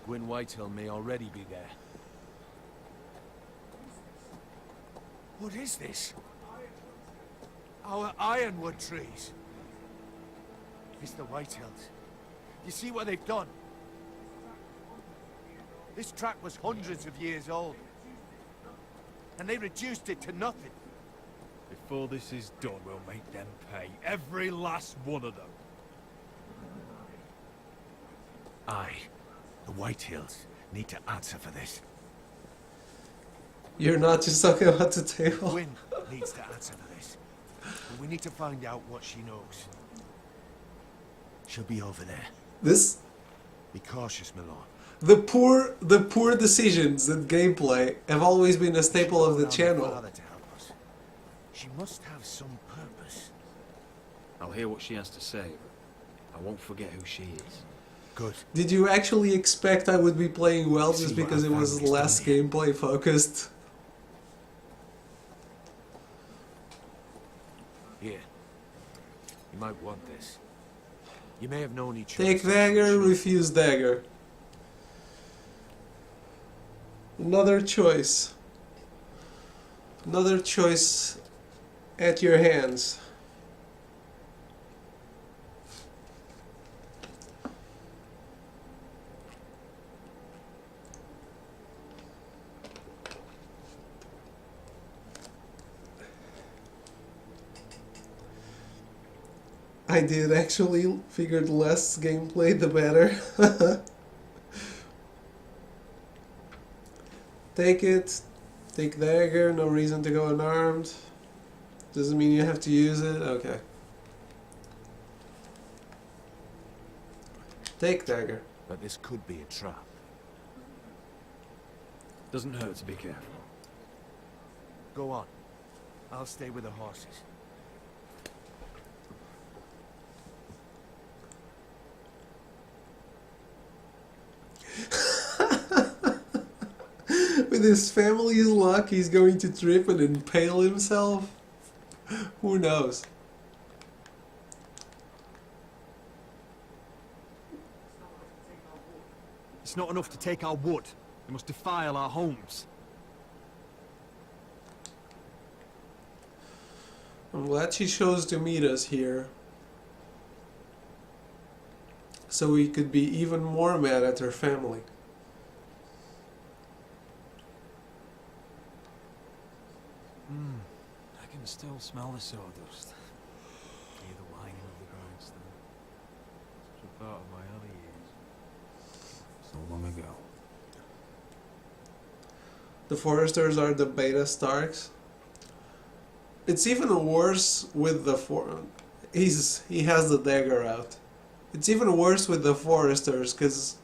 Gwyn Whitehill may already be there. What is this? Our ironwood trees. Mr. Whitehills, you see what they've done? This track was hundreds of years old. And they reduced it to nothing. Before this is done, we'll make them pay. Every last one of them. The Whitehills, need to answer for this. You're not just talking about the table. Gwyn needs to answer for this. But we need to find out what she knows. She'll be over there. This Be cautious, my lord. the poor decisions in gameplay have always been a staple of the channel. Father to help us. She must have some purpose. I'll hear what she has to say, but I won't forget who she is. Good. Did you actually expect I would be playing well just See what because our it was family's less done here. gameplay focused? Here. You might want this. You may have known each other. Take since you dagger, were refuse dagger. Another choice. Another choice at your hands. I did actually figured less gameplay the better. Take it. Take dagger, no reason to go unarmed. Doesn't mean you have to use it. Okay. Take dagger. But this could be a trap. Doesn't hurt to be careful. Go on. I'll stay with the horses. With his family's luck, he's going to trip and impale himself. Who knows? It's not enough to take our wood. They must defile our homes. I'm glad she chose to meet us here. So we could be even more mad at her family. I can still smell the sawdust. Hear the whining of the grindstone. Such a part of my early years. So long ago. The Foresters are the Beta Starks. It's even worse with the he has the dagger out. It's even worse with the Foresters because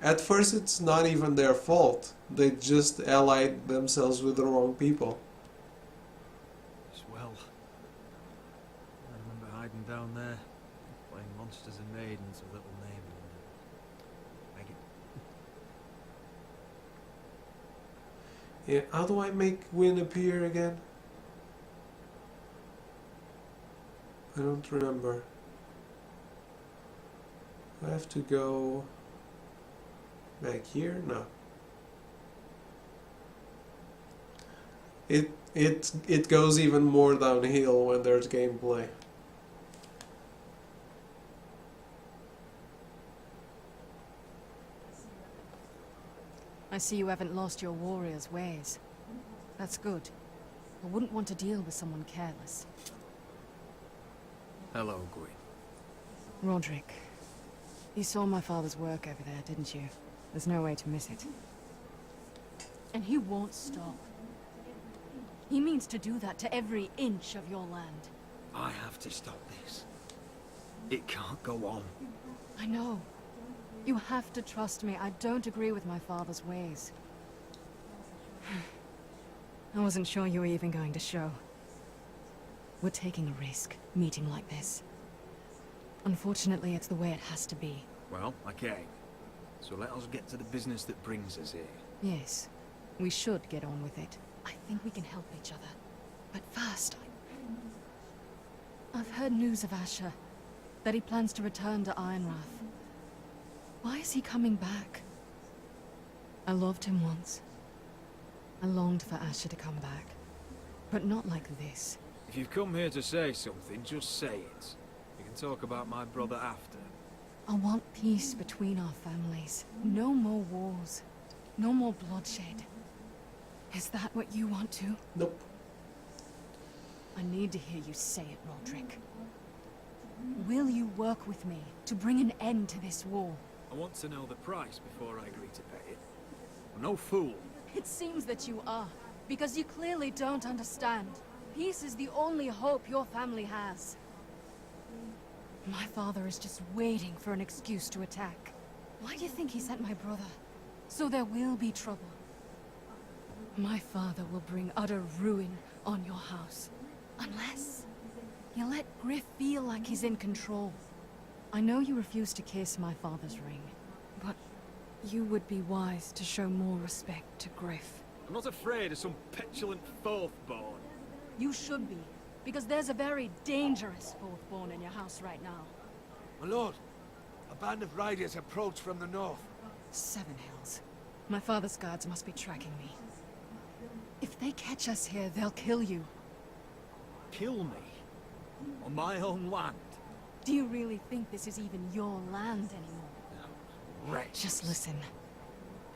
at first it's not even their fault. They just allied themselves with the wrong people. Well, I remember hiding down there, playing monsters and maidens with little name and Yeah, how do I make Gwyn appear again? I don't remember. I have to go back here? No. It goes even more downhill when there's gameplay. I see you haven't lost your warrior's ways. That's good. I wouldn't want to deal with someone careless. Hello, Gwyn. Roderick, you saw my father's work over there, didn't you? There's no way to miss it. And he won't stop. He means to do that to every inch of your land. I have to stop this. It can't go on. I know. You have to trust me. I don't agree with my father's ways. I wasn't sure you were even going to show. We're taking a risk, meeting like this. Unfortunately, it's the way it has to be. Well, I came. So let us get to the business that brings us here. Yes, we should get on with it. I think we can help each other. But first, I've heard news of Asher. That he plans to return to Ironrath. Why is he coming back? I loved him once. I longed for Asher to come back. But not like this. If you've come here to say something, just say it. We can talk about my brother after. I want peace between our families. No more wars. No more bloodshed. Is that what you want too? Nope. I need to hear you say it, Roderick. Will you work with me to bring an end to this war? I want to know the price before I agree to pay it. I'm no fool. It seems that you are, because you clearly don't understand. Peace is the only hope your family has. My father is just waiting for an excuse to attack. Why do you think he sent my brother? So there will be trouble. My father will bring utter ruin on your house. Unless you let Griff feel like he's in control. I know you refuse to kiss my father's ring, but you would be wise to show more respect to Griff. I'm not afraid of some petulant fourth-born. You should be, because there's a very dangerous fourth-born in your house right now. My lord, a band of riders approach from the north. Seven Hills. My father's guards must be tracking me. If they catch us here, they'll kill you. Kill me? On my own land? Do you really think this is even your land anymore? No. Right. Just listen.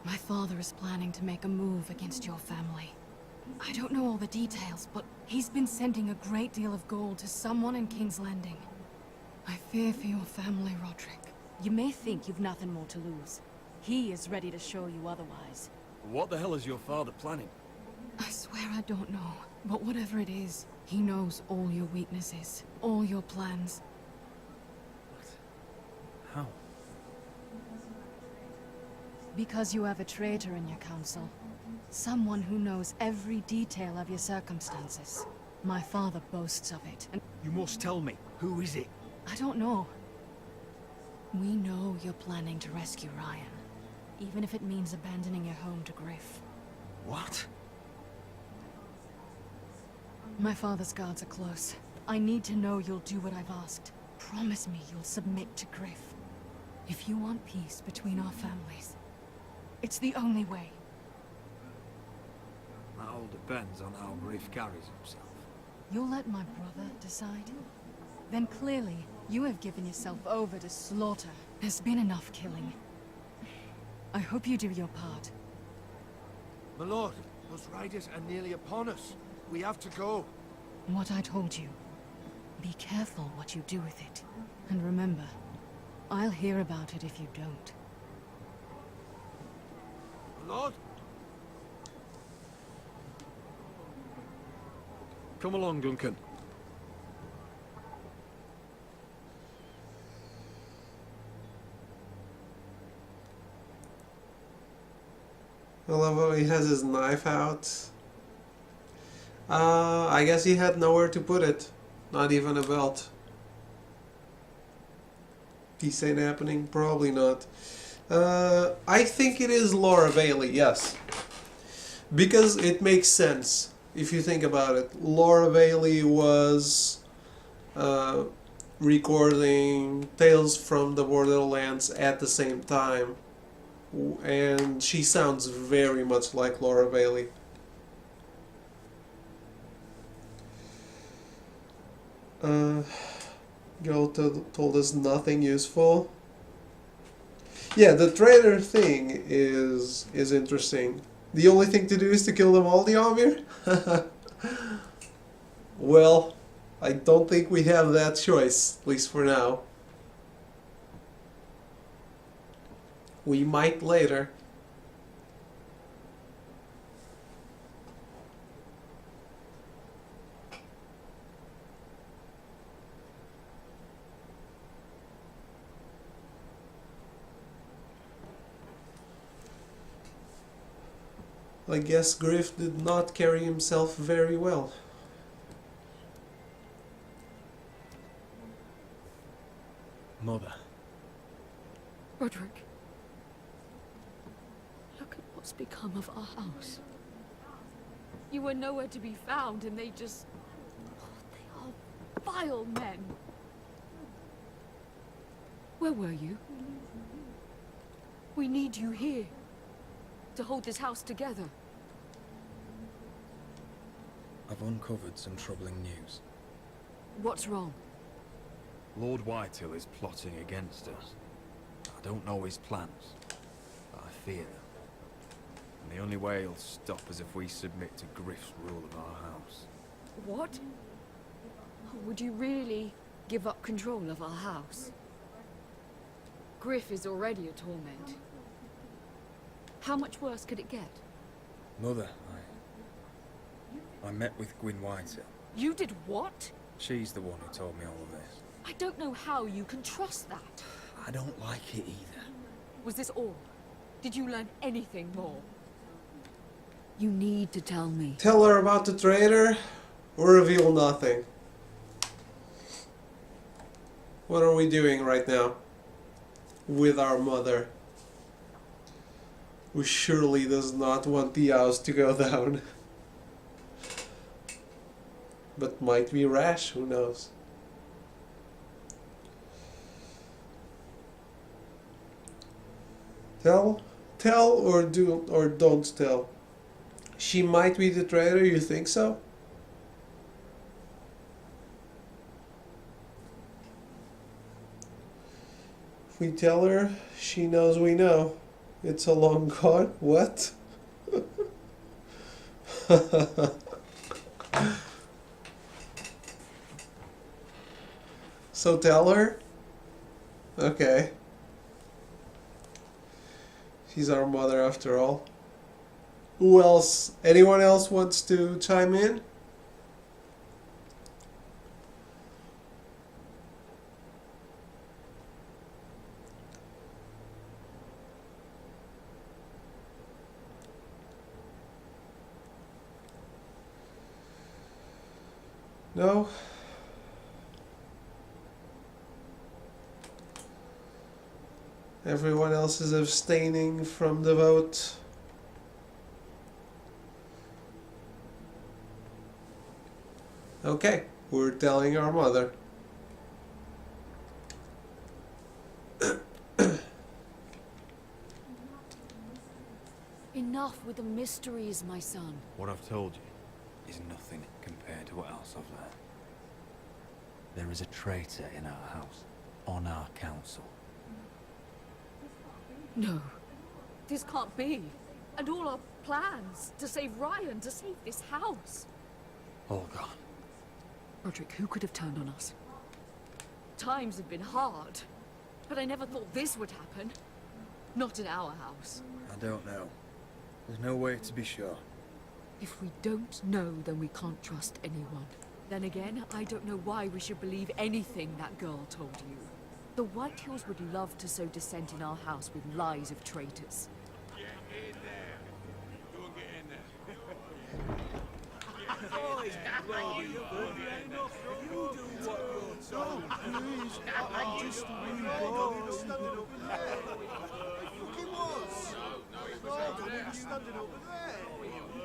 My father is planning to make a move against your family. I don't know all the details, but he's been sending a great deal of gold to someone in King's Landing. I fear for your family, Roderick. You may think you've nothing more to lose. He is ready to show you otherwise. What the hell is your father planning? I swear I don't know, but whatever it is, he knows all your weaknesses, all your plans. How? Because you have a traitor in your council. Someone who knows every detail of your circumstances. My father boasts of it, and you must tell me. Who is it? I don't know. We know you're planning to rescue Ryan. Even if it means abandoning your home to Griff. What? My father's guards are close. I need to know you'll do what I've asked. Promise me you'll submit to Griff. If you want peace between our families, it's the only way. That all depends on how Griff carries himself. You'll let my brother decide? Then clearly, you have given yourself over to slaughter. There's been enough killing. I hope you do your part. My lord, those riders are nearly upon us. We have to go. What I told you. Be careful what you do with it. And remember, I'll hear about it if you don't. My lord? Come along, Duncan. I love how he has his knife out. I guess he had nowhere to put it. Not even a belt. Peace ain't happening? Probably not. I think it is Laura Bailey, yes. Because it makes sense, if you think about it. Laura Bailey was recording Tales from the Borderlands at the same time. And she sounds very much like Laura Bailey. Girl told us nothing useful. Yeah, the traitor thing is interesting. The only thing to do is to kill them all, the Amir? Well, I don't think we have that choice, at least for now. We might later. I guess Griff did not carry himself very well. Mother. Roderick. Look at what's become of our house. You were nowhere to be found, and they just... Oh, they are vile men. Where were you? We need you here. To hold this house together. I've uncovered some troubling news. What's wrong? Lord Whitehill is plotting against us. I don't know his plans, but I fear them. And the only way he'll stop is if we submit to Griff's rule of our house. What? Would you really give up control of our house? Griff is already a torment. How much worse could it get? Mother, I met with Gwyn Whitehill. You did what? She's the one who told me all of this. I don't know how you can trust that. I don't like it either. Was this all? Did you learn anything more? You need to tell me. Tell her about the traitor, or reveal nothing. What are we doing right now with our mother, who surely does not want the house to go down? But might be rash, who knows? Tell or don't tell. She might be the traitor, you think so? If we tell her, she knows we know. It's a long con. What? So tell her? Okay. She's our mother after all. Who else? Anyone else wants to chime in? No? Everyone else is abstaining from the vote. Okay, we're telling our mother. Enough with the mysteries, my son. What I've told you is nothing compared to what else I've learned. There is a traitor in our house, on our council. No, this can't be. And all our plans to save Ryan, to save this house. All gone. Roderick, who could have turned on us? Times have been hard, but I never thought this would happen. Not in our house. I don't know. There's no way to be sure. If we don't know, then we can't trust anyone. Then again, I don't know why we should believe anything that girl told you. The Whitehills would love to sow dissent in our house with lies of traitors. Get in there. Go get in there.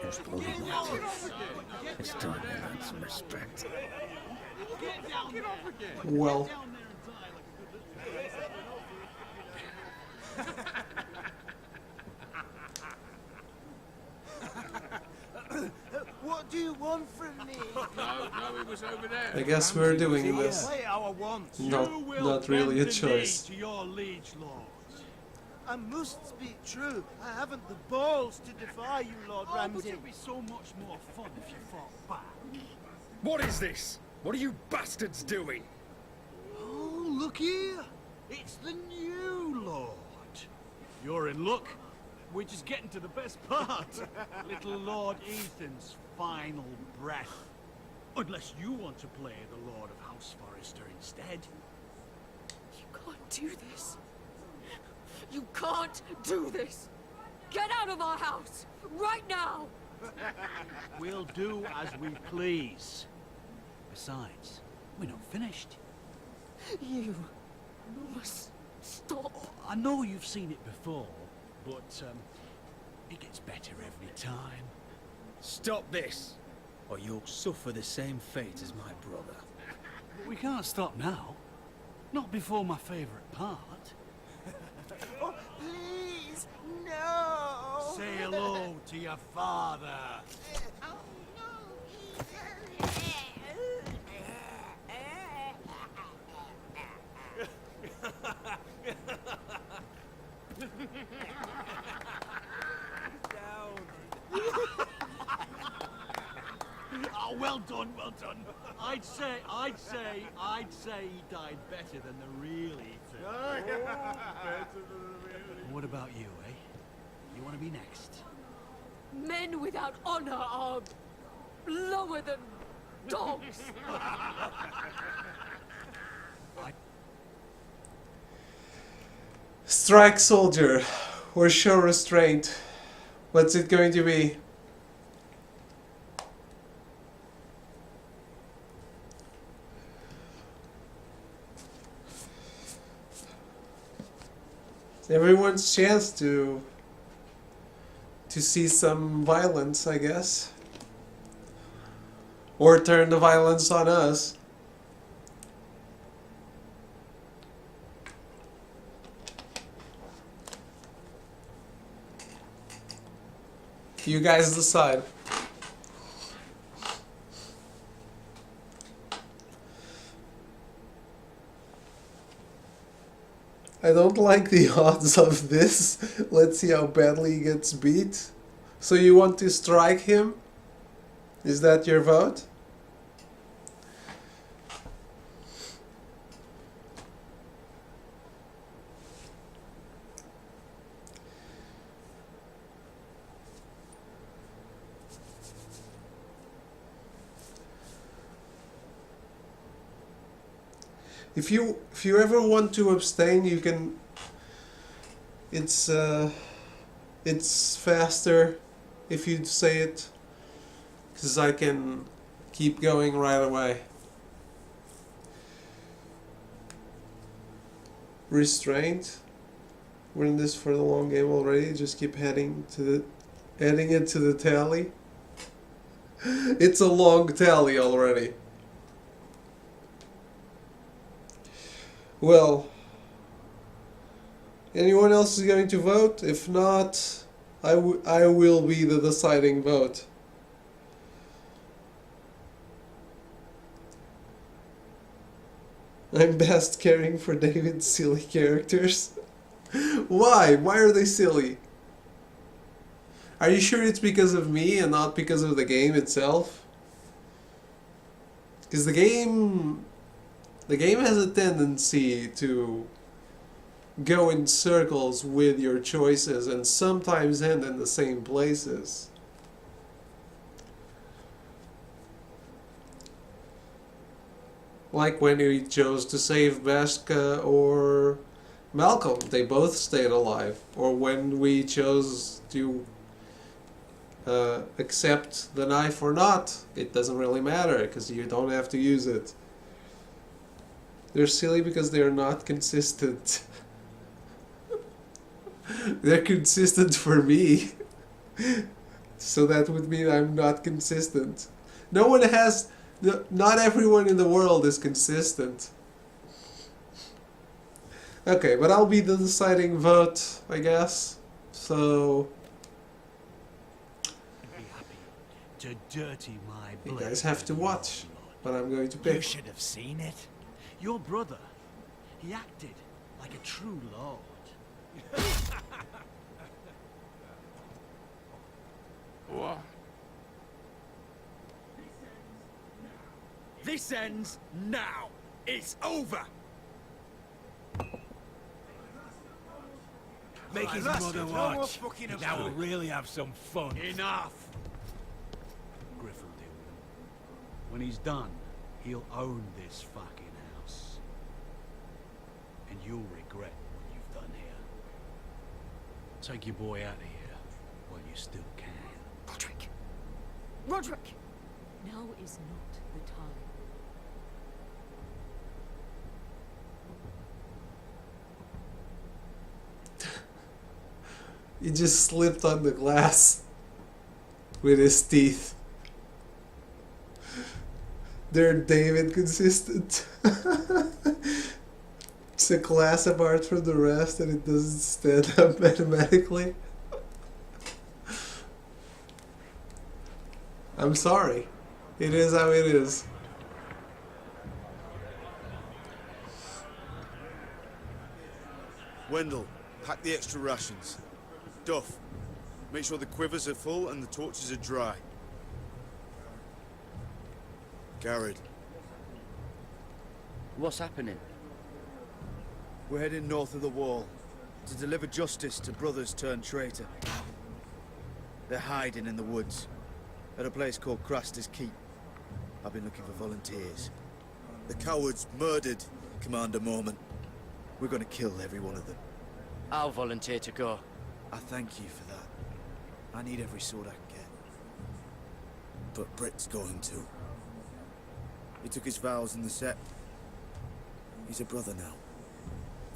There's bloody motive. It's time to learn some respect. Well. What do you want from me? No, it was over there. I guess we're doing this. Play our wants. Not really a choice. To your liege lords. I must speak true. I haven't the balls to defy you, Lord Ramsay. But it'd be so much more fun if you fought back. What is this? What are you bastards doing? Oh, look here. It's the new Lord. You're in luck. We're just getting to the best part. Little Lord Ethan's final breath. Unless you want to play the Lord of House Forrester instead. You can't do this. You can't do this. Get out of our house! Right now! We'll do as we please. Besides, we're not finished. You must stop. I know you've seen it before, but it gets better every time. Stop this, or you'll suffer the same fate as my brother. But we can't stop now. Not before my favorite part. Oh, please, no! Say hello to your father. Oh, well done, well done. I'd say he died better than the real Ethan. What about you, eh? You want to be next? Men without honor are lower than dogs. Strike, soldier, or show restraint. What's it going to be? It's everyone's chance to see some violence, I guess. Or turn the violence on us. You guys decide. I don't like the odds of this. Let's see how badly he gets beat. So you want to strike him? Is that your vote? If you ever want to abstain, you can. It's faster if you say it, because I can keep going right away. Restraint. We're in this for the long game already. Just keep adding it to the tally. It's a long tally already. Well, anyone else is going to vote? If not, I will be the deciding vote. I'm best caring for David's silly characters. Why? Why are they silly? Are you sure it's because of me and not because of the game itself? Because the game has a tendency to go in circles with your choices and sometimes end in the same places. Like when he chose to save Beskha or Malcolm, they both stayed alive. Or when we chose to accept the knife or not, it doesn't really matter because you don't have to use it. They're silly because they're not consistent. They're consistent for me. So that would mean I'm not consistent. Not everyone in the world is consistent. Okay, but I'll be the deciding vote, I guess. So To dirty my you blade. guys have to watch what I'm going to pick. You should have seen it. Your brother, he acted like a true lord. What? This ends now. It's over. Make his Right, mother no watch. more fucking Now about. we'll really have some fun. Enough. Griff will deal with him. When he's done, he'll own this fucking house. And you'll regret what you've done here. Take your boy out of here. while you still can. Roderick! Roderick! Now is not the time. He just slipped on the glass with his teeth. They're David consistent. It's a class apart from the rest and it doesn't stand up mathematically. I'm sorry. It is how it is. Wendell, pack the extra rations. Duff, make sure the quivers are full and the torches are dry. Garrett. What's happening? We're heading north of the wall to deliver justice to brothers turned traitor. They're hiding in the woods at a place called Craster's Keep. I've been looking for volunteers. The cowards murdered Commander Mormon. We're gonna kill every one of them. I'll volunteer to go. I thank you for that. I need every sword I can get. But Britt's going too. He took his vows in the Sept. He's a brother now.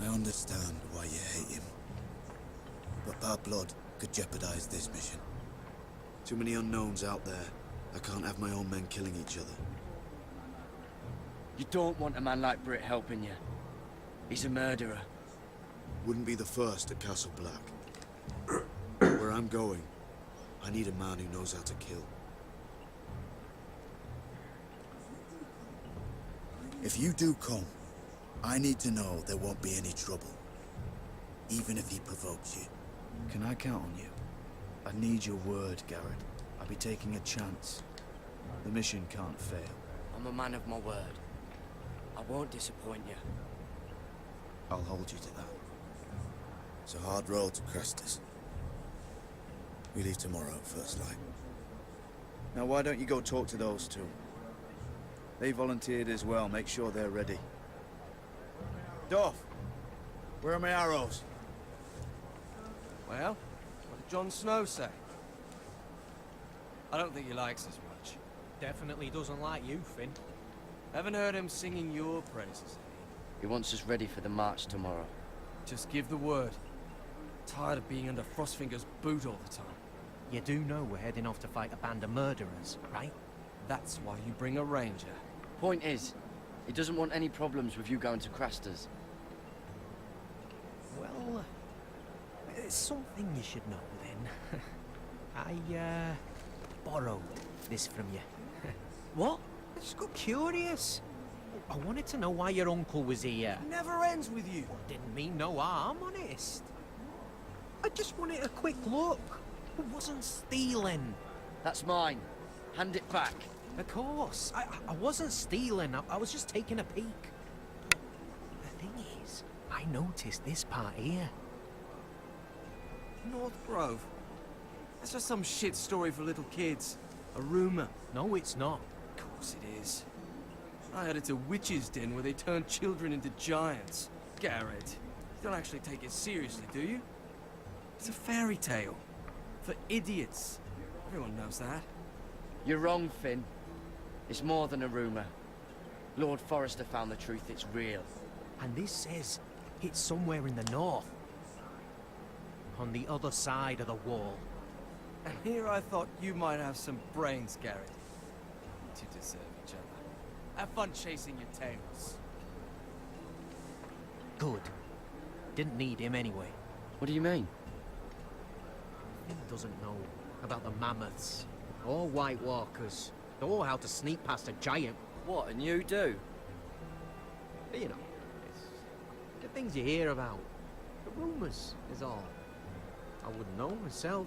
I understand why you hate him. But bad blood could jeopardize this mission. Too many unknowns out there. I can't have my own men killing each other. You don't want a man like Britt helping you. He's a murderer. Wouldn't be the first at Castle Black. Where I'm going, I need a man who knows how to kill. If you do come, I need to know there won't be any trouble. Even if he provokes you. Can I count on you? I need your word, Garrett. I'll be taking a chance. The mission can't fail. I'm a man of my word. I won't disappoint you. I'll hold you to that. It's a hard road to Crestus. We leave tomorrow at first light. Now why don't you go talk to those two? They volunteered as well. Make sure they're ready. Duff, where are my arrows? Well, what did Jon Snow say? I don't think he likes us much. Definitely doesn't like you, Finn. Haven't heard him singing your praises. He wants us ready for the march tomorrow. Just give the word. Tired of being under Frostfinger's boot all the time. You do know we're heading off to fight a band of murderers, right? That's why you bring a ranger. Point is, he doesn't want any problems with you going to Craster's. Well, there's something you should know then. I borrowed this from you. What? I just got curious. I wanted to know why your uncle was here. Never ends with you. Didn't mean no harm, honest. I just wanted a quick look. I wasn't stealing. That's mine. Hand it back. Of course. I wasn't stealing. I was just taking a peek. The thing is, I noticed this part here. North Grove? That's just some shit story for little kids. A rumor. No, it's not. Of course it is. I heard it's a witch's den where they turn children into giants. Garrett, you don't actually take it seriously, do you? It's a fairy tale. For idiots. Everyone knows that. You're wrong, Finn. It's more than a rumor. Lord Forrester found the truth. It's real. And this says it's somewhere in the north. On the other side of the wall. And here I thought you might have some brains, Garrett. You two deserve each other. Have fun chasing your tails. Good. Didn't need him anyway. What do you mean? Finn doesn't know about the mammoths, or White Walkers, or how to sneak past a giant. What, and you do? You know, it's the things you hear about. The rumours is all. I wouldn't know myself.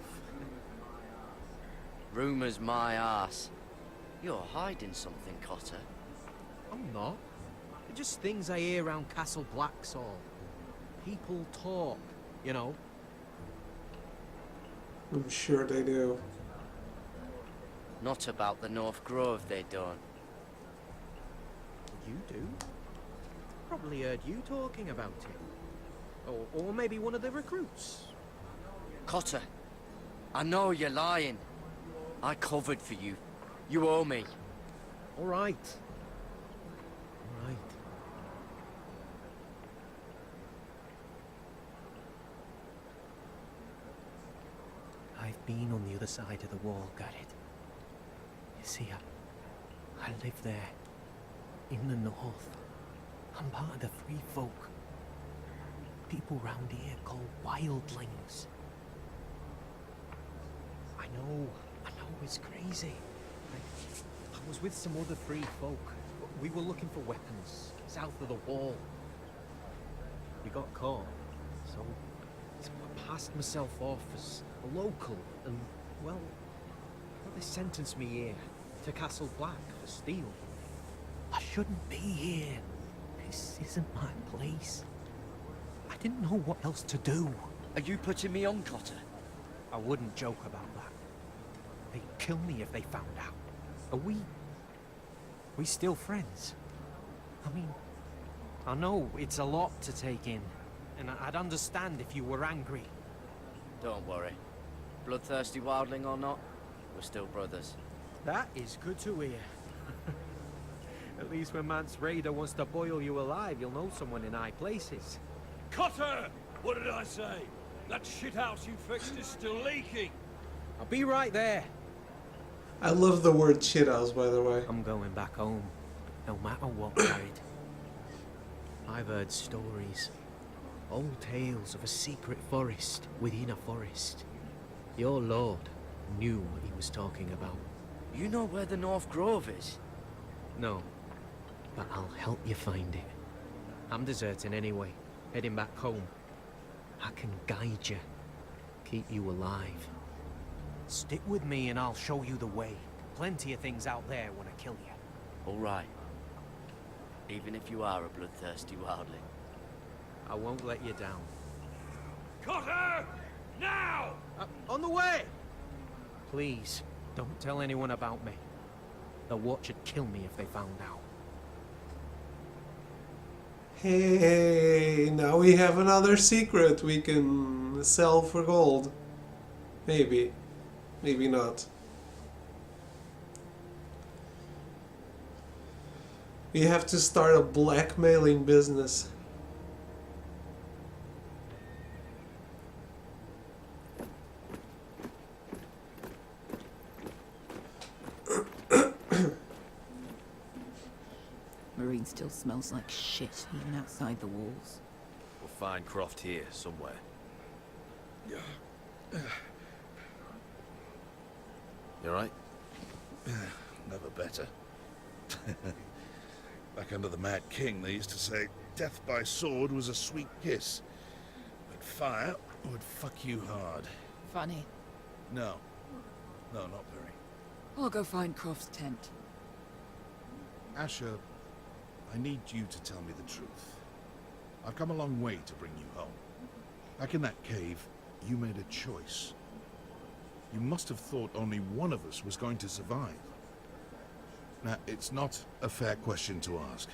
Rumours my arse. You're hiding something, Cotter. I'm not. They're just things I hear around Castle Blacksall. People talk, you know. I'm sure they do. Not about the North Grove, they don't. You do? Probably heard you talking about it. Or maybe one of the recruits. Cotter, I know you're lying. I covered for you. You owe me. All right. All right. I've been on the other side of the wall, Garrett. You see, I live there, in the north. I'm part of the free folk. People round here call wildlings. I know, it's crazy. I was with some other free folk. We were looking for weapons, south of the wall. We got caught, so I passed myself off as a local, and, well, they sentenced me here, to Castle Black, for steal. I shouldn't be here. This isn't my place. I didn't know what else to do. Are you putting me on, Cotter? I wouldn't joke about that. They'd kill me if they found out. Are we still friends? I mean, I know it's a lot to take in, and I'd understand if you were angry. Don't worry. Bloodthirsty wildling or not, we're still brothers. That is good to hear. At least when Mance Raider wants to boil you alive, you'll know someone in high places. Cotter! What did I say? That shithouse you fixed is still leaking. I'll be right there. I love the word shithouse, by the way. I'm going back home, no matter what, Garrett. I've heard stories. Old tales of a secret forest within a forest. Your lord knew what he was talking about. You know where the North Grove is? No, but I'll help you find it. I'm deserting anyway, heading back home. I can guide you, keep you alive. Stick with me and I'll show you the way. Plenty of things out there want to kill you. All right. Even if you are a bloodthirsty wildling. I won't let you down. Cotter! Now! On the way! Please, don't tell anyone about me. The Watch would kill me if they found out. Hey, now we have another secret we can sell for gold. Maybe. Maybe not. We have to start a blackmailing business. Marine still smells like shit, even outside the walls. We'll find Croft here, somewhere. You alright? Never better. Back under the Mad King, they used to say death by sword was a sweet kiss, but fire would fuck you hard. Funny. No. No, not very. I'll go find Croft's tent. Asher, I need you to tell me the truth. I've come a long way to bring you home. Back in that cave, you made a choice. You must have thought only one of us was going to survive. Now, it's not a fair question to ask,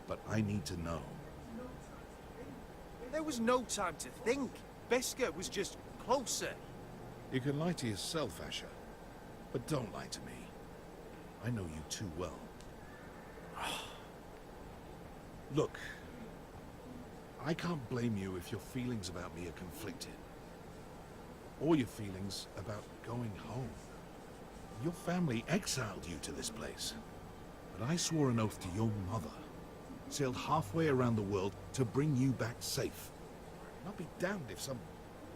but I need to know. There was no time to think. Beskar was just closer. You can lie to yourself, Asher, but don't lie to me. I know you too well. Look, I can't blame you if your feelings about me are conflicted. Or your feelings about going home. Your family exiled you to this place. But I swore an oath to your mother. Sailed halfway around the world to bring you back safe. And I'll be damned if some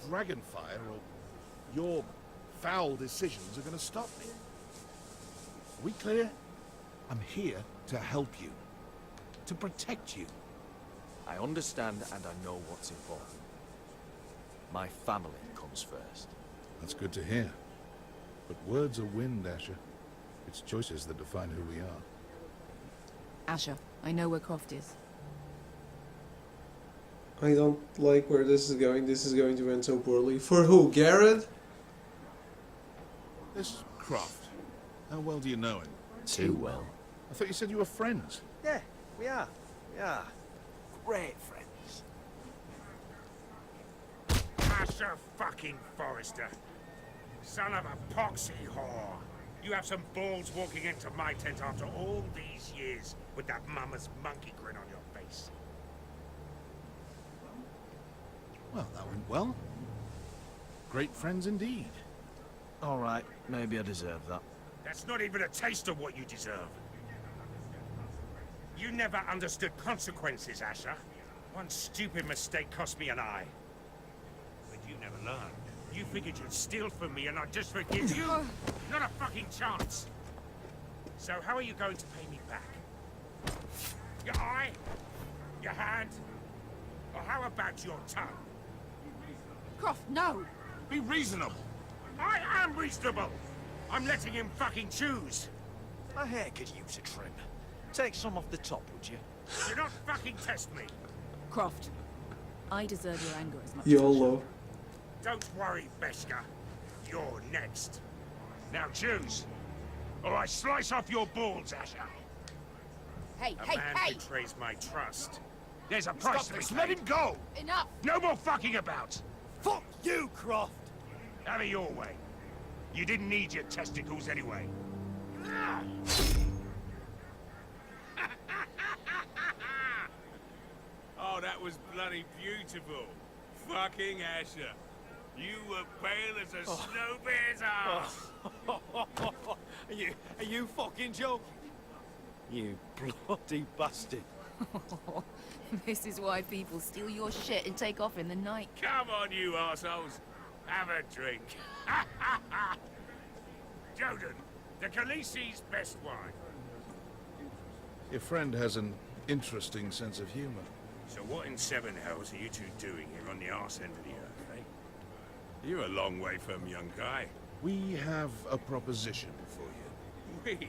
dragonfire or your foul decisions are going to stop me. Are we clear? I'm here to help you. To protect you. I understand and I know what's important. My family comes first. That's good to hear. But words are wind, Asher. It's choices that define who we are. Asher, I know where Croft is. I don't like where this is going. This is going to end so poorly. For who? Garrett? This Croft. How well do you know him? Too well. I thought you said you were friends. Yeah, we are. Yeah. Great friends. Asher fucking Forrester. Son of a poxy whore! You have some balls walking into my tent after all these years with that mama's monkey grin on your face. Well, that went well. Great friends indeed. All right, maybe I deserve that. That's not even a taste of what you deserve. You never understood consequences, Asher. One stupid mistake cost me an eye. But you never learned. You figured you'd steal from me and I'd just forgive you? Not a fucking chance. So how are you going to pay me back? Your eye? Your hand? Or how about your tongue? Croft, no! Be reasonable. I am reasonable. I'm letting him fucking choose. My hair could use a trim. Take some off the top, would you? Do not fucking test me. Croft, I deserve your anger as much YOLO. Don't worry, Beskha. You're next. Now choose, or I slice off your balls, Asher. Hey, A hey, man hey! betrays my trust. There's a price to be this, let paid. him go! Enough! No more fucking about. Fuck you, Croft! Have it your way. You didn't need your testicles anyway. Oh, that was bloody beautiful. Fucking Asher. You were pale as a snow bear's ass. Are you fucking joking? You bloody bastard. This is why people steal your shit and take off in the night. Come on, you assholes. Have a drink. Joden, the Khaleesi's best wine. Your friend has an interesting sense of humor. So what in seven hells are you two doing here on the arse end of the earth, eh? You're a long way from, young guy. We have a proposition for you. We?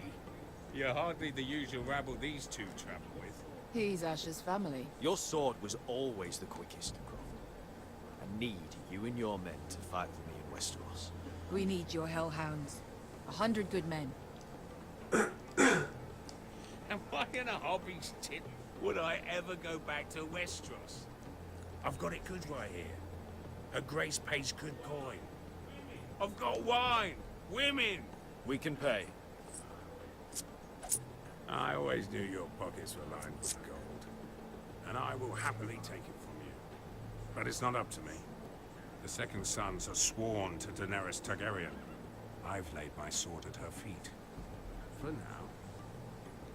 You're hardly the usual rabble these two travel with. He's Asher's family. Your sword was always the quickest, Croft. I need you and your men to fight for me in Westeros. We need your hellhounds. 100 good men. And why in a hobby's tit would I ever go back to Westeros? I've got it good right here. Her grace pays good coin. I've got wine, women. We can pay. I always knew your pockets were lined with gold. And I will happily take it from you. But it's not up to me. The Second Sons are sworn to Daenerys Targaryen. I've laid my sword at her feet. For now.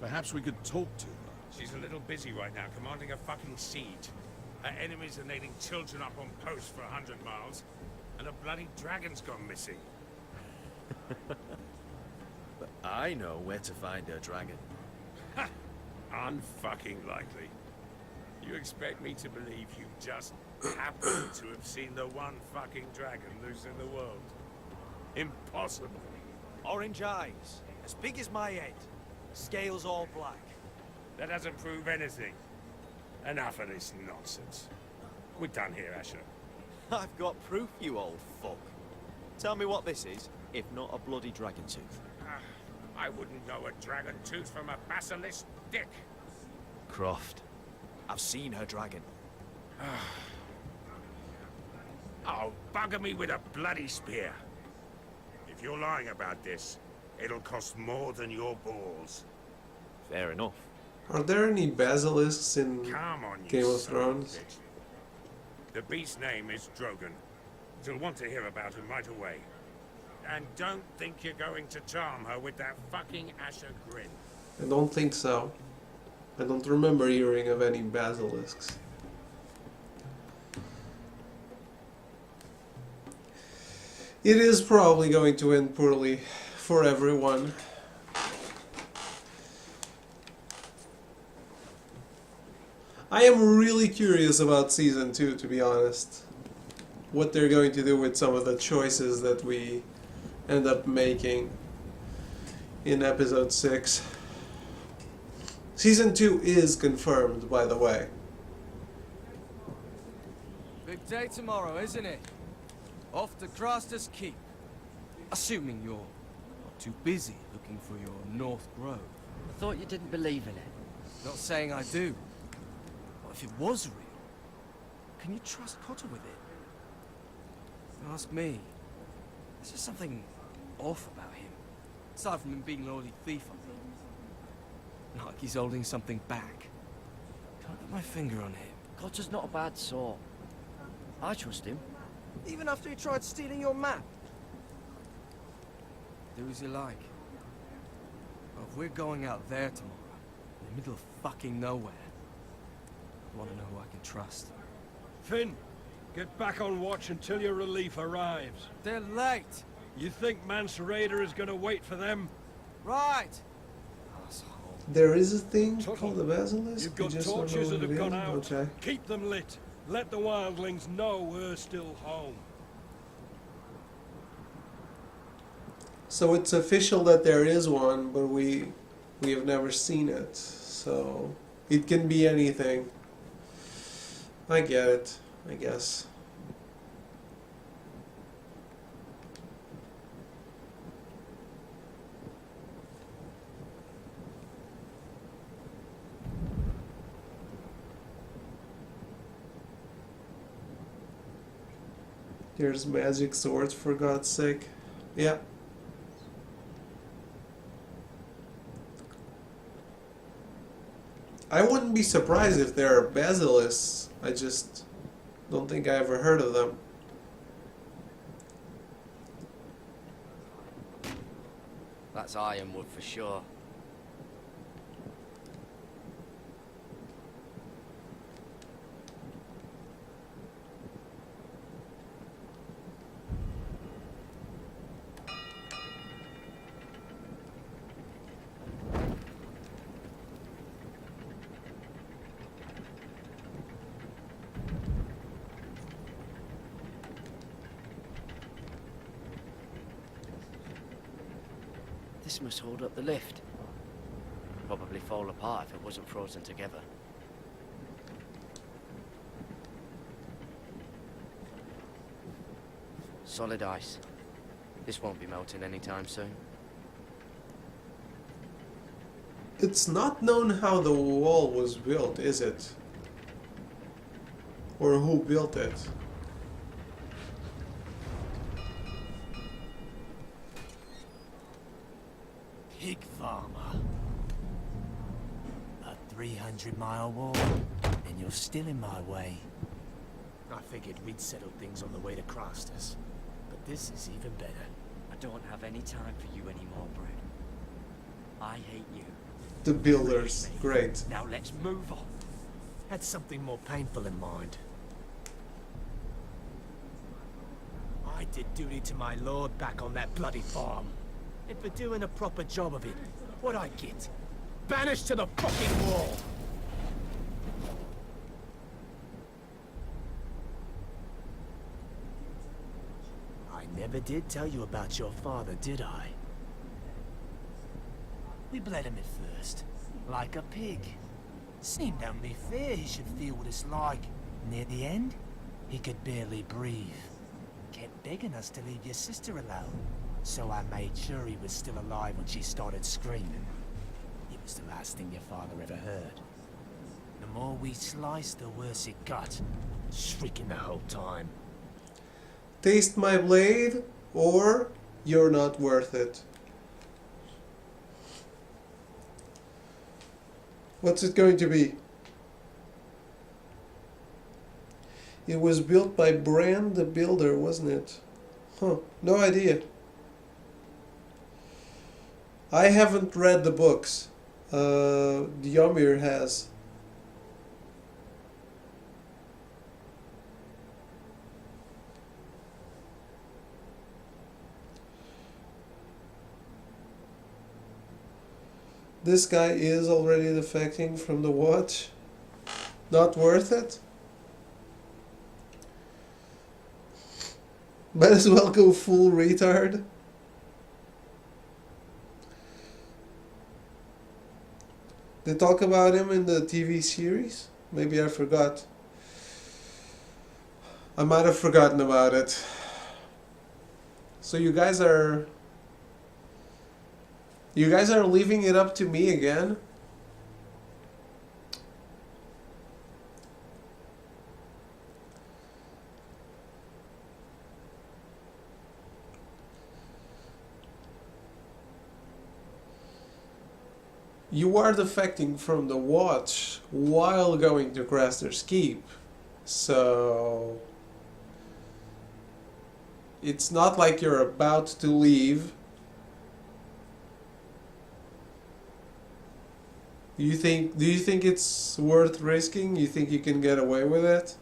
Perhaps we could talk to her. She's a little busy right now, commanding a fucking siege. Her enemies are nailing children up on posts for 100 miles, and a bloody dragon's gone missing. But I know where to find her dragon. Ha! Unfucking likely. You expect me to believe you just happen to have seen the one fucking dragon loose in the world? Impossible. Orange eyes, as big as my head. Scales all black. That doesn't prove anything. Enough of this nonsense. We're done here, Asher. I've got proof, you old fuck. Tell me what this is, if not a bloody dragon tooth. I wouldn't know a dragon tooth from a basilisk dick. Croft, I've seen her dragon. Oh, bugger me with a bloody spear. If you're lying about this, it'll cost more than your balls. Fair enough. Are there any basilisks in Come on, you Game of son of a Thrones? bitch. The beast's name is Drogon. You'll want to hear about him right away. And don't think you're going to charm her with that fucking Asher grin. I don't think so. I don't remember hearing of any basilisks. It is probably going to end poorly for everyone. I am really curious about Season 2, to be honest. What they're going to do with some of the choices that we end up making in Episode 6. Season 2 is confirmed, by the way. Big day tomorrow, isn't it? Off to Craster's Keep. Assuming you're not too busy looking for your North Grove. I thought you didn't believe in it. Not saying I do. But if it was real, can you trust Cotter with it? Ask me. There's just something off about him. Aside from him being an oily thief, I mean. Not like he's holding something back. Can't put my finger on him. Cotter's not a bad sort. I trust him. Even after he tried stealing your map? Do as you like. But if we're going out there tomorrow, in the middle of fucking nowhere, I want to know who I can trust. Finn, get back on watch until your relief arrives. They're late. You think Mance Rayder is gonna wait for them? Right. There is a thing called the Basilisk? You've got You just don't know torches what that it have gone is? out. Okay. Keep them lit. Let the wildlings know we're still home. So it's official that there is one, but we have never seen it. So it can be anything. I get it, I guess. There's magic swords, for God's sake. Yeah. I wouldn't be surprised if there are basilisks. I just don't think I ever heard of them. That's Ironwood for sure. This must hold up the lift. Probably fall apart if it wasn't frozen together. Solid ice. This won't be melting anytime soon. It's not known how the wall was built, is it? Or who built it? Pig farmer. A 300-mile wall, and you're still in my way. I figured we'd settle things on the way to Crastus, but this is even better. I don't have any time for you anymore, Brad. I hate you. The builders. Great. Now let's move on. Had something more painful in mind. I did duty to my lord back on that bloody farm. And for doing a proper job of it, what'd I get? Banished to the fucking wall! I never did tell you about your father, did I? We bled him at first, like a pig. Seemed only fair he should feel what it's like. Near the end, he could barely breathe. Kept begging us to leave your sister alone. So I made sure he was still alive when she started screaming. It was the last thing your father ever heard. The more we sliced, the worse it got. Shrieking the whole time. Taste my blade, or you're not worth it. What's it going to be? It was built by Brand the Builder, wasn't it? Huh, no idea. I haven't read the books. Yamir has. This guy is already defecting from the watch. Not worth it? Might as well go full retard. They talk about him in the TV series? Maybe I forgot. I might have forgotten about it. So you guys are leaving it up to me again? You are defecting from the Watch while going to Krasner's Keep, so it's not like you're about to leave. Do you think it's worth risking? You think you can get away with it?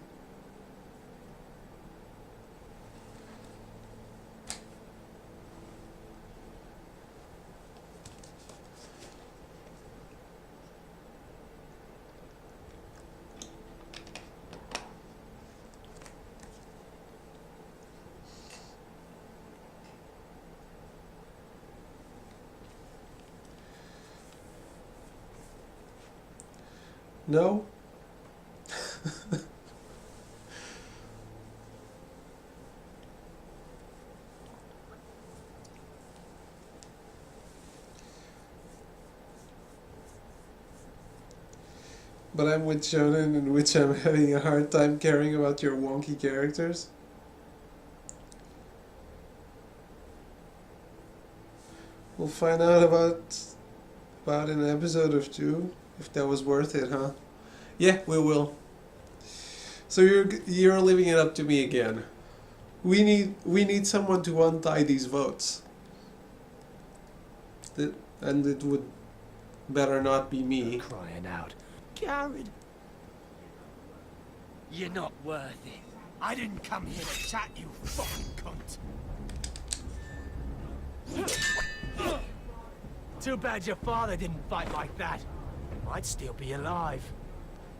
No? But I'm with Shonen, in which I'm having a hard time caring about your wonky characters. We'll find out about an episode or two. If that was worth it, huh? Yeah, we will. So you're leaving it up to me again. We need someone to untie these votes. And it would better not be me. Crying out. Garrett! You're not worth it. I didn't come here to chat, you fucking cunt. Too bad your father didn't fight like that. I'd still be alive.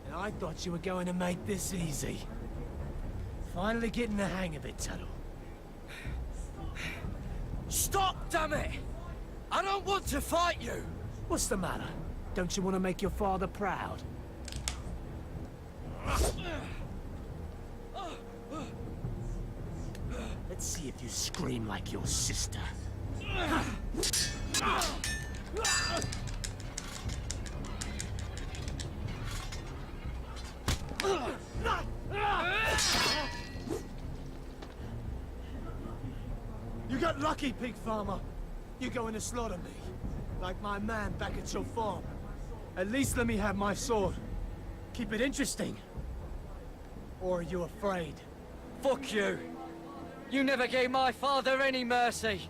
And I thought you were going to make this easy. Finally getting the hang of it, Tuttle. Stop, damn it! I don't want to fight you! What's the matter? Don't you want to make your father proud? Let's see if you scream like your sister. You got lucky, pig farmer. You're going to slaughter me, like my man back at your farm. At least let me have my sword. Keep it interesting. Or are you afraid? Fuck you! You never gave my father any mercy!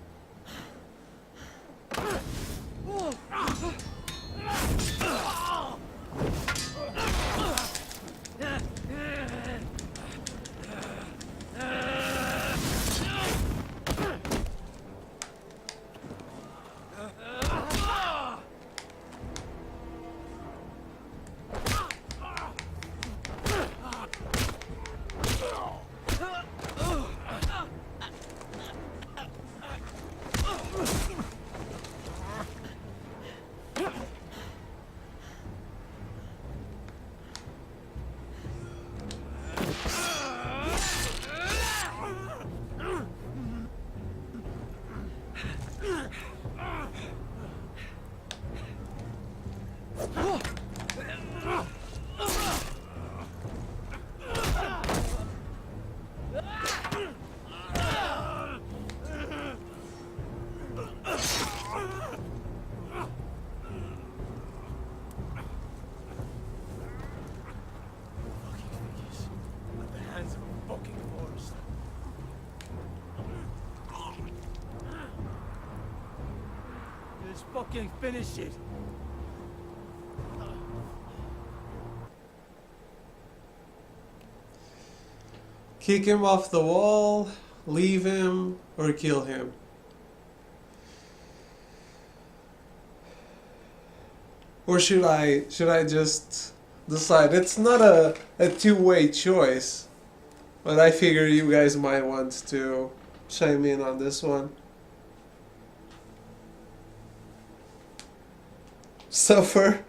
Fucking finish it. Kick him off the wall, leave him, or kill him. Or should I just decide? It's not a two-way choice, but I figure you guys might want to chime in on this one. Suffer.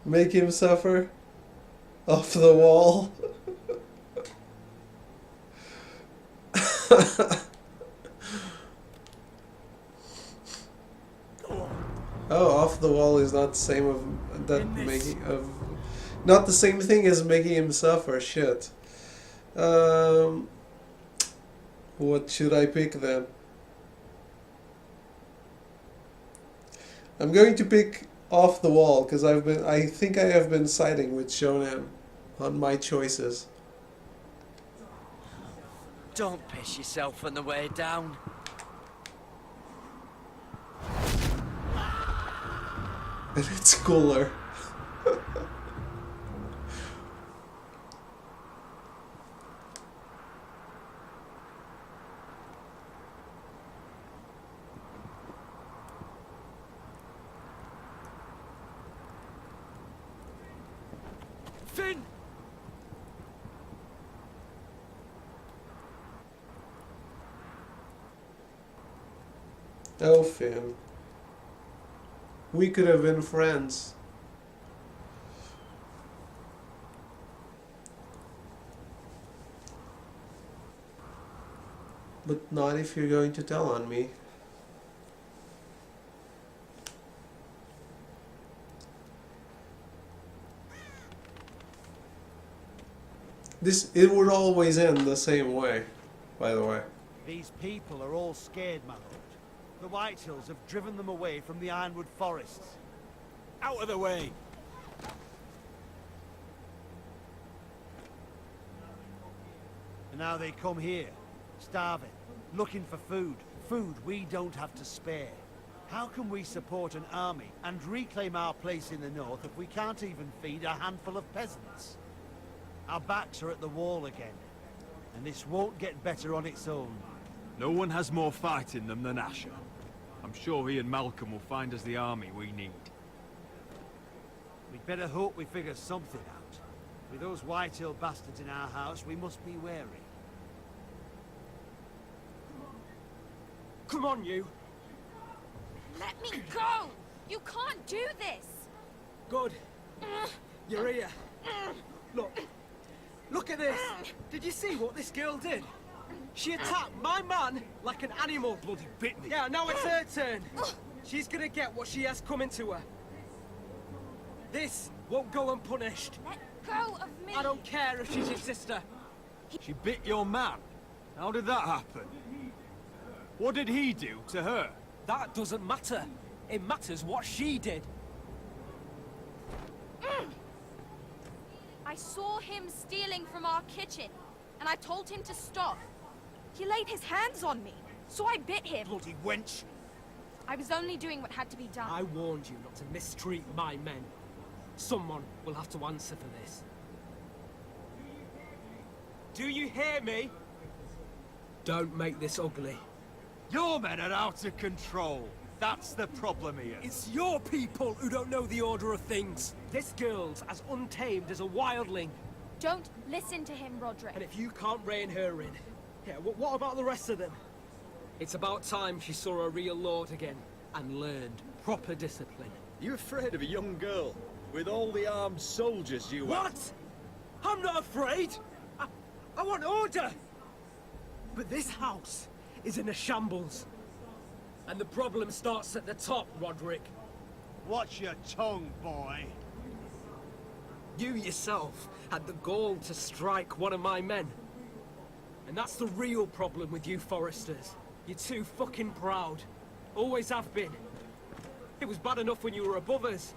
Make him suffer. Off the wall. Oh, off the wall is not the same of that making of not the same thing as making him suffer. Shit. What should I pick then? I'm going to pick off the wall because I think I have been siding with Shonen on my choices. Don't piss yourself on the way down. And it's cooler. Finn! Oh, Finn. We could have been friends. But not if you're going to tell on me. It would always end the same way, by the way. These people are all scared, my lord. The Whitehills have driven them away from the Ironwood forests. Out of the way! And now they come here, starving, looking for food. Food we don't have to spare. How can we support an army and reclaim our place in the north if we can't even feed a handful of peasants? Our backs are at the wall again, and this won't get better on its own. No one has more fight in them than Asher. I'm sure he and Malcolm will find us the army we need. We'd better hope we figure something out. With those Whitehill bastards in our house, we must be wary. Come on, you! Let me go! You can't do this! Good. You're here. Look. Look at this! Did you see what this girl did? She attacked my man like an animal. Bloody bit me. Yeah, now it's her turn. She's gonna get what she has coming to her. This won't go unpunished. Let go of me! I don't care if she's your sister. She bit your man? How did that happen? What did he do to her? That doesn't matter. It matters what she did. I saw him stealing from our kitchen, and I told him to stop. He laid his hands on me, so I bit him. Bloody wench! I was only doing what had to be done. I warned you not to mistreat my men. Someone will have to answer for this. Do you hear me? Don't make this ugly. Your men are out of control. That's the problem here. It's your people who don't know the order of things. This girl's as untamed as a wildling. Don't listen to him, Roderick. And if you can't rein her in, yeah, what about the rest of them? It's about time she saw a real lord again and learned proper discipline. You afraid of a young girl with all the armed soldiers you have? What? I'm not afraid. I want order. But this house is in a shambles. And the problem starts at the top, Roderick. Watch your tongue, boy. You yourself had the gall to strike one of my men. And that's the real problem with you Foresters. You're too fucking proud. Always have been. It was bad enough when you were above us.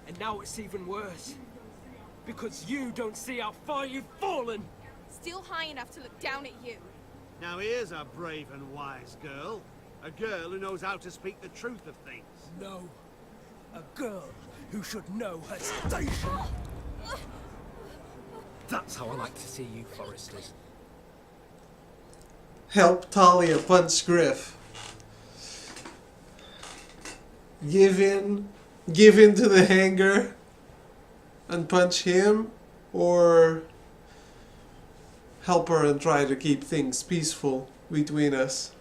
And now it's even worse. Because you don't see how far you've fallen. Still high enough to look down at you. Now here's a brave and wise girl. A girl who knows how to speak the truth of things. No. A girl who should know her station. That's how I like to see you, Foresters. Help Talia punch Griff. Give in to the hanger and punch him, or help her and try to keep things peaceful between us,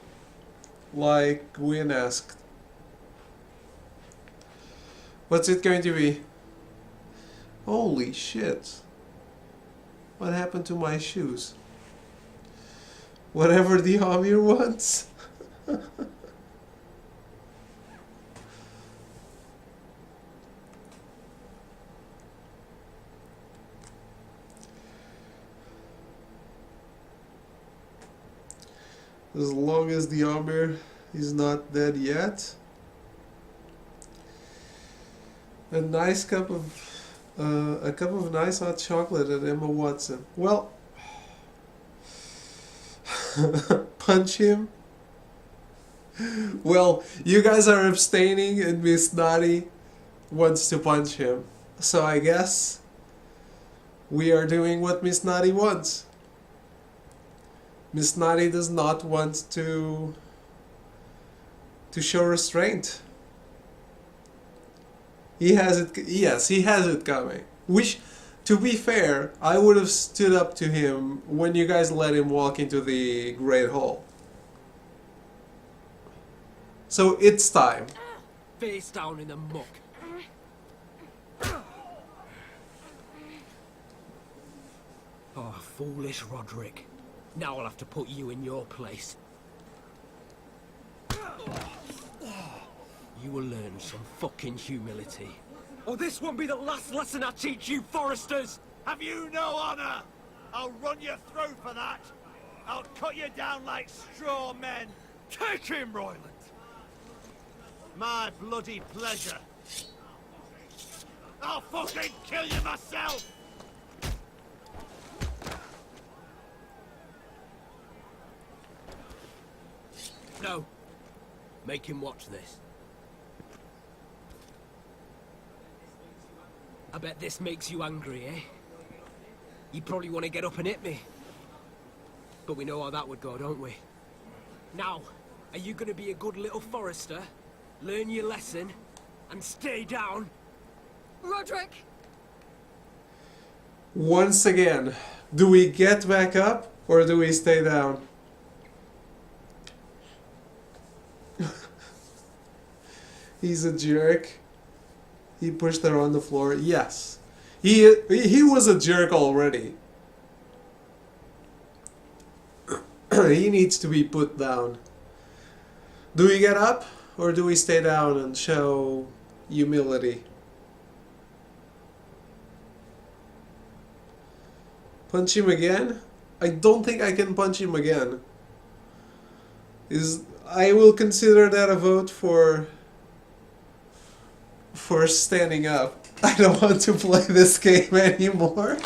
like Gwyn asked. What's it going to be? Holy shit. What happened to my shoes? Whatever the Amir wants. As long as the Amir is not dead yet. A nice cup of nice hot chocolate at Emma Watson. Well, punch him. Well, you guys are abstaining and Miss Naughty wants to punch him. So I guess we are doing what Miss Naughty wants. Miss Naughty does not want to show restraint. He has it. Yes, he has it coming. Which, to be fair, I would have stood up to him when you guys let him walk into the Great Hall. So it's time. Face down in the muck. Oh, foolish Roderick. Now I'll have to put you in your place. You will learn some fucking humility. Or this won't be the last lesson I teach you, Foresters! Have you no honor? I'll run your throat for that. I'll cut you down like straw men. Take him, Royland! My bloody pleasure. I'll fucking kill you myself! No. Make him watch this. I bet this makes you angry, eh? You probably want to get up and hit me. But we know how that would go, don't we? Now, are you going to be a good little Forester, learn your lesson, and stay down? Roderick! Once again, do we get back up or do we stay down? He's a jerk. He pushed her on the floor. Yes. He was a jerk already. He needs to be put down. Do we get up or do we stay down and show humility? Punch him again? I don't think I can punch him again. I will consider that a vote for standing up. I don't want to play this game anymore.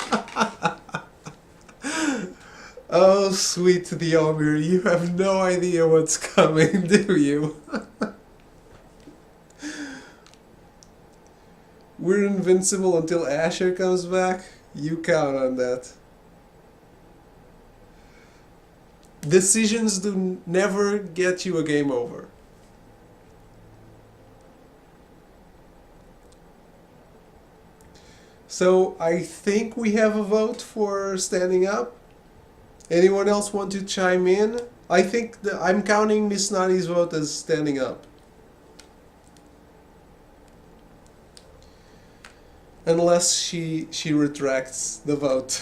Oh, sweet Theomir, you have no idea what's coming, do you? We're invincible until Asher comes back? You count on that. Decisions do never get you a game over. So I think we have a vote for standing up. Anyone else want to chime in? I think I'm counting Miss Naughty's vote as standing up. Unless she retracts the vote.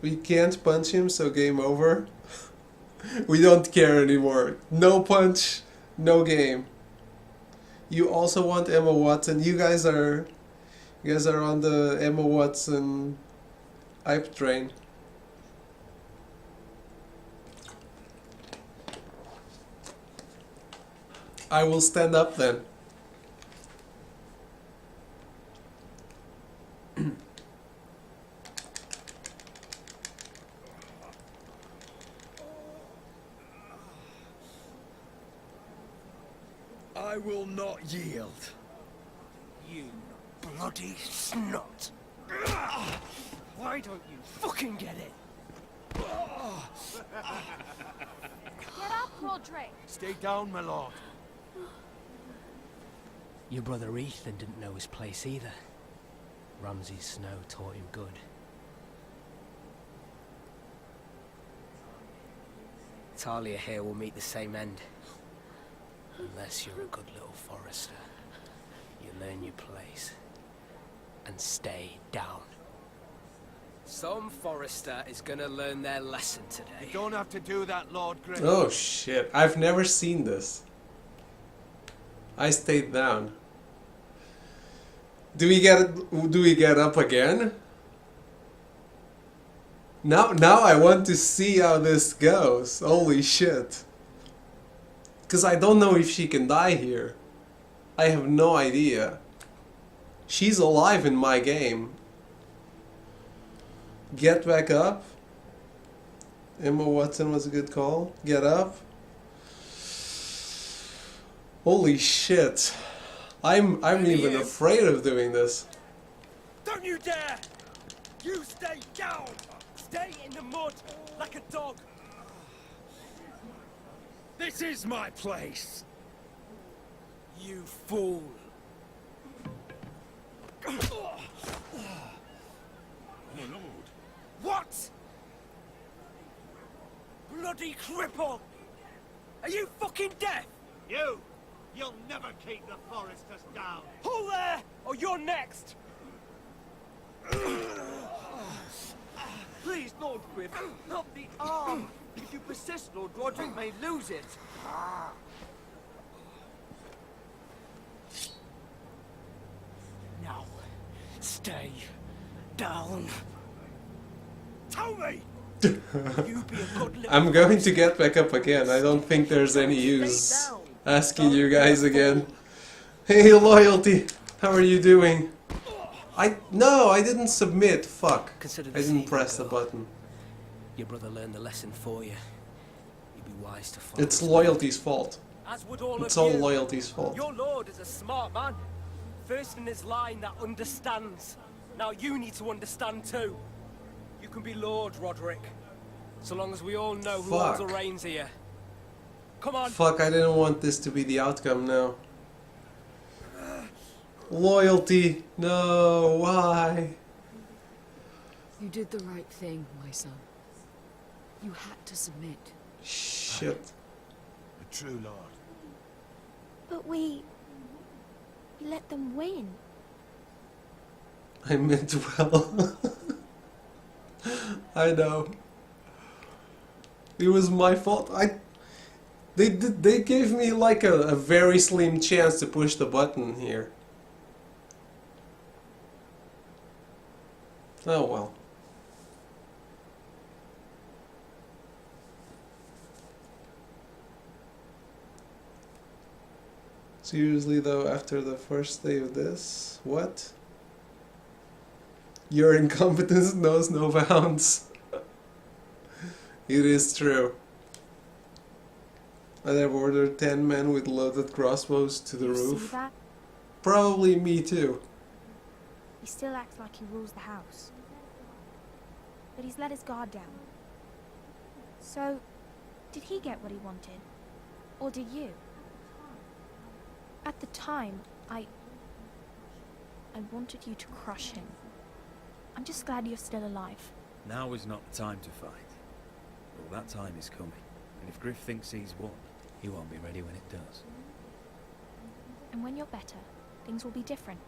We can't punch him, so game over. We don't care anymore. No punch, no game. You also want Emma Watson. You guys are on the Emma Watson hype train. I will stand up then. I will not yield. You bloody snot. Why don't you fucking get it? Get up, Roderick. Stay down, my lord. Your brother Ethan didn't know his place either. Ramsay Snow taught him good. Talia here will meet the same end. Unless you're a good little Forester. You learn your place. And stay down. Some Forester is gonna learn their lesson today. You don't have to do that, Lord Grim. Oh shit, I've never seen this. I stayed down. Do we get up again? Now I want to see how this goes. Holy shit. Because I don't know if she can die here. I have no idea. She's alive in my game. Get back up. Emma Watson was a good call. Get up. Holy shit. I'm even afraid of doing this. Don't you dare! You stay down! Stay in the mud like a dog! This is my place! You fool! What? Bloody cripple! Are you fucking deaf? You'll never keep the Foresters down. Hold there, or you're next! Please, Lord Griff, not the arm. If you persist, Lord Roderick may lose it. Now, stay down. Tell me! I'm going to get back up again. I don't think there's any use asking you guys again. Hey, Loyalty, how are you doing? No, I didn't submit. Fuck. I didn't press the button. Your brother learned the lesson for you. You'd be wise to follow. It's Loyalty's fault. As would all It's of all you. Loyalty's fault. Your lord is a smart man. First in his line that understands. Now you need to understand too. You can be Lord, Roderick. So long as we all know who holds the reins here. Come on. Fuck, I didn't want this to be the outcome now. Loyalty. No, why? You did the right thing, my son. You had to submit. Shit. A true lord. But we let them win. I meant well. I know. It was my fault. They gave me like a very slim chance to push the button here. Oh well. Seriously though, after the first day of this, what? Your incompetence knows no bounds. It is true. I'd have ordered 10 men with loaded crossbows to the roof. See that? Probably me too. He still acts like he rules the house. But he's let his guard down. So, did he get what he wanted? Or did you? At the time, I wanted you to crush him. I'm just glad you're still alive. Now is not the time to fight. Well, that time is coming. And if Griff thinks he's won, he won't be ready when it does. And when you're better, things will be different.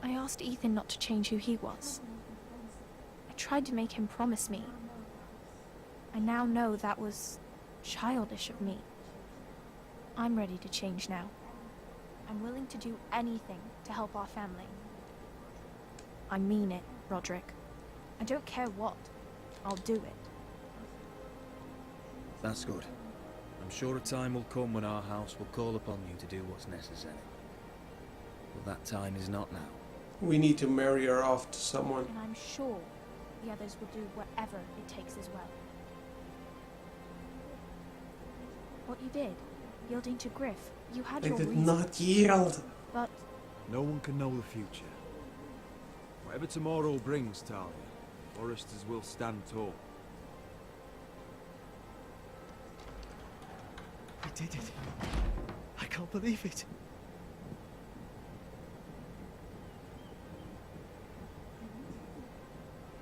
I asked Ethan not to change who he was. I tried to make him promise me. I now know that was childish of me. I'm ready to change now. I'm willing to do anything to help our family. I mean it, Roderick. I don't care what. I'll do it. That's good. I'm sure a time will come when our house will call upon you to do what's necessary. But that time is not now. We need to marry her off to someone. And I'm sure the others will do whatever it takes as well. What you did, yielding to Griff, you had I your did reasons. not yield. But no one can know the future. Whatever tomorrow brings, Talia, Foresters will stand tall. I did it. I can't believe it.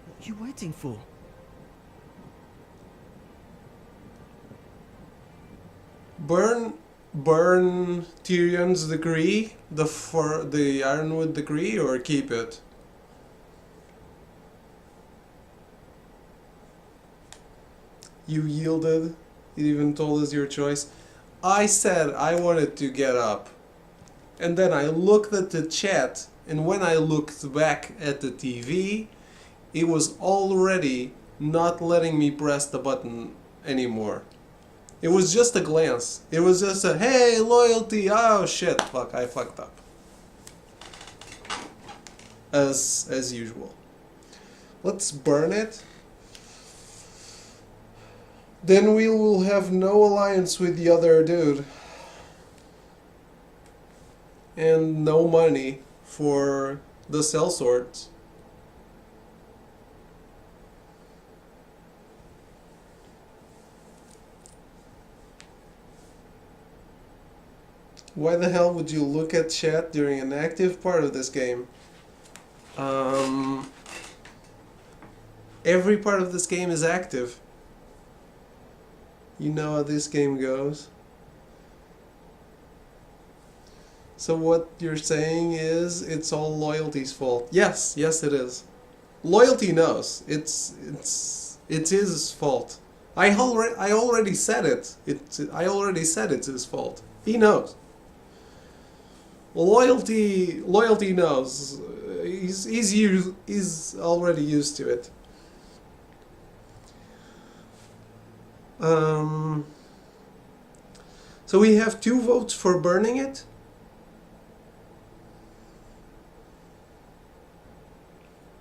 What are you waiting for? Burn Tyrion's decree, the Ironwood decree, or keep it? You yielded. It even told us your choice. I said I wanted to get up. And then I looked at the chat and when I looked back at the TV, it was already not letting me press the button anymore. It was just a glance. It was just a, hey, loyalty, oh shit, fuck, I fucked up. As usual. Let's burn it. Then we will have no alliance with the other dude. And no money for the sellswords. Why the hell would you look at chat during an active part of this game? Every part of this game is active. You know how this game goes. So what you're saying is it's all Loyalty's fault. Yes, yes it is. Loyalty knows. It's his fault. I already said it. I already said it's his fault. He knows. Loyalty knows. He's already used to it. So we have 2 votes for burning it.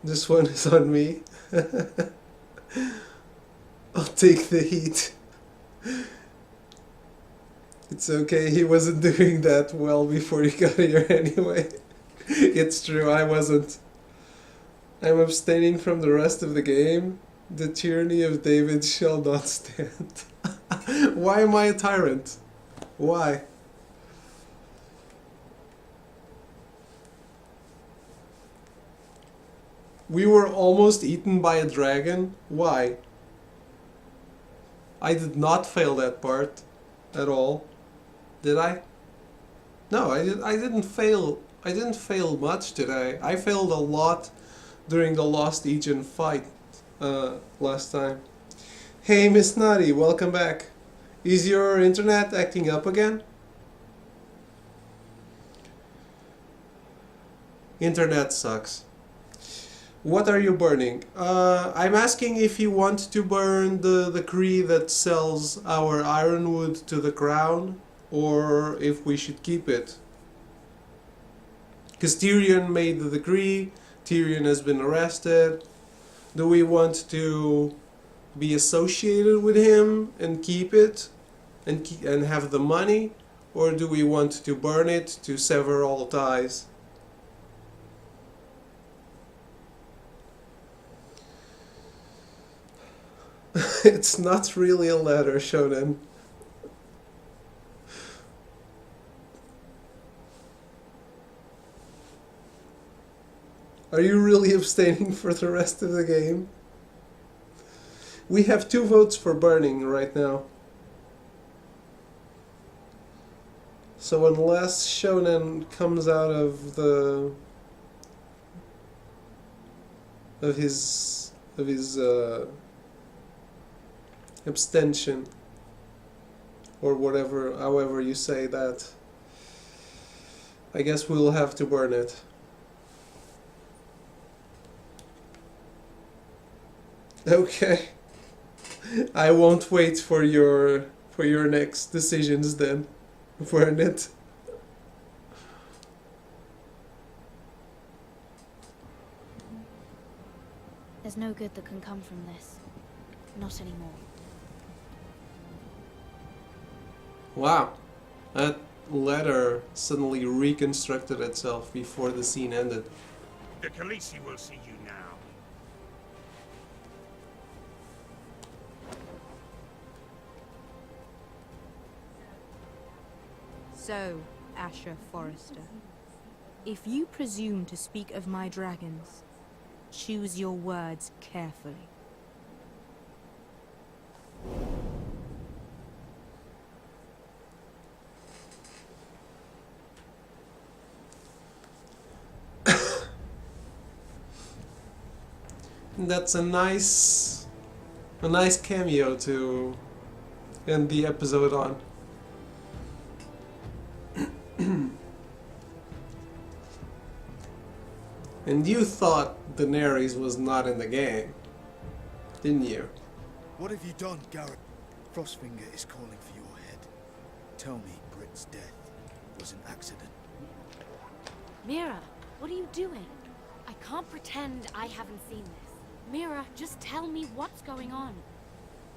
This one is on me. I'll take the heat. It's okay, he wasn't doing that well before he got here anyway. It's true, I wasn't. I'm abstaining from the rest of the game. The tyranny of David shall not stand. Why am I a tyrant? Why? We were almost eaten by a dragon. Why? I did not fail that part at all. Did I? No, I didn't fail. I didn't fail much today. I failed a lot during the Lost Legion fight last time. Hey Miss Nutty, welcome back. Is your internet acting up again? Internet sucks. What are you burning? I'm asking if you want to burn the decree that sells our ironwood to the crown, or if we should keep it. Because Tyrion made the decree, Tyrion has been arrested. Do we want to be associated with him and keep it and have the money, or do we want to burn it to sever all ties? It's not really a letter, Shonen. Are you really abstaining for the rest of the game? We have 2 votes for burning right now. So unless Shonen comes out of his abstention, or whatever, however you say that, I guess we'll have to burn it. Okay. I won't wait for your next decisions then. Burn it. There's no good that can come from this. Not anymore. Wow. That letter suddenly reconstructed itself before the scene ended. The Khaleesi will see you now. So, Asher Forrester, if you presume to speak of my dragons, choose your words carefully. That's a nice cameo to end the episode on. And you thought Daenerys was not in the game, didn't you? What have you done, Garrett? Frostfinger is calling for your head. Tell me Britt's death was an accident. Mira, what are you doing? I can't pretend I haven't seen this. Mira, just tell me what's going on.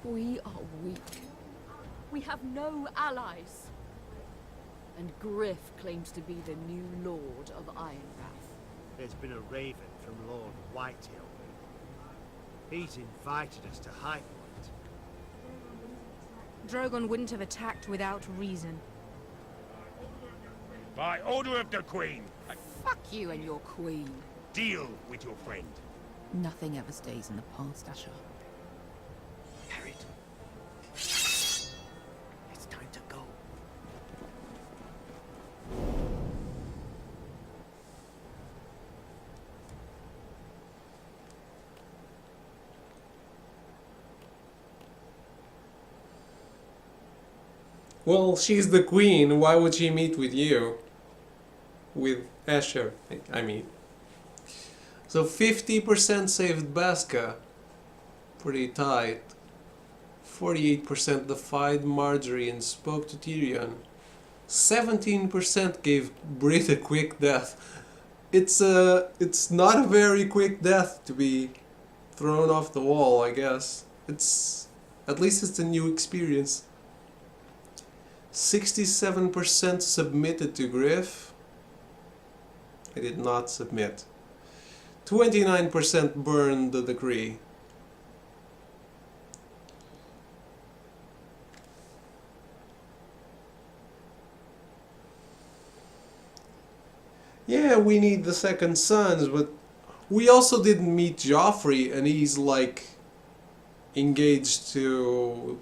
We are weak. We have no allies. And Griff claims to be the new Lord of Ironrath. There's been a raven from Lord Whitehill. He's invited us to High Point. Drogon wouldn't have attacked without reason. By order of the Queen, Fuck you and your queen. deal with your friend. Nothing ever stays in the past, Asher. Harriet. It's time to go. Well, she's the queen. Why would she meet with you? With Asher, I mean. So 50% saved Baska. Pretty tight. 48% defied Marjorie and spoke to Tyrion. 17% gave Britt a quick death. It's not a very quick death to be thrown off the wall, I guess. At least it's a new experience. 67% submitted to Griff. I did not submit. 29% burned the decree. Yeah, we need the second sons, but we also didn't meet Joffrey, and he's like engaged to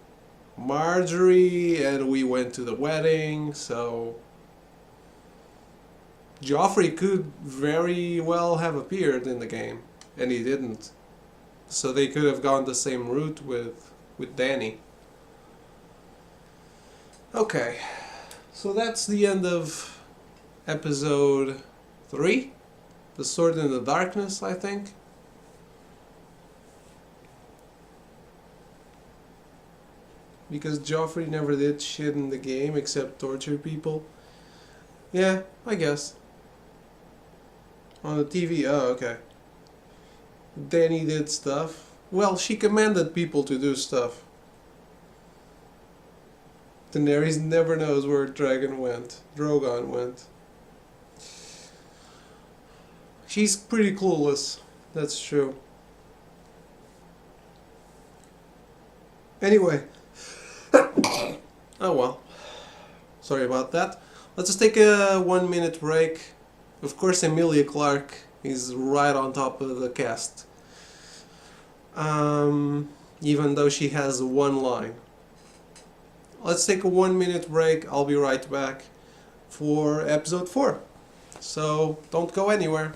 Marjorie, and we went to the wedding, so Joffrey could very well have appeared in the game, and he didn't. So they could have gone the same route with Dany. Okay, so that's the end of episode 3, The Sword in the Darkness, I think. Because Joffrey never did shit in the game except torture people. Yeah, I guess. On the TV, oh, okay. Dany did stuff. Well, she commanded people to do stuff. Daenerys never knows where Drogon went. She's pretty clueless, that's true. Anyway. Oh well. Sorry about that. Let's just take a 1 minute break. Of course, Emilia Clarke is right on top of the cast. Even though she has one line. Let's take a 1 minute break. I'll be right back for episode 4. So don't go anywhere.